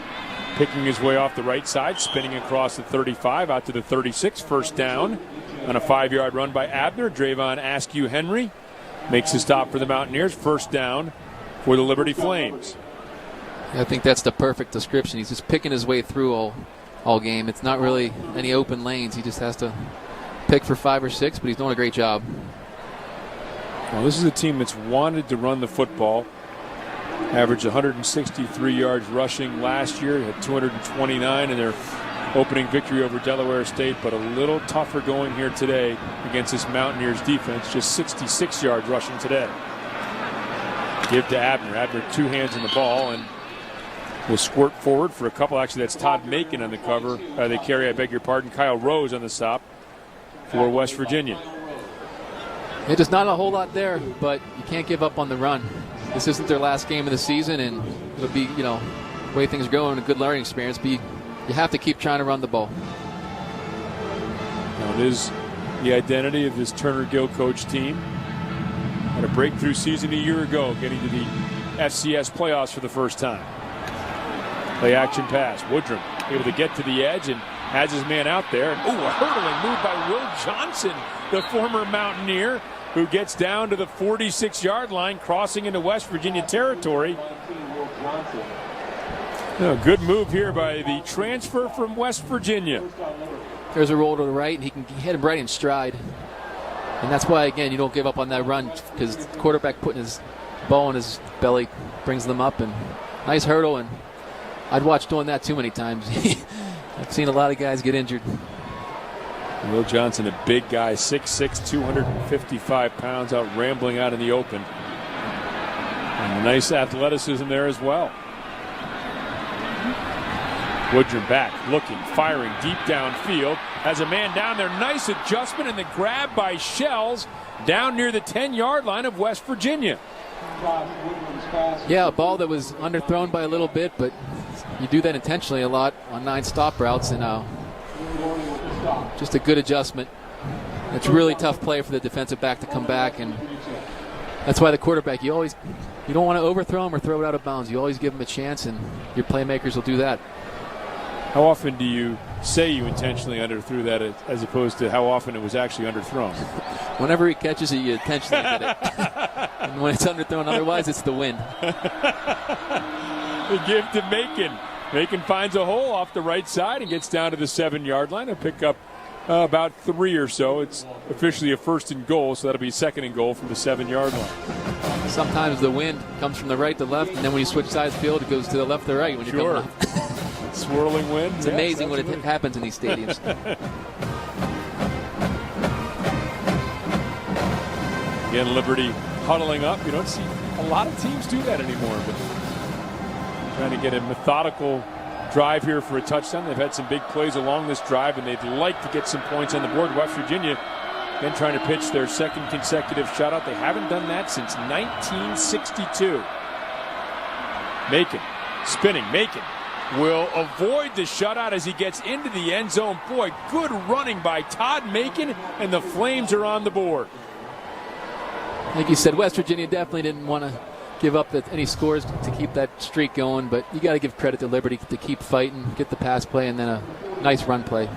picking his way off the right side, spinning across the 35 out to the 36. First down on a 5-yard run by Abner. Drayvon Askew Henry makes a stop for the Mountaineers. First down for the Liberty Flames. I think that's the perfect description. He's just picking his way through all game. It's not really any open lanes. He just has to pick for 5 or 6, but he's doing a great job. Well, this is a team that's wanted to run the football. Averaged 163 yards rushing last year. Had 229 in their opening victory over Delaware State, but a little tougher going here today against this Mountaineers defense. Just 66 yards rushing today. Give to Abner. Abner, 2 hands on the ball, and will squirt forward for a couple. Actually, that's Todd Macon on the cover. They carry, I beg your pardon, Kyle Rose on the stop for West Virginia. It's just not a whole lot there, but you can't give up on the run. This isn't their last game of the season, and it'll be, the way things are going, a good learning experience. But you have to keep trying to run the ball. Now it is the identity of this Turner Gill coach team. Had a breakthrough season a year ago, getting to the FCS playoffs for the first time. Play action pass. Woodrum able to get to the edge and has his man out there. And, a hurdling move by Will Johnson, the former Mountaineer, who gets down to the 46-yard line, crossing into West Virginia territory. Good move here by the transfer from West Virginia. There's a roll to the right, and he can hit him right in stride. And that's why, again, you don't give up on that run, because the quarterback putting his ball in his belly brings them up. And nice hurdle, and I'd watch doing that too many times. I've seen a lot of guys get injured. Will Johnson, a big guy, 6'6", 255 pounds, out rambling out in the open. And nice athleticism there as well. Woodrum back, looking, firing deep downfield. Has a man down there. Nice adjustment, and the grab by Shells down near the 10-yard line of West Virginia. Yeah, a ball that was underthrown by a little bit, but you do that intentionally a lot on 9 stop routes, and just a good adjustment. It's a really tough play for the defensive back to come back, and that's why the quarterback, you don't want to overthrow him or throw it out of bounds. You always give him a chance, and your playmakers will do that. How often do you say you intentionally underthrew that as opposed to how often it was actually underthrown? Whenever he catches it, you intentionally did it. And when it's underthrown otherwise, it's the wind. The give to Macon. Macon finds a hole off the right side and gets down to the 7-yard line. He'll pick up about 3 or so. It's officially a 1st and goal, so that'll be 2nd and goal from the 7-yard line. Sometimes the wind comes from the right to left, and then when you switch sides of the field, it goes to the left to right when you're coming up. Swirling wind. It's amazing what happens in these stadiums. Again, Liberty huddling up. You don't see a lot of teams do that anymore, but trying to get a methodical drive here for a touchdown. They've had some big plays along this drive, and they'd like to get some points on the board. West Virginia then trying to pitch their second consecutive shutout. They haven't done that since 1962. Macon, spinning. Macon will avoid the shutout as he gets into the end zone. Boy, good running by Todd Macon, and the Flames are on the board. Like you said, West Virginia definitely didn't want to give up any scores to keep that streak going, but you got to give credit to Liberty to keep fighting, get the pass play, and then a nice run play.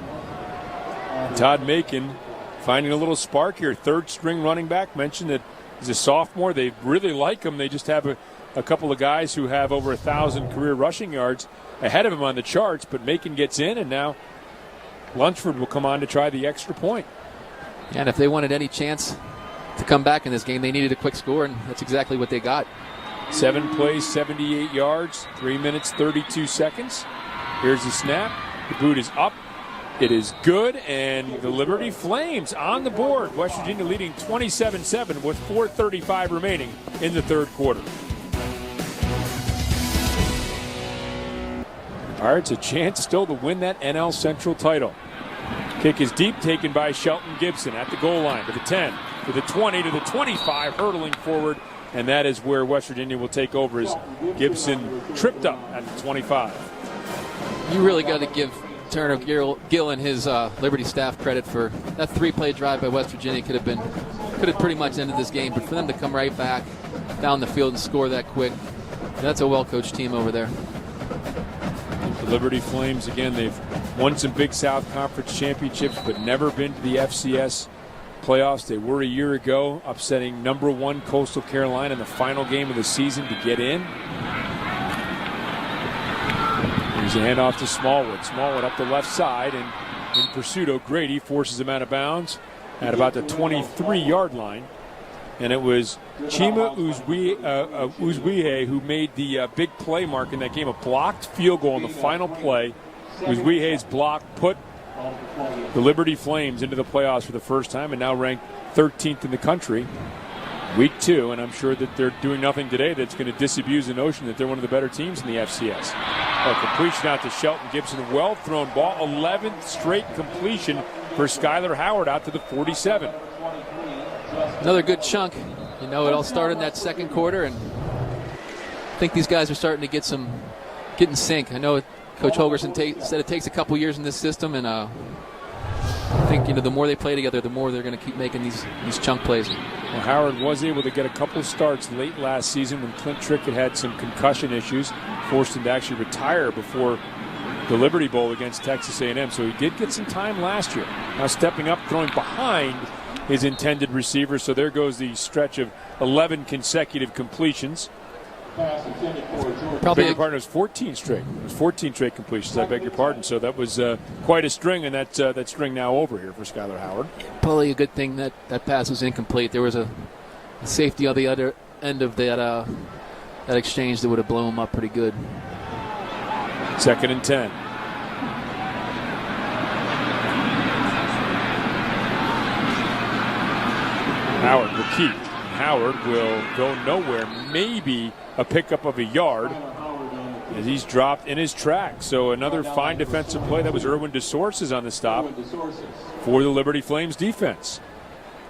Todd Macon finding a little spark here. Third string running back. Mentioned that he's a sophomore. They really like him. They just have a couple of guys who have over 1,000 career rushing yards ahead of him on the charts, but Macon gets in, and now Lunsford will come on to try the extra point. Yeah, and if they wanted any chance to come back in this game, they needed a quick score, and that's exactly what they got. 7 plays, 78 yards, 3 minutes, 32 seconds. Here's the snap. The boot is up. It is good, and the Liberty Flames on the board. West Virginia leading 27-7 with 4:35 remaining in the third quarter. Pirates a chance still to win that NL Central title. Kick is deep, taken by Shelton Gibson at the goal line to the 10, to the 20, to the 25, hurtling forward, and that is where West Virginia will take over as Gibson tripped up at the 25. You really got to give Turner Gill and his Liberty staff credit for that 3-play drive by West Virginia. Could have pretty much ended this game, but for them to come right back down the field and score that quick, that's a well-coached team over there. The Liberty Flames, again, they've won some Big South Conference championships, but never been to the FCS playoffs. They were a year ago, upsetting number 1 Coastal Carolina in the final game of the season to get in. Here's a handoff to Smallwood. Smallwood up the left side, and in pursuit, O'Grady forces him out of bounds at about the 23-yard line. And it was Chima Uzwihe who made the big play mark in that game, a blocked field goal on the final play. Uzwihe's block put the Liberty Flames into the playoffs for the first time, and now ranked 13th in the country. Week 2, and I'm sure that they're doing nothing today that's going to disabuse the notion that they're one of the better teams in the FCS. A completion out to Shelton Gibson, well thrown ball, 11th straight completion for Skylar Howard out to the 47. Another good chunk. You know, it all started in that second quarter, and I think these guys are starting to get in sync. I know Coach Holgerson said it takes a couple years in this system, and I think, you know, the more they play together, the more they're going to keep making these chunk plays. Well, Howard was able to get a couple starts late last season when Clint Trick had some concussion issues, forced him to actually retire before the Liberty Bowl against Texas A&M. So he did get some time last year. Now stepping up, throwing behind his intended receiver. So there goes the stretch of 11 consecutive completions. Probably beg your pardon, it was 14 straight. It was 14 straight completions, I beg your pardon. So that was quite a string, and that string now over here for Skylar Howard. Probably a good thing that pass was incomplete. There was a safety on the other end of that exchange that would have blown him up pretty good. 2nd and 10. Howard will keep. Howard will go nowhere. Maybe a pickup of a yard as he's dropped in his tracks. So another fine defensive play. That was Erwin DeSources on the stop for the Liberty Flames defense.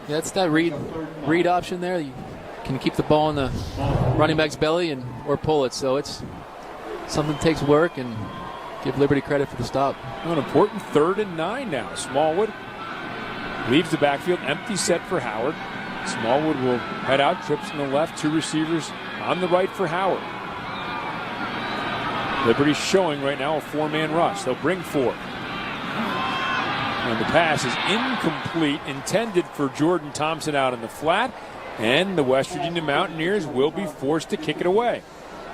Yeah, it's that read option there. You can keep the ball in the running back's belly or pull it. So it's something that takes work, and give Liberty credit for the stop. An important 3rd and 9 now. Smallwood leaves the backfield, empty set for Howard. Smallwood will head out, trips on the left, 2 receivers on the right for Howard. Liberty showing right now a 4-man rush. They'll bring 4. And the pass is incomplete, intended for Jordan Thompson out in the flat, and the West Virginia Mountaineers will be forced to kick it away.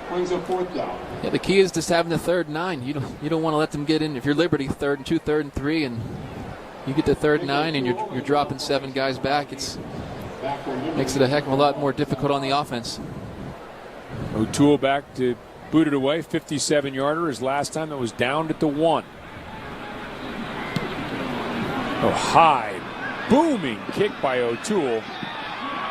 Brings a 4th down. Yeah, the key is just having the 3rd and 9. You don't want to let them get in. If you're Liberty, 3rd and 2, 3rd and 3, and you get the 3rd and 9, and you're dropping 7 guys back, makes it a heck of a lot more difficult on the offense. O'Toole back to boot it away. 57-yarder. His last time it was downed at the 1. Oh, high, booming kick by O'Toole.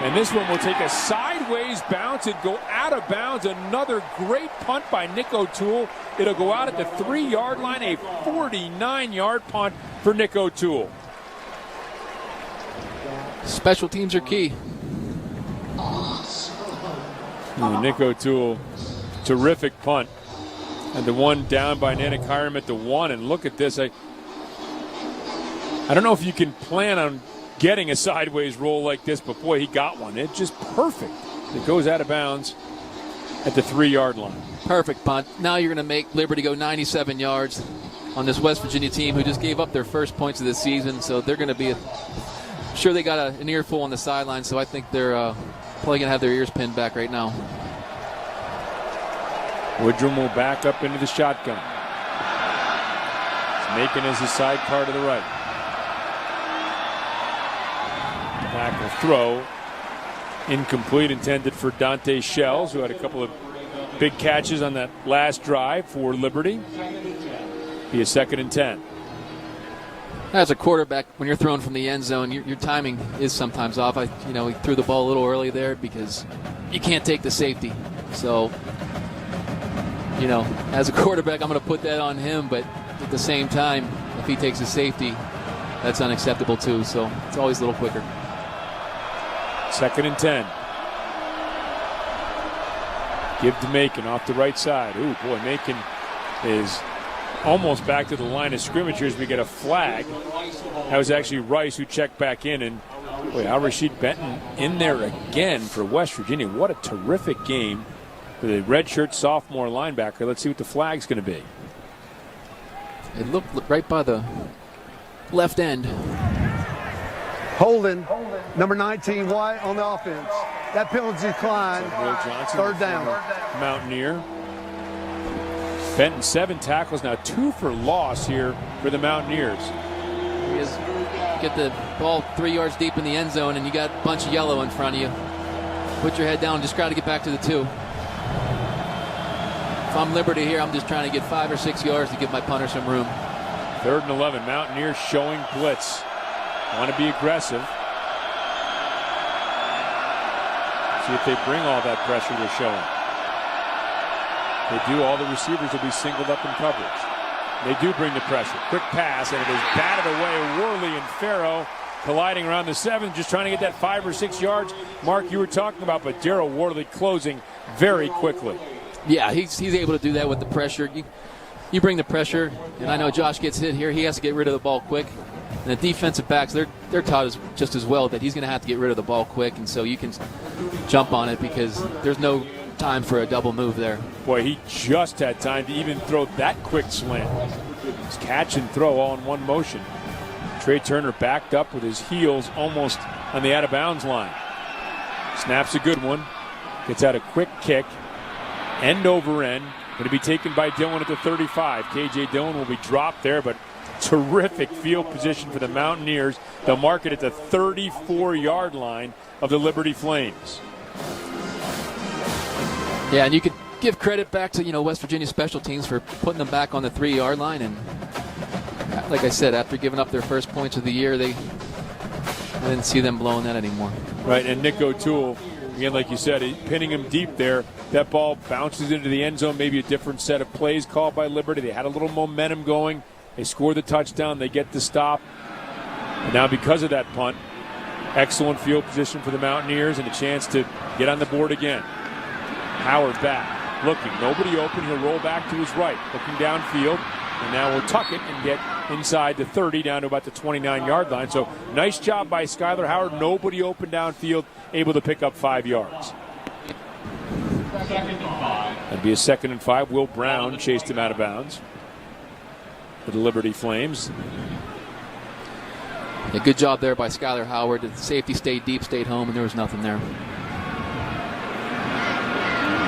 And this one will take a sideways sideways bounce and go out of bounds. Another great punt by Nick O'Toole. It'll go out at the 3-yard line, a 49-yard punt for Nick O'Toole. Special teams are key. Nick O'Toole, terrific punt. And the one down by Nanik Hiram at the 1. And look at this. I don't know if you can plan on getting a sideways roll like this, but boy, he got one. It's just perfect. It goes out of bounds at the 3-yard line. Perfect punt. Now you're going to make Liberty go 97 yards on this West Virginia team who just gave up their first points of the season. So they're going to be, I'm sure they got an earful on the sideline. So I think they're probably going to have their ears pinned back right now. Woodrum will back up into the shotgun. It's Macon as his sidecar to the right. Back will throw. Incomplete, intended for Dante Shells, who had a couple of big catches on that last drive for Liberty. Be a 2nd and 10. As a quarterback, when you're throwing from the end zone, your timing is sometimes off. He threw the ball a little early there because you can't take the safety. So, as a quarterback, I'm going to put that on him. But at the same time, if he takes a safety, that's unacceptable too. So it's always a little quicker. 2nd and 10. Give to Macon off the right side. Ooh, boy, Macon is almost back to the line of scrimmage here as we get a flag. That was actually Rice who checked back in. And boy, Al-Rashid Benton in there again for West Virginia. What a terrific game for the redshirt sophomore linebacker. Let's see what the flag's going to be. It looked right by the left end. Holding, number 19, White on the offense. That penalty decline. Will Johnson, 3rd down. Mountaineer. Benton 7 tackles, now 2 for loss here for the Mountaineers. Get the ball 3 yards deep in the end zone, and you got a bunch of yellow in front of you. Put your head down, just try to get back to the 2. If I'm Liberty here, I'm just trying to get 5 or 6 yards to give my punter some room. 3rd and 11, Mountaineers showing blitz. Want to be aggressive. See if they bring all that pressure they're showing. They do. All the receivers will be singled up in coverage. They do bring the pressure. Quick pass, and it is batted away. Worley and Farrow colliding around the 7, just trying to get that 5 or 6 yards. Mark, you were talking about, but Darrell Worley closing very quickly. Yeah, he's able to do that with the pressure. You bring the pressure, and I know Josh gets hit here. He has to get rid of the ball quick. And the defensive backs, they're taught just as well that he's going to have to get rid of the ball quick, and so you can jump on it because there's no time for a double move there. Boy, he just had time to even throw that quick slant. It's catch and throw all in one motion. Trey Turner backed up with his heels almost on the out-of-bounds line. Snaps a good one. Gets out a quick kick. End over end. Going to be taken by Dillon at the 35. KJ Dillon will be dropped there, but terrific field position for the Mountaineers. They'll mark it at the 34-yard line of the Liberty Flames. Yeah, and you could give credit back to West Virginia special teams for putting them back on the 3-yard line. And like I said, after giving up their first points of the year, I didn't see them blowing that anymore. Right, and Nick O'Toole, again, like you said, pinning him deep there. That ball bounces into the end zone. Maybe a different set of plays called by Liberty. They had a little momentum going. They score the touchdown. They get the stop. And now because of that punt, excellent field position for the Mountaineers and a chance to get on the board again. Howard back, looking. Nobody open. He'll roll back to his right, looking downfield. And now we'll tuck it and get inside the 30 down to about the 29-yard line. So nice job by Skylar Howard. Nobody open downfield, able to pick up 5 yards. That'd be a 2nd and 5. Will Brown chased him out of bounds for the Liberty Flames. A good job there by Skylar Howard. The safety stayed deep, stayed home, and there was nothing there.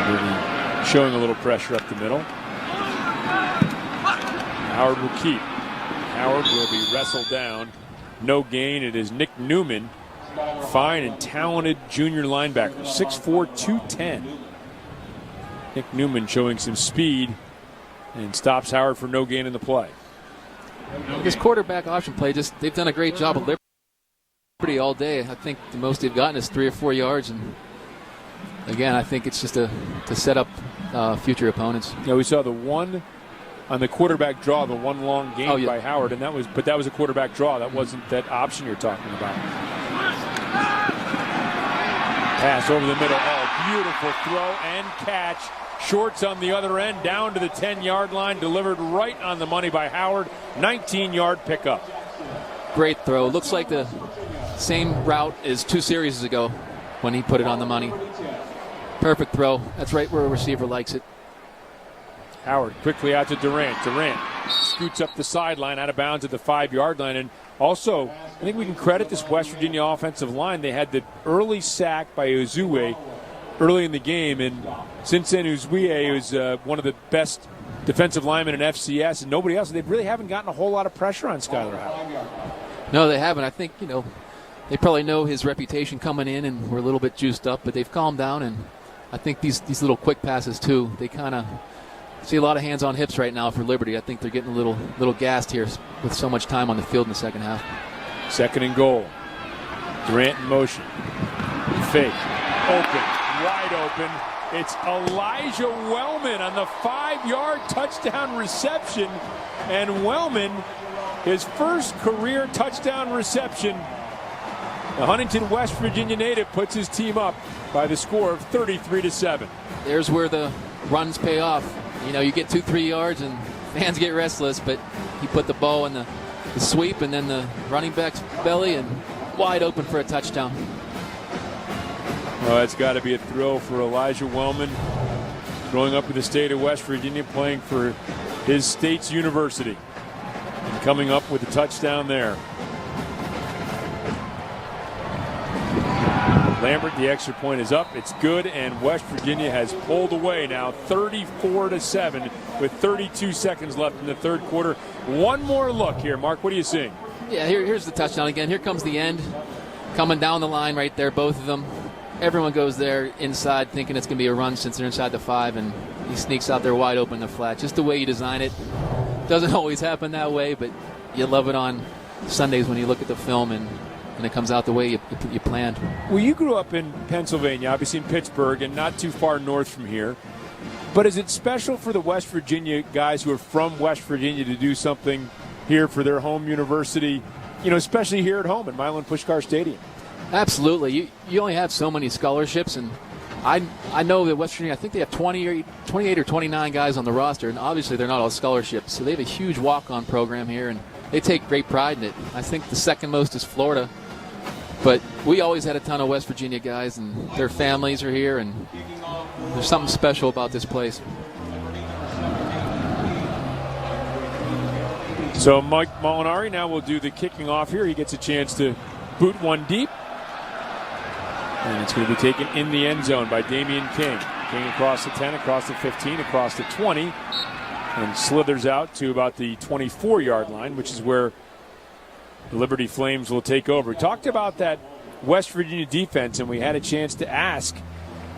Liberty showing a little pressure up the middle. Howard will keep. Howard will be wrestled down. No gain. It is Nick Newman. Fine and talented junior linebacker. 6'4", 210. Nick Newman showing some speed and stops Howard for no gain in the play. This quarterback option play, they've done a great job of Liberty all day. I think the most they've gotten is 3 or 4 yards, and again, I think it's just to set up future opponents. Yeah, we saw the one on the quarterback draw, the one long game by Howard, and that was a quarterback draw. That wasn't that option you're talking about. Pass over the middle. Oh, beautiful throw and catch. Shorts on the other end, down to the 10-yard line, delivered right on the money by Howard. 19-yard pickup. Great throw. Looks like the same route as 2 series ago when he put it on the money. Perfect throw. That's right where a receiver likes it. Howard quickly out to Durant. Durant scoots up the sideline, out of bounds at the 5-yard line. And also, I think we can credit this West Virginia offensive line. They had the early sack by Uzue early in the game, and since then Uzue was one of the best defensive linemen in FCS, and nobody else. They really haven't gotten a whole lot of pressure on Skylar Howard. No, they haven't. I think, they probably know his reputation coming in, and we're a little bit juiced up, but they've calmed down, and I think these little quick passes too, they kind of see a lot of hands on hips right now for Liberty. I think they're getting a little gassed here with so much time on the field in the second half. 2nd and goal. Durant in motion. Fake. Open. Wide open. It's Elijah Wellman on the 5-yard touchdown reception. And Wellman, his first career touchdown reception. The Huntington, West Virginia native puts his team up by the score of 33-7. There's where the runs pay off. You get 2-3 yards and fans get restless, but he put the ball in the sweep and then the running back's belly and wide open for a touchdown. Oh, that's got to be a thrill for Elijah Wellman, growing up in the state of West Virginia, playing for his state's university, and coming up with a touchdown there. Lambert, the extra point is up. It's good, and West Virginia has pulled away now 34-7 with 32 seconds left in the third quarter. One more look here. Mark, what are you seeing? Yeah, here's the touchdown again. Here comes the end. Coming down the line right there, both of them. Everyone goes there inside thinking it's going to be a run since they're inside the 5, and he sneaks out there wide open the flat. Just the way you design it. Doesn't always happen that way, but you love it on Sundays when you look at the film and it comes out the way you planned. Well, you grew up in Pennsylvania, obviously in Pittsburgh, and not too far north from here. But is it special for the West Virginia guys who are from West Virginia to do something here for their home university, especially here at home at Milan Puskar Stadium? Absolutely. You only have so many scholarships, and I know that West Virginia, I think they have 28 or 29 guys on the roster, and obviously they're not all scholarships. So they have a huge walk-on program here, and they take great pride in it. I think the second most is Florida. But we always had a ton of West Virginia guys, and their families are here, and there's something special about this place. So Mike Molinari now will do the kicking off here. He gets a chance to boot one deep. And it's going to be taken in the end zone by Damian King. King across the 10, across the 15, across the 20, and slithers out to about the 24-yard line, which is where the Liberty Flames will take over. We talked about that West Virginia defense, and we had a chance to ask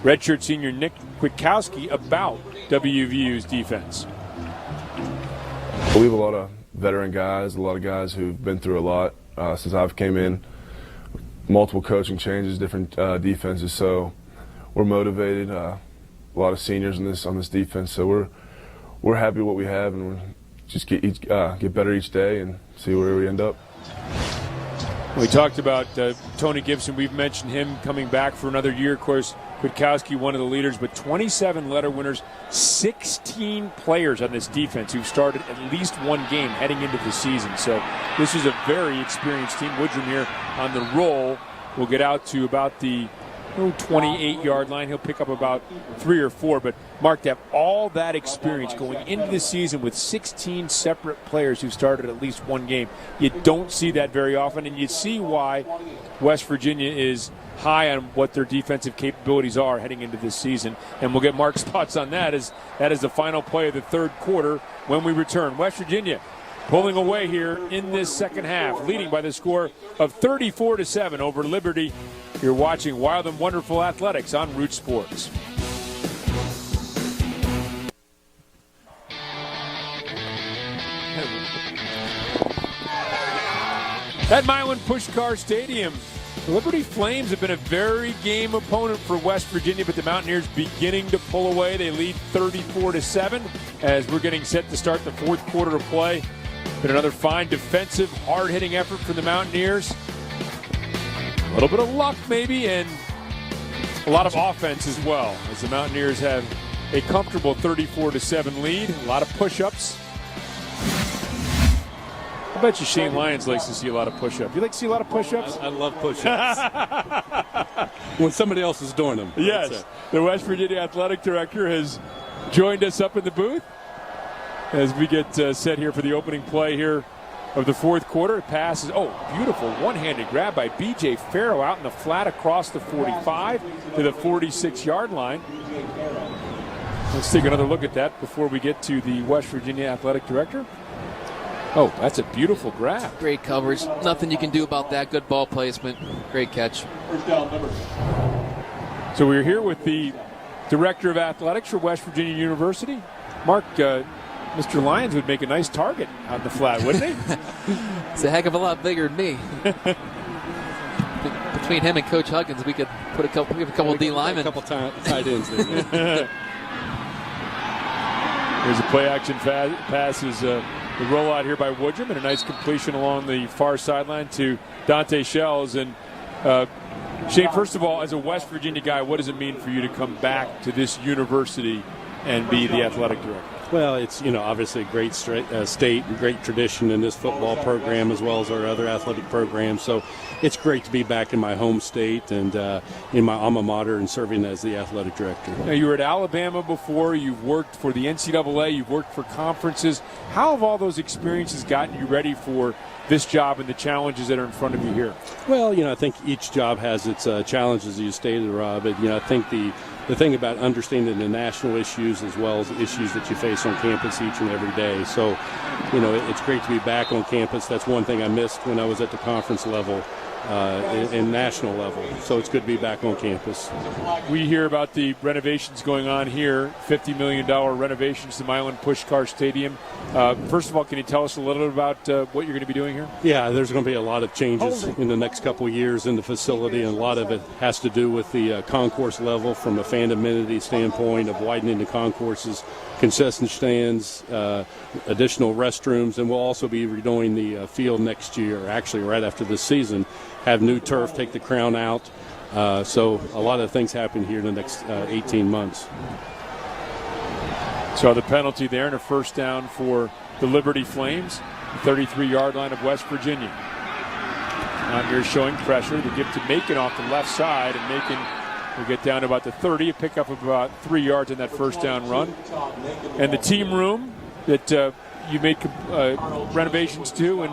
redshirt senior Nick Kwiatkowski about WVU's defense. We have a lot of veteran guys, a lot of guys who've been through a lot since I've came in. Multiple coaching changes, different defenses, so we're motivated. A lot of seniors on this defense, so we're happy with what we have, and we're just get better each day and see where we end up. We talked about Tony Gibson. We've mentioned him coming back for another year. Of course, Kwiatkowski, one of the leaders, but 27 letter winners, 16 players on this defense who've started at least one game heading into the season. So this is a very experienced team. Woodrum here on the roll will get out to about the 28-yard line. He'll pick up about 3 or 4. But, Mark, to have all that experience going into the season with 16 separate players who started at least one game, you don't see that very often. And you see why West Virginia is high on what their defensive capabilities are heading into this season. And we'll get Mark's thoughts on that as that is the final play of the third quarter when we return. West Virginia pulling away here in this second half, leading by the score of 34-7 over Liberty. You're watching Wild and Wonderful Athletics on Root Sports. At Milan Puskar Stadium, The Liberty Flames have been a very game opponent for West Virginia, but the Mountaineers beginning to pull away. They lead 34-7 as we're getting set to start the fourth quarter of play. Been another fine defensive, hard-hitting effort for the Mountaineers. A little bit of luck maybe, and a lot of offense as well, as the Mountaineers have a comfortable 34-7 lead. A lot of push-ups. I bet you Shane Lyons likes to see a lot of push-ups. You like to see a lot of push-ups? I love push-ups. When somebody else is doing them. Yes. The West Virginia Athletic Director has joined us up in the booth as we get set here for the opening play here of the fourth quarter. Passes, beautiful one-handed grab by B.J. Farrow out in the flat across the 45 to the 46-yard line. Let's take another look at that before we get to the West Virginia Athletic Director. Oh, that's a beautiful grab. Great coverage. Nothing you can do about that. Good ball placement. Great catch. So we're here with the Director of Athletics for West Virginia University. Mark, Mr. Lyons would make a nice target on the flat, wouldn't he? It's a heck of a lot bigger than me. Between him and Coach Huggins, we could put a couple D linemen. A couple tight ends there. Here's a play-action pass. The rollout here by Woodrum, and a nice completion along the far sideline to Dante Shells. And Shane, first of all, as a West Virginia guy, what does it mean for you to come back to this university and be the athletic director? Well, it's obviously a great state and great tradition in this football program as well as our other athletic programs. So it's great to be back in my home state and in my alma mater and serving as the athletic director. Now, you were at Alabama before. You've worked for the NCAA. You've worked for conferences. How have all those experiences gotten you ready for this job and the challenges that are in front of you here? Well, I think each job has its challenges, as you stated, Rob. But, I think the thing about understanding the national issues as well as the issues that you face on campus each and every day. So, it's great to be back on campus. That's one thing I missed when I was at the conference level and national level. So it's good to be back on campus. We hear about the renovations going on here, $50 million renovations to Milan Puskar Stadium. First of all, can you tell us a little bit about what you're going to be doing here? Yeah, there's going to be a lot of changes in the next couple of years in the facility, and a lot of it has to do with the concourse level from a fan amenity standpoint of widening the concourses, concession stands, additional restrooms, and we'll also be redoing the field next year, actually right after this season, have new turf, take the crown out. So a lot of things happen here in the next 18 months. So the penalty there and a first down for the Liberty Flames, 33-yard line of West Virginia. Mountaineers showing pressure. They give to Macon off the left side, and Macon will get down to about the 30, a pickup of about 3 yards in that first down run. And the team room that you made renovations to, and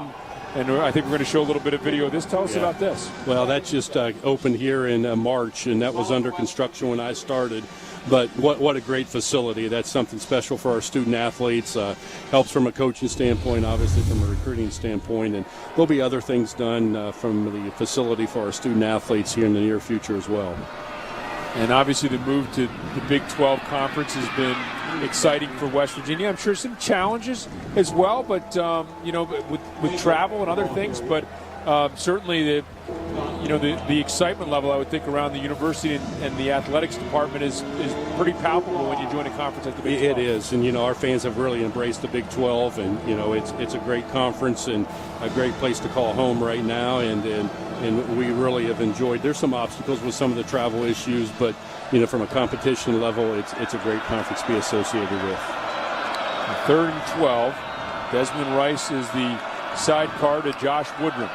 I think we're going to show a little bit of video of this. Tell us about this. Well, that just opened here in March, and that was under construction when I started. But what a great facility. That's something special for our student athletes. Helps from a coaching standpoint, obviously from a recruiting standpoint. And there'll be other things done from the facility for our student athletes here in the near future as well. And obviously the move to the Big 12 Conference has been exciting for West Virginia. I'm sure some challenges as well, but with travel and other things. But certainly the excitement level, I would think, around the university and the athletics department is pretty palpable when you join a conference like the Big 12. It is, and our fans have really embraced the Big 12, and it's a great conference and a great place to call home right now, and we really have enjoyed. There's some obstacles with some of the travel issues, but from a competition level, it's a great conference to be associated with. 3rd and 12. Desmond Rice is the sidecar to Josh Woodrum.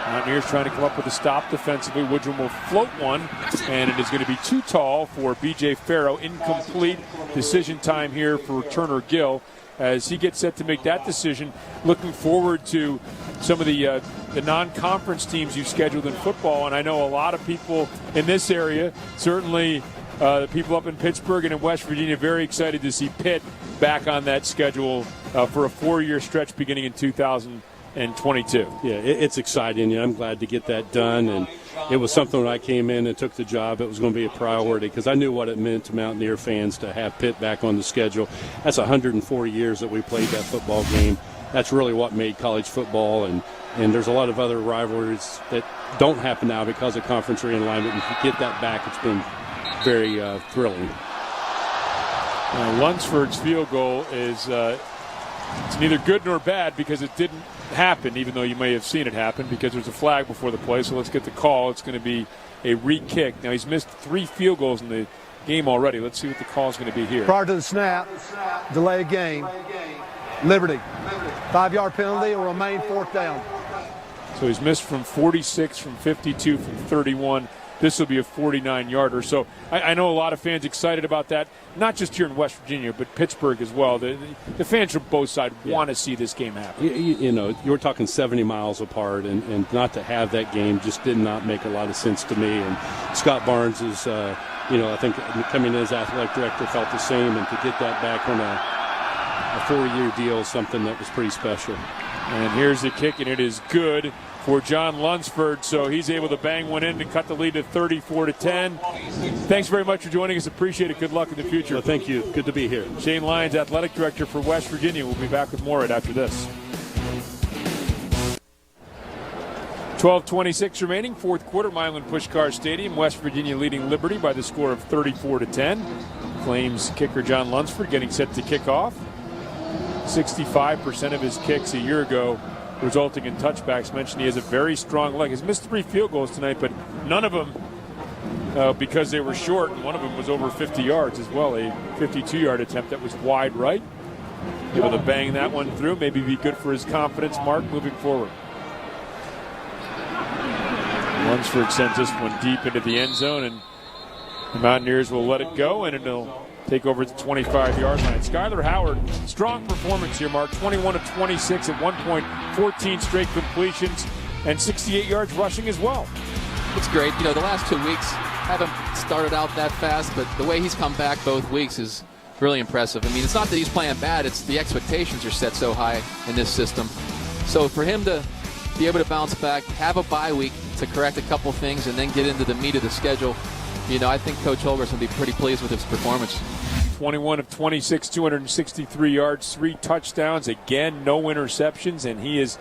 Mountaineers trying to come up with a stop defensively. Woodrum will float one, and it is going to be too tall for B.J. Farrow. Incomplete. Decision time here for Turner Gill as he gets set to make that decision. Looking forward to some of the non-conference teams you've scheduled in football, and I know a lot of people in this area, certainly the people up in Pittsburgh and in West Virginia, very excited to see Pitt back on that schedule for a 4-year stretch beginning in 2022. Yeah, it's exciting. I'm glad to get that done, and it was something when I came in and took the job, it was going to be a priority because I knew what it meant to Mountaineer fans to have Pitt back on the schedule. That's 140 years that we played that football game. that's really what made college football. And there's a lot of other rivalries that don't happen now because of conference realignment. And to get that back, it's been very thrilling. Lunsford's field goal is it's neither good nor bad because it didn't happen, even though you may have seen it happen, because there's a flag before the play. So let's get the call. It's going to be a re-kick. Now, he's missed 3 field goals in the game already. Let's see what the call is going to be here. Prior to the snap, delay game, Liberty. 5-yard penalty will remain 4th down. So he's missed from 46, from 52, from 31. This will be a 49-yarder. So I know a lot of fans excited about that, not just here in West Virginia, but Pittsburgh as well. The fans from both sides want to see this game happen. You know, you're talking 70 miles apart, and not to have that game just did not make a lot of sense to me. And Scott Barnes is, I think coming in as athletic director felt the same, and to get that back on a 4-year deal is something that was pretty special. And here's the kick, and it is good for John Lunsford, so he's able to bang one in to cut the lead to 34-10. Thanks very much for joining us. Appreciate it. Good luck in the future. Well, thank you. Good to be here. Shane Lyons, athletic director for West Virginia. We'll be back with more right after this. 12:26 remaining, 4th quarter, Milan Puskar Stadium. West Virginia leading Liberty by the score of 34-10. Flames kicker John Lunsford getting set to kick off. 65% of his kicks a year ago resulting in touchbacks. Mentioned he has a very strong leg. He's missed 3 field goals tonight, but none of them because they were short, and one of them was over 50 yards as well, a 52-yard attempt that was wide right. Able to bang that one through, maybe be good for his confidence mark moving forward. Lunsford sends this one deep into the end zone, and the Mountaineers will let it go, and it'll take over the 25-yard line. Skyler Howard, strong performance here, Mark. 21 of 26 at one point, 14 straight completions, and 68 yards rushing as well. It's great. The last 2 weeks haven't started out that fast, but the way he's come back both weeks is really impressive. I mean, it's not that he's playing bad. It's the expectations are set so high in this system. So for him to be able to bounce back, have a bye week to correct a couple things, and then get into the meat of the schedule, I think Coach Holger's going to be pretty pleased with his performance. 21 of 26, 263 yards, 3 touchdowns. Again, no interceptions, and he is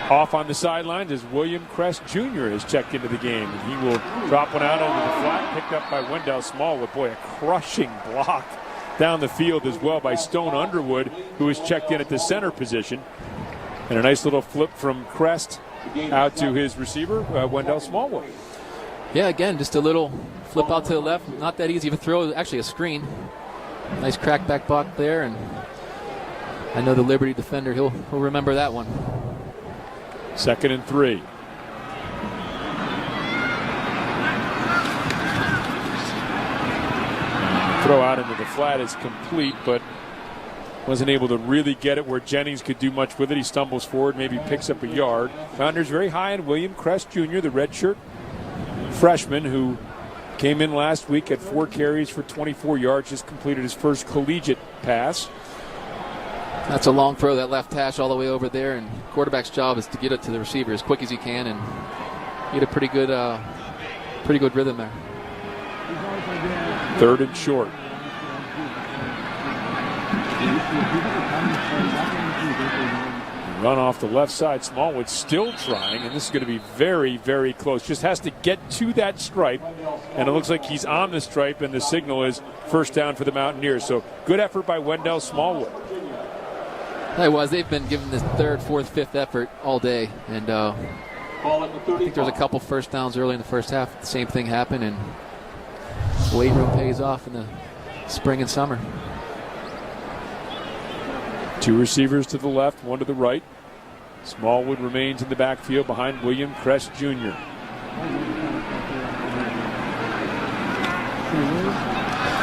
off on the sidelines as William Crest Jr. has checked into the game. And he will drop one out over the flat, picked up by Wendell Smallwood. Boy, a crushing block down the field as well by Stone Underwood, who is checked in at the center position. And a nice little flip from Crest out to his receiver, Wendell Smallwood. Yeah, again, just a little flip out to the left. Not that easy of a throw. Actually, a screen. Nice crackback block there, and I know the Liberty defender, he'll remember that one. 2nd and 3. Throw out into the flat is complete, but wasn't able to really get it where Jennings could do much with it. He stumbles forward, maybe picks up a yard. Mountaineers very high on William Crest Jr., the redshirt freshman who came in last week at 4 carries for 24 yards, just completed his first collegiate pass. That's a long throw, that left hash all the way over there, and quarterback's job is to get it to the receiver as quick as he can and get a pretty good rhythm there. 3rd and short. Run off the left side. Smallwood still trying, and this is going to be very, very close. Just has to get to that stripe, and it looks like he's on the stripe, and the signal is first down for the Mountaineers. So good effort by Wendell Smallwood. They've been giving this 3rd, 4th, 5th effort all day, and I think there was a couple first downs early in the first half. The same thing happened, and weight room pays off in the spring and summer. 2 receivers to the left, 1 to the right. Smallwood remains in the backfield behind William Crest Jr.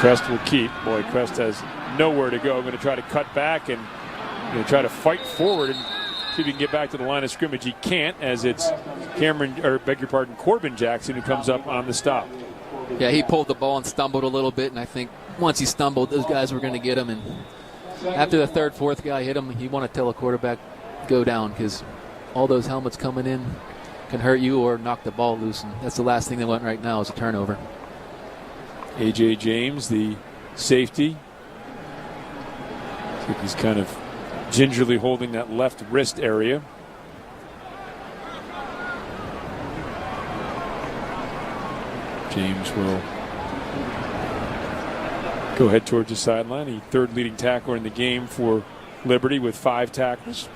Crest will keep. Boy, Crest has nowhere to go. Going to try to cut back and try to fight forward and see if he can get back to the line of scrimmage. He can't, as it's Corbin Jackson who comes up on the stop. Yeah, he pulled the ball and stumbled a little bit, and I think once he stumbled, those guys were going to get him. And after the 3rd, 4th guy hit him, you want to tell a quarterback, go down, because all those helmets coming in can hurt you or knock the ball loose, and that's the last thing they want right now is a turnover. A.J. James, the safety. I think he's kind of gingerly holding that left wrist area. James will go head towards the sideline. The third leading tackler in the game for Liberty with 5 tackles.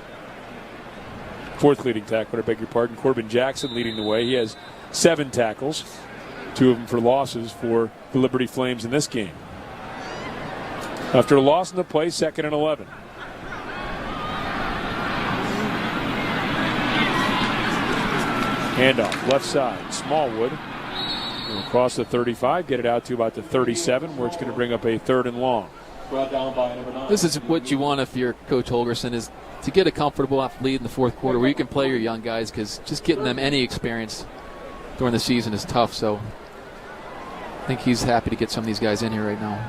Fourth leading tackler, I beg your pardon. Corbin Jackson leading the way. He has 7 tackles, 2 of them for losses for the Liberty Flames in this game. After a loss in the play, 2nd and 11. Handoff, left side, Smallwood. Will cross the 35, get it out to about the 37, where it's going to bring up a 3rd and long. This is what you want if you're Coach Holgerson, is to get a comfortable lead in the fourth quarter where you can play your young guys, because just getting them any experience during the season is tough. So I think he's happy to get some of these guys in here right now.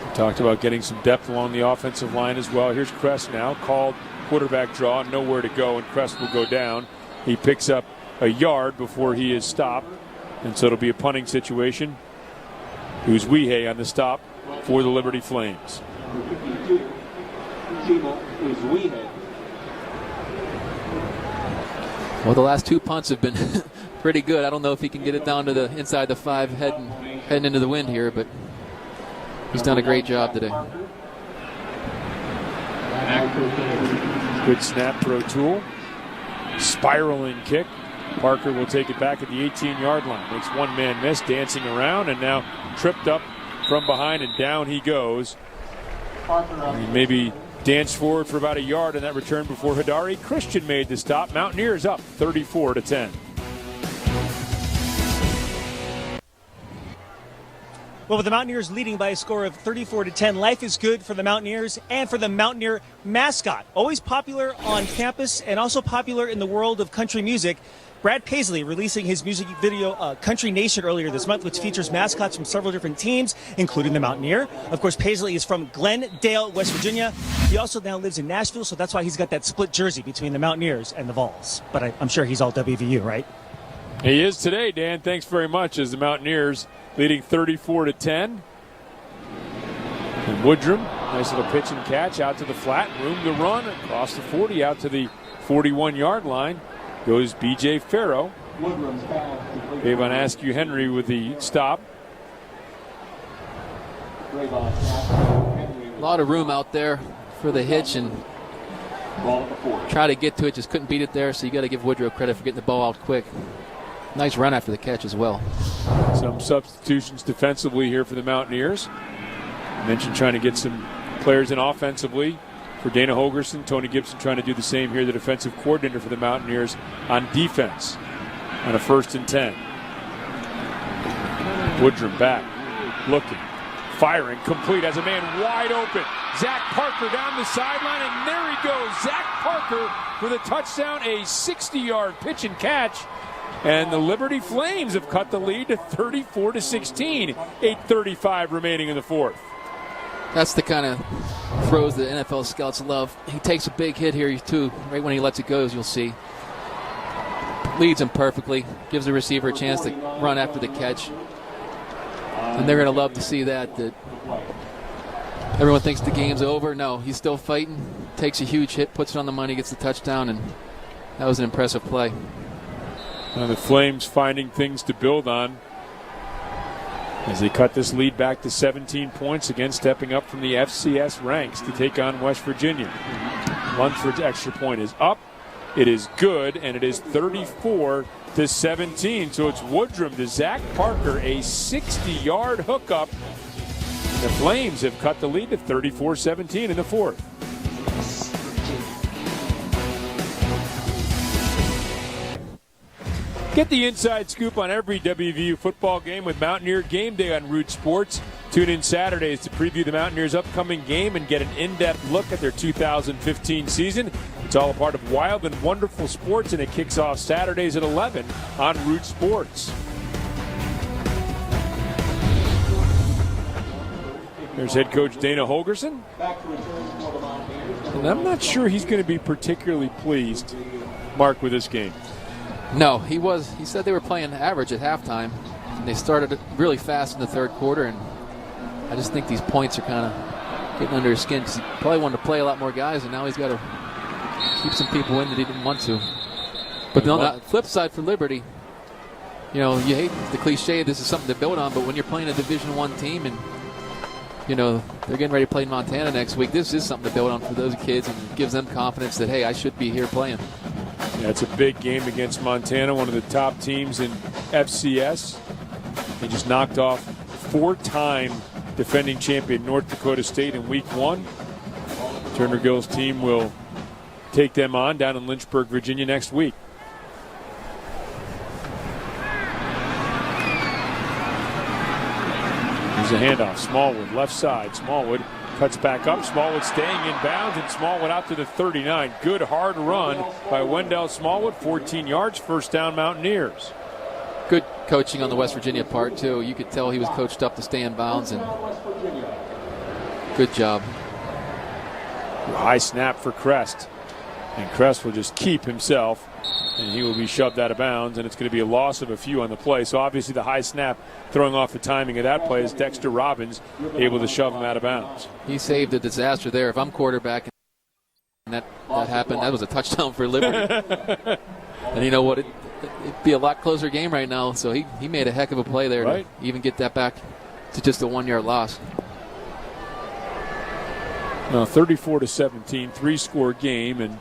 We talked about getting some depth along the offensive line as well. Here's Crest now, called quarterback draw, nowhere to go, and Crest will go down. He picks up a yard before he is stopped, and so it'll be a punting situation. Who's Weehay on the stop for the Liberty Flames. Well, the last 2 punts have been pretty good. I don't know if he can get it down to the inside the 5 heading into the wind here, but he's done a great job today. Good snap throw tool. Spiraling kick. Parker will take it back at the 18-yard line. Makes one man miss, dancing around, and now tripped up from behind, and down he goes. He maybe danced forward for about a yard in that return before Hidari Christian made the stop. Mountaineers up 34-10. Well, with the Mountaineers leading by a score of 34-10, life is good for the Mountaineers and for the Mountaineer mascot. Always popular on campus and also popular in the world of country music. Brad Paisley releasing his music video Country Nation earlier this month, which features mascots from several different teams, including the Mountaineer. Of course, Paisley is from Glendale, West Virginia. He also now lives in Nashville, so that's why he's got that split jersey between the Mountaineers and the Vols. But I'm sure he's all WVU, right? He is today, Dan. Thanks very much, as the Mountaineers leading 34-10. And Woodrum, nice little pitch and catch out to the flat. Room to run across the 40 out to the 41-yard line. Goes B.J. Farrow. Avon Askew Henry with the stop. A lot of room out there for the hitch, and try to get to it, just couldn't beat it there, so you got to give Woodrow credit for getting the ball out quick. Nice run after the catch as well. Some substitutions defensively here for the Mountaineers. I mentioned trying to get some players in offensively for Dana Holgerson. Tony Gibson trying to do the same here, the defensive coordinator for the Mountaineers, on defense on a 1st and 10. Woodrum back, looking, firing, complete, has a man wide open. Zach Parker down the sideline, and there he goes. Zach Parker with a touchdown, a 60-yard pitch and catch. And the Liberty Flames have cut the lead to 34-16. 8:35 remaining in the fourth. That's the kind of throws that NFL scouts love. He takes a big hit here, too. Right when he lets it go, as you'll see. Leads him perfectly. Gives the receiver a chance to run after the catch. And they're going to love to see that everyone thinks the game's over. No, he's still fighting. Takes a huge hit, puts it on the money, gets the touchdown, and that was an impressive play. Now the Flames finding things to build on as they cut this lead back to 17 points, again stepping up from the FCS ranks to take on West Virginia. Lunsford's extra point is up. It is good, and it is 34-17. So it's Woodrum to Zach Parker, a 60-yard hookup. The Flames have cut the lead to 34-17 in the fourth. Get the inside scoop on every WVU football game with Mountaineer Game Day on Root Sports. Tune in Saturdays to preview the Mountaineers' upcoming game and get an in-depth look at their 2015 season. It's all a part of Wild and Wonderful Sports, and it kicks off Saturdays at 11 on Root Sports. There's head coach Dana Holgerson. And I'm not sure he's going to be particularly pleased, Mark, with this game. No, he was. He said they were playing average at halftime. And they started really fast in the third quarter, and I just think these points are kind of getting under his skin. 'Cause he probably wanted to play a lot more guys, and now he's got to keep some people in that he didn't want to. But on the flip side for Liberty, you know, you hate the cliche, this is something to build on, but when you're playing a Division I team and, you know, they're getting ready to play Montana next week, this is something to build on for those kids and gives them confidence that, hey, I should be here playing. Yeah, it's a big game against Montana, one of the top teams in FCS. They just knocked off four-time defending champion North Dakota State in week 1. Turner Gill's team will take them on down in Lynchburg, Virginia next week. Here's a handoff. Smallwood, left side. Smallwood cuts back up. Smallwood staying in bounds, and Smallwood out to the 39. Good hard run by Wendell Smallwood. 14 yards, first down Mountaineers. Good coaching on the West Virginia part, too. You could tell he was coached up to stay in bounds, and good job. High snap for Crest. And Crest will just keep himself, and he will be shoved out of bounds, and it's going to be a loss of a few on the play. So obviously the high snap throwing off the timing of that play is Dexter Robbins able to shove him out of bounds. He saved a disaster there. If I'm quarterback and that happened, that was a touchdown for Liberty. And you know what? It'd be a lot closer game right now, so he made a heck of a play there to even get that back to just a 1-yard loss. 34-17, 3-score game, and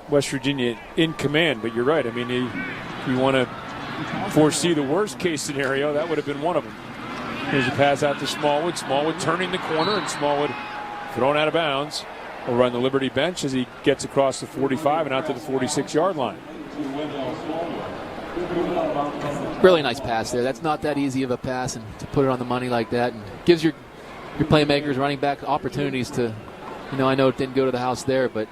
West Virginia in command, but you're right. I mean, if you want to foresee the worst case scenario, that would have been one of them. Here's a pass out to Smallwood. Smallwood turning the corner, and Smallwood thrown out of bounds over on the Liberty bench as he gets across the 45 and out to the 46-yard line. Really nice pass there. That's not that easy of a pass, and to put it on the money like that, and gives your playmakers, running back, opportunities to, you know, I know it didn't go to the house there, but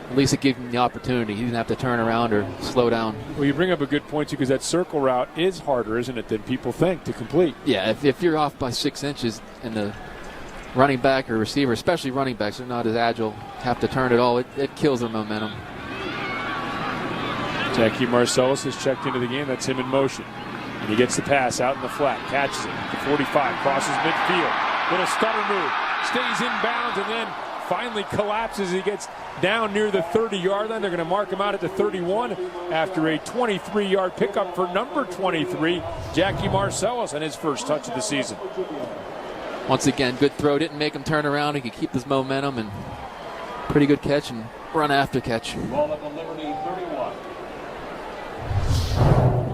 at least it gave him the opportunity. He didn't have to turn around or slow down. Well, you bring up a good point, too, because that circle route is harder, isn't it, than people think to complete. Yeah, if you're off by 6 inches and the running back or receiver, especially running backs, are not as agile, have to turn it all, it kills their momentum. Jackie Marcellus has checked into the game. That's him in motion. And he gets the pass out in the flat, catches it. The 45 crosses midfield. Little stutter move. Stays in bounds and then finally collapses. He gets down near the 30-yard line. They're going to mark him out at the 31 after a 23-yard pickup for number 23, Jackie Marcellus, on his first touch of the season. Once again, good throw. Didn't make him turn around. He could keep his momentum, and pretty good catch and run after catch.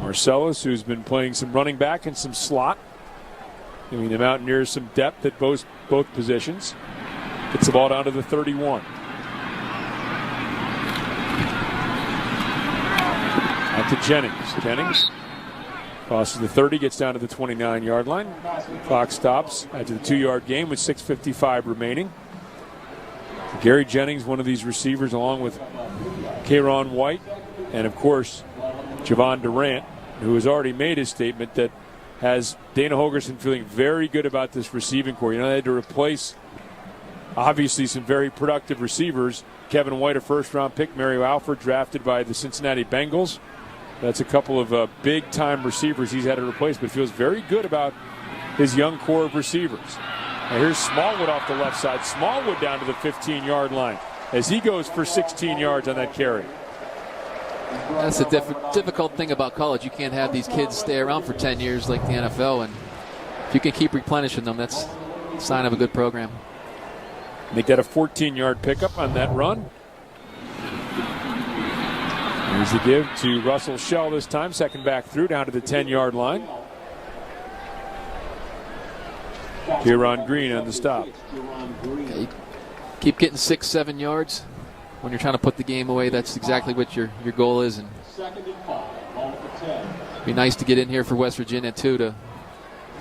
Marcellus, who's been playing some running back and some slot, giving the Mountaineers some depth at both positions. Gets the ball down to the 31. Out to Jennings. Jennings crosses the 30, gets down to the 29-yard line. Clock stops after the 2-yard game with 6:55 remaining. Gary Jennings, one of these receivers, along with Kayron White, and of course Javon Durant, who has already made his statement that has Dana Holgerson feeling very good about this receiving corps. You know, they had to replace, obviously, some very productive receivers. Kevin White, a first-round pick. Mario Alford, drafted by the Cincinnati Bengals. That's a couple of big-time receivers he's had to replace, but feels very good about his young core of receivers. Now here's Smallwood off the left side. Smallwood down to the 15-yard line as he goes for 16 yards on that carry. That's the difficult thing about college. You can't have these kids stay around for 10 years like the NFL, and if you can keep replenishing them, that's a sign of a good program. Make that a 14-yard pickup on that run. Here's the give to Russell Shell this time. Second back through, down to the 10-yard line. Kieran Green on the stop. Okay. Keep getting 6-7 yards. When you're trying to put the game away, that's exactly what your goal is. And it'd be nice to get in here for West Virginia, too, to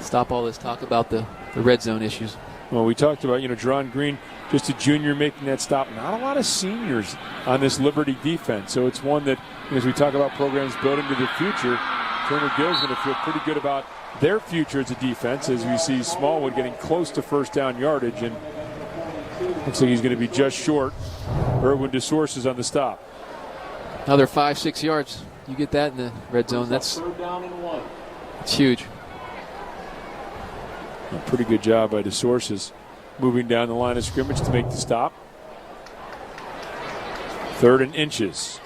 stop all this talk about the red zone issues. Well, we talked about, Jerron Green, just a junior making that stop. Not a lot of seniors on this Liberty defense. So it's one that, as we talk about programs building to the future, Turner Gill's going to feel pretty good about their future as a defense as we see Smallwood getting close to first down yardage. And looks like he's going to be just short. Erwin DeSource is on the stop. Another 5-6 yards. You get that in the red zone. That's huge. A pretty good job by DeSources. moving down the line of scrimmage to make the stop. 3rd and inches.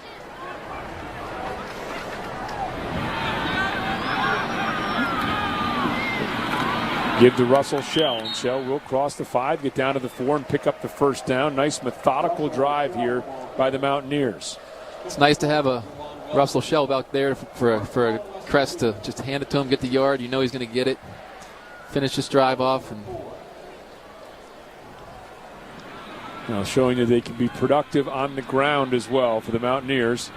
Give to Russell Shell, and Shell will cross the 5, get down to the 4, and pick up the first down. Nice methodical drive here by the Mountaineers. It's nice to have a Russell Shell out there for a Crest to just hand it to him, get the yard. You know he's going to get it, finish this drive off. And now showing that they can be productive on the ground as well for the Mountaineers.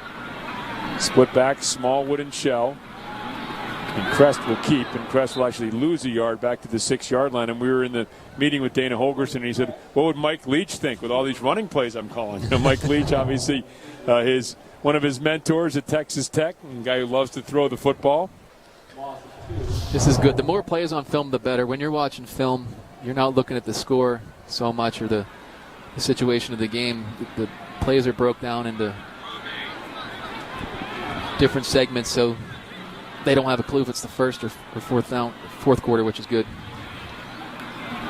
Split back, Smallwood and Shell. And Crest will keep, and Crest will actually lose a yard back to the 6-yard line. And we were in the meeting with Dana Holgerson, and he said, what would Mike Leach think with all these running plays I'm calling? You know, Mike Leach, obviously, one of his mentors at Texas Tech, and a guy who loves to throw the football. This is good. The more plays on film, the better. When you're watching film, you're not looking at the score so much or the situation of the game. The plays are broke down into different segments, so they don't have a clue if it's the first or fourth quarter, which is good.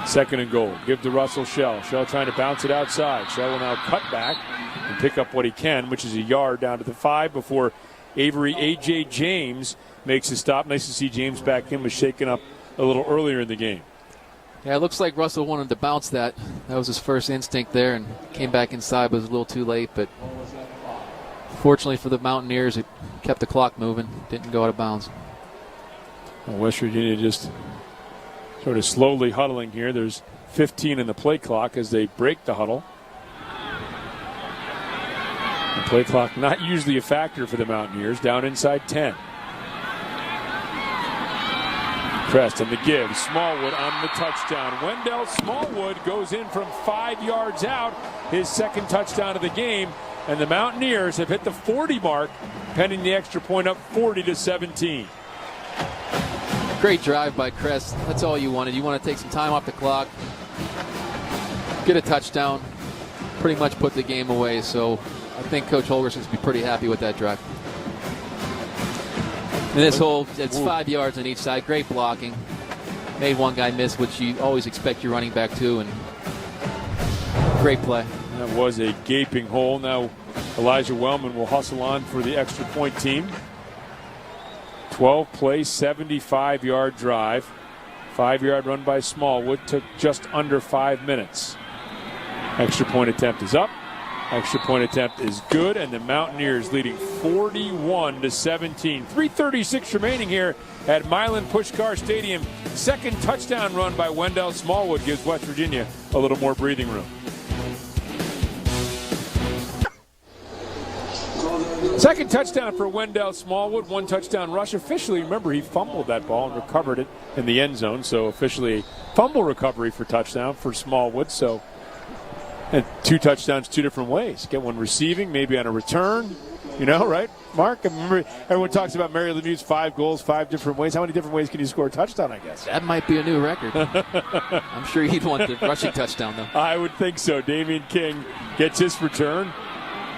2nd and goal. Give to Russell Shell. Shell trying to bounce it outside. Shell will now cut back and pick up what he can, which is a yard down to the 5 before Avery A.J. James makes a stop. Nice to see James back in. Was shaken up a little earlier in the game. Yeah, it looks like Russell wanted to bounce that. That was his first instinct there, and came back inside, but it was a little too late. But fortunately for the Mountaineers, it kept the clock moving, didn't go out of bounds. Well, West Virginia just sort of slowly huddling here. There's 15 in the play clock as they break the huddle. The play clock not usually a factor for the Mountaineers, down inside 10. Crest and the give. Smallwood on the touchdown. Wendell Smallwood goes in from 5 yards out, his 2nd touchdown of the game. And the Mountaineers have hit the 40 mark, pending the extra point up 40-17. Great drive by Crest. That's all you wanted. You want to take some time off the clock, get a touchdown, pretty much put the game away. So I think Coach Holgerson's be pretty happy with that drive. And this whole, it's 5 yards on each side. Great blocking. Made one guy miss, which you always expect your running back to, and great play. That was a gaping hole. Now Elijah Wellman will hustle on for the extra point team. 12-play, 75-yard drive. 5-yard run by Smallwood. Took just under 5 minutes. Extra point attempt is up. Extra point attempt is good, and the Mountaineers leading 41-17. 3:36 remaining here at Milan Puskar Stadium. 2nd touchdown run by Wendell Smallwood gives West Virginia a little more breathing room. 2nd touchdown for Wendell Smallwood. 1 touchdown rush. Officially, remember, he fumbled that ball and recovered it in the end zone. So officially a fumble recovery for touchdown for Smallwood. So and 2 touchdowns 2 different ways. Get one receiving, maybe on a return. You know, right, Mark? I remember everyone talks about Mary Lemieux's 5 goals, 5 different ways. How many different ways can you score a touchdown, I guess? That might be a new record. I'm sure he'd want the rushing touchdown, though. I would think so. Damian King gets his return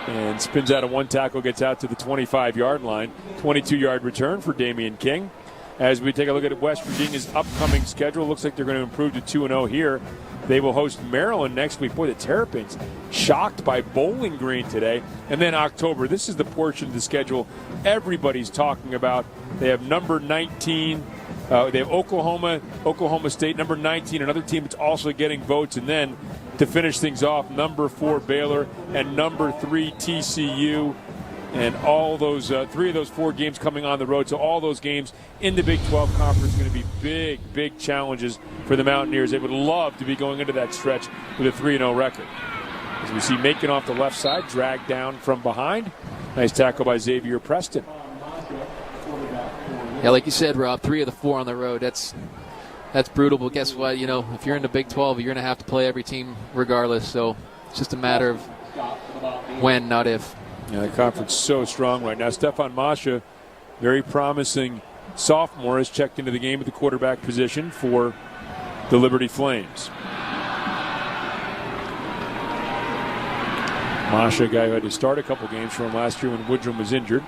and spins out of 1 tackle, gets out to the 25-yard line. 22-yard return for Damian King. As we take a look at West Virginia's upcoming schedule, looks like they're going to improve to 2-0 here. They will host Maryland next week. Boy, the Terrapins shocked by Bowling Green today. And then October. This is the portion of the schedule everybody's talking about. They have number 19. They have Oklahoma State, number 19, another team that's also getting votes. And then to finish things off, number 4 Baylor and number 3 TCU. And all those 3 of those 4 games coming on the road. So all those games in the Big 12 Conference are going to be big, big challenges for the Mountaineers. They would love to be going into that stretch with a 3-0 record. As we see Macon off the left side, dragged down from behind. Nice tackle by Xavier Preston. Yeah, like you said, Rob, 3 of the 4 on the road. That's brutal. But guess what? You know, if you're in the Big 12, you're going to have to play every team regardless. So it's just a matter of when, not if. Yeah, the conference is so strong right now. Stefan Masha, very promising sophomore, has checked into the game at the quarterback position for the Liberty Flames. Masha, a guy who had to start a couple games for him last year when Woodrum was injured.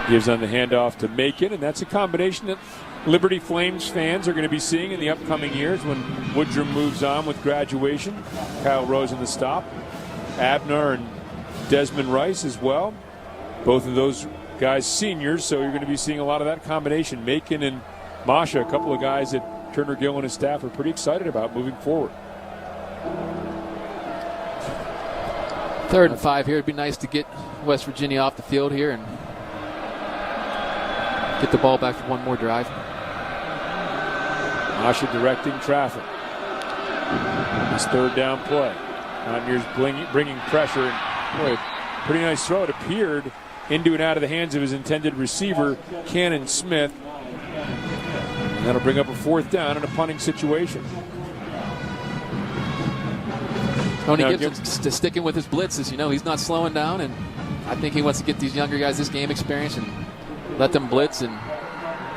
Gives on the handoff to Macon, and that's a combination that Liberty Flames fans are going to be seeing in the upcoming years when Woodrum moves on with graduation. Kyle Rosen the stop. Abner and Desmond Rice as well. Both of those guys seniors, so you're going to be seeing a lot of that combination. Macon and Masha, a couple of guys that Turner Gill and his staff are pretty excited about moving forward. 3rd and 5 here. It'd be nice to get West Virginia off the field here and get the ball back for one more drive. Masha directing traffic. His 3rd down play. Mountaineers bringing pressure. And boy, pretty nice throw. It appeared into and out of the hands of his intended receiver, Cannon Smith. And that'll bring up a 4th down in a punting situation. Tony Gibson sticking with his blitzes. You know, he's not slowing down, and I think he wants to get these younger guys this game experience and let them blitz and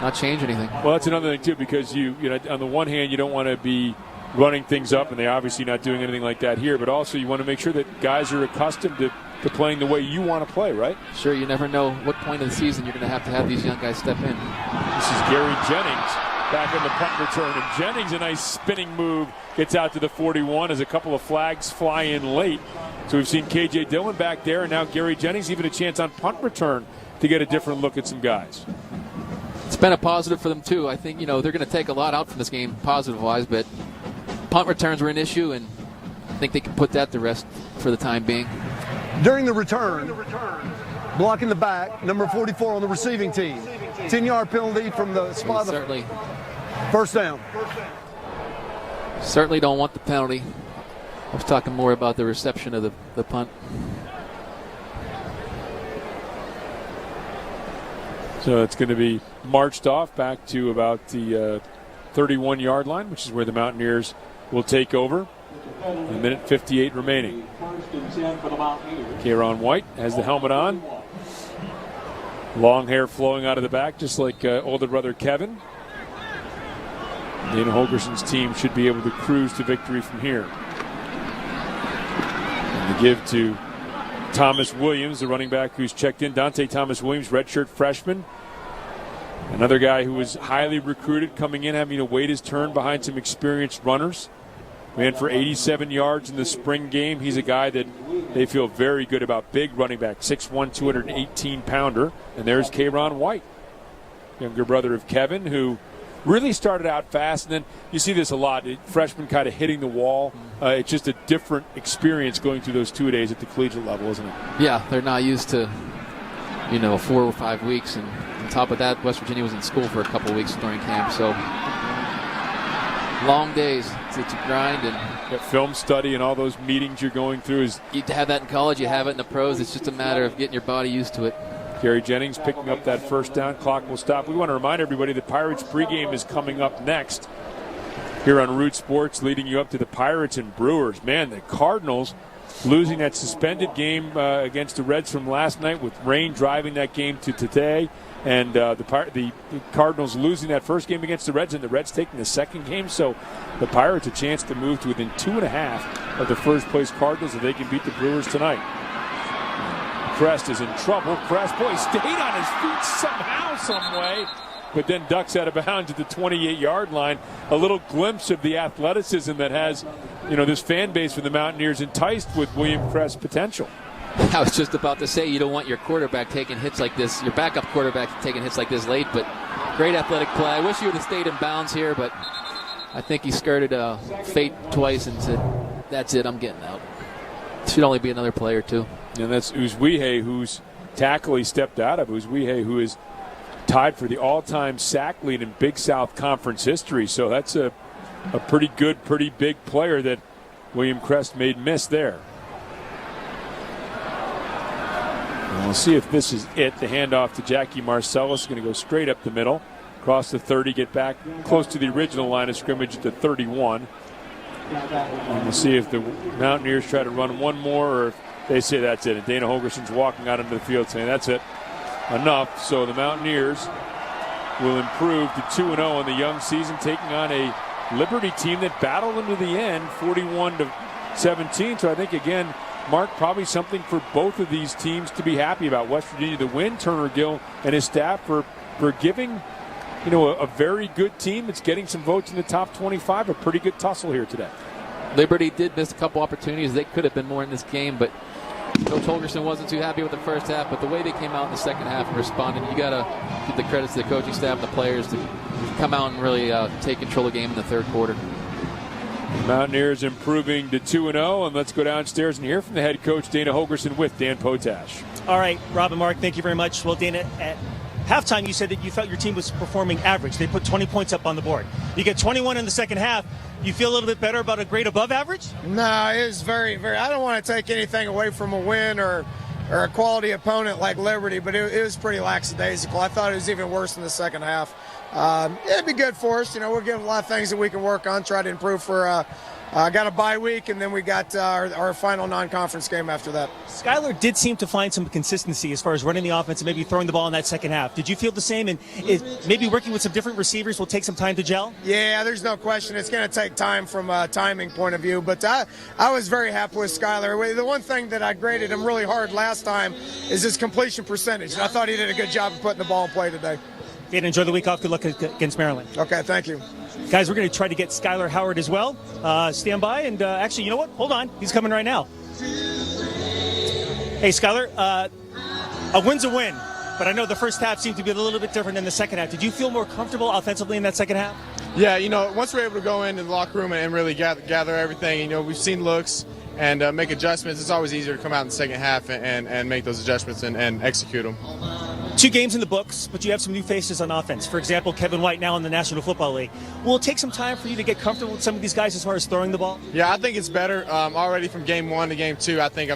not change anything. Well, that's another thing, too, because you know, on the one hand, you don't want to be running things up, and they're obviously not doing anything like that here, but also you want to make sure that guys are accustomed to playing the way you want to play, right? Sure, you never know what point of the season you're going to have these young guys step in. This is Gary Jennings back in the punt return, and Jennings, a nice spinning move, gets out to the 41 as a couple of flags fly in late. So we've seen K.J. Dillon back there, and now Gary Jennings even a chance on punt return to get a different look at some guys. It's been a positive for them, too. I think, you know, they're going to take a lot out from this game positive-wise, but punt returns were an issue, and I think they can put that to rest for the time being. During the return, blocking the back, number 44 on the receiving team. 10-yard penalty from the spot. Certainly. 1st down. Certainly don't want the penalty. I was talking more about the reception of the punt. So it's going to be marched off back to about the 31-yard line, which is where the Mountaineers will take over. A minute 58 remaining. Kieran White has the helmet on. Long hair flowing out of the back, just like older brother Kevin. Dana Holgerson's team should be able to cruise to victory from here. And the give to Thomas Williams, the running back who's checked in. Dante Thomas Williams, redshirt freshman. Another guy who was highly recruited coming in, having to wait his turn behind some experienced runners. Ran for 87 yards in the spring game. He's a guy that they feel very good about. Big running back, 6'1", 218-pounder. And there's Kieran White, younger brother of Kevin, who really started out fast. And then you see this a lot, freshmen kind of hitting the wall. It's just a different experience going through those 2 days at the collegiate level, isn't it? Yeah, they're not used to, 4 or 5 weeks. And on top of that, West Virginia was in school for a couple of weeks during camp. So long days to grind and film study and all those meetings you're going through. You have that in college, you have it in the pros. It's just a matter of getting your body used to it. Gary Jennings picking up that 1st down. Clock will stop. We want to remind everybody that Pirates pregame is coming up next here on Root Sports, leading you up to the Pirates and Brewers. Man, the Cardinals losing that suspended game against the Reds from last night, with rain driving that game to today. And the Cardinals losing that first game against the Reds, and the Reds taking the second game. So the Pirates a chance to move to within 2.5 of the first-place Cardinals if they can beat the Brewers tonight. Crest is in trouble. Crest, boy, stayed on his feet somehow, some way, but then ducks out of bounds at the 28-yard line. A little glimpse of the athleticism that has, this fan base for the Mountaineers enticed with William Crest's potential. I was just about to say, you don't want your quarterback taking hits like this, your backup quarterback taking hits like this late, but great athletic play. I wish you would have stayed in bounds here, but I think he skirted fate twice and said, that's it, I'm getting out. Should only be another play or two. And that's Uzwihe, whose tackle he stepped out of. Uzwihe, who is tied for the all-time sack lead in Big South Conference history. So that's a pretty good, pretty big player that William Crest made miss there. And we'll see if this is it. The handoff to Jackie Marcellus is going to go straight up the middle, cross the 30, get back close to the original line of scrimmage at the 31. And we'll see if the Mountaineers try to run one more or if they say that's it. And Dana Holgerson's walking out into the field saying that's it, enough. So the Mountaineers will improve to 2-0 in the young season, taking on a Liberty team that battled into the end, 41-17. So I think, again, Mark, probably something for both of these teams to be happy about. West Virginia, the win, Turner Gill and his staff for giving a very good team that's getting some votes in the top 25. A pretty good tussle here today. Liberty did miss a couple opportunities. They could have been more in this game, but Coach Holgerson wasn't too happy with the first half. But the way they came out in the second half and responded, you got to give the credits to the coaching staff and the players to come out and really take control of the game in the third quarter. Mountaineers improving to 2-0, and let's go downstairs and hear from the head coach, Dana Holgerson, with Dan Potash. All right, Rob and Mark, thank you very much. Well, Dana, at halftime you said that you felt your team was performing average. They put 20 points up on the board. You get 21 in the second half. You feel a little bit better about a grade above average? No, it was very, very. I don't want to take anything away from a win or a quality opponent like Liberty, but it was pretty lackadaisical. I thought it was even worse in the second half. It'd be good for us. We'll give a lot of things that we can work on, try to improve for. Got a bye week, and then we got our final non-conference game after that. Skyler did seem to find some consistency as far as running the offense and maybe throwing the ball in that second half. Did you feel the same? And maybe working with some different receivers will take some time to gel? Yeah, there's no question. It's going to take time from a timing point of view. But I was very happy with Skyler. The one thing that I graded him really hard last time is his completion percentage. And I thought he did a good job of putting the ball in play today. Okay, enjoy the week off. Good luck against Maryland. Okay, thank you. Guys, we're going to try to get Skyler Howard as well. Stand by. And actually, you know what? Hold on. He's coming right now. Hey, Skyler, a win's a win. But I know the first half seemed to be a little bit different than the second half. Did you feel more comfortable offensively in that second half? Yeah, once we're able to go into the locker room and really gather everything, we've seen looks and make adjustments. It's always easier to come out in the second half and make those adjustments and execute them. 2 games in the books, but you have some new faces on offense. For example, Kevin White now in the National Football League. Will it take some time for you to get comfortable with some of these guys as far as throwing the ball? Yeah, I think it's better already from game 1 to game 2. I think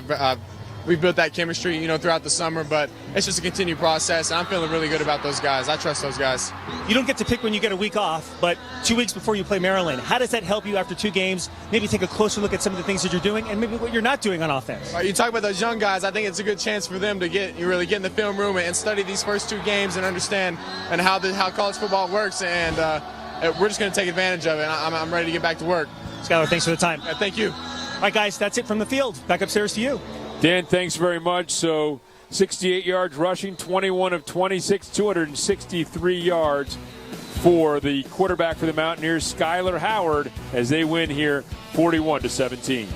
we've built that chemistry, throughout the summer, but it's just a continued process, and I'm feeling really good about those guys. I trust those guys. You don't get to pick when you get a week off, but 2 weeks before you play Maryland. How does that help you after 2 games? Maybe take a closer look at some of the things that you're doing and maybe what you're not doing on offense. You talk about those young guys. I think it's a good chance for them to really get in the film room and study these first 2 games and understand how college football works, and we're just going to take advantage of it. I'm ready to get back to work. Skyler, thanks for the time. Thank you. All right, guys, that's it from the field. Back upstairs to you. Dan, thanks very much. So 68 yards rushing, 21 of 26, 263 yards for the quarterback for the Mountaineers, Skyler Howard, as they win here 41-17.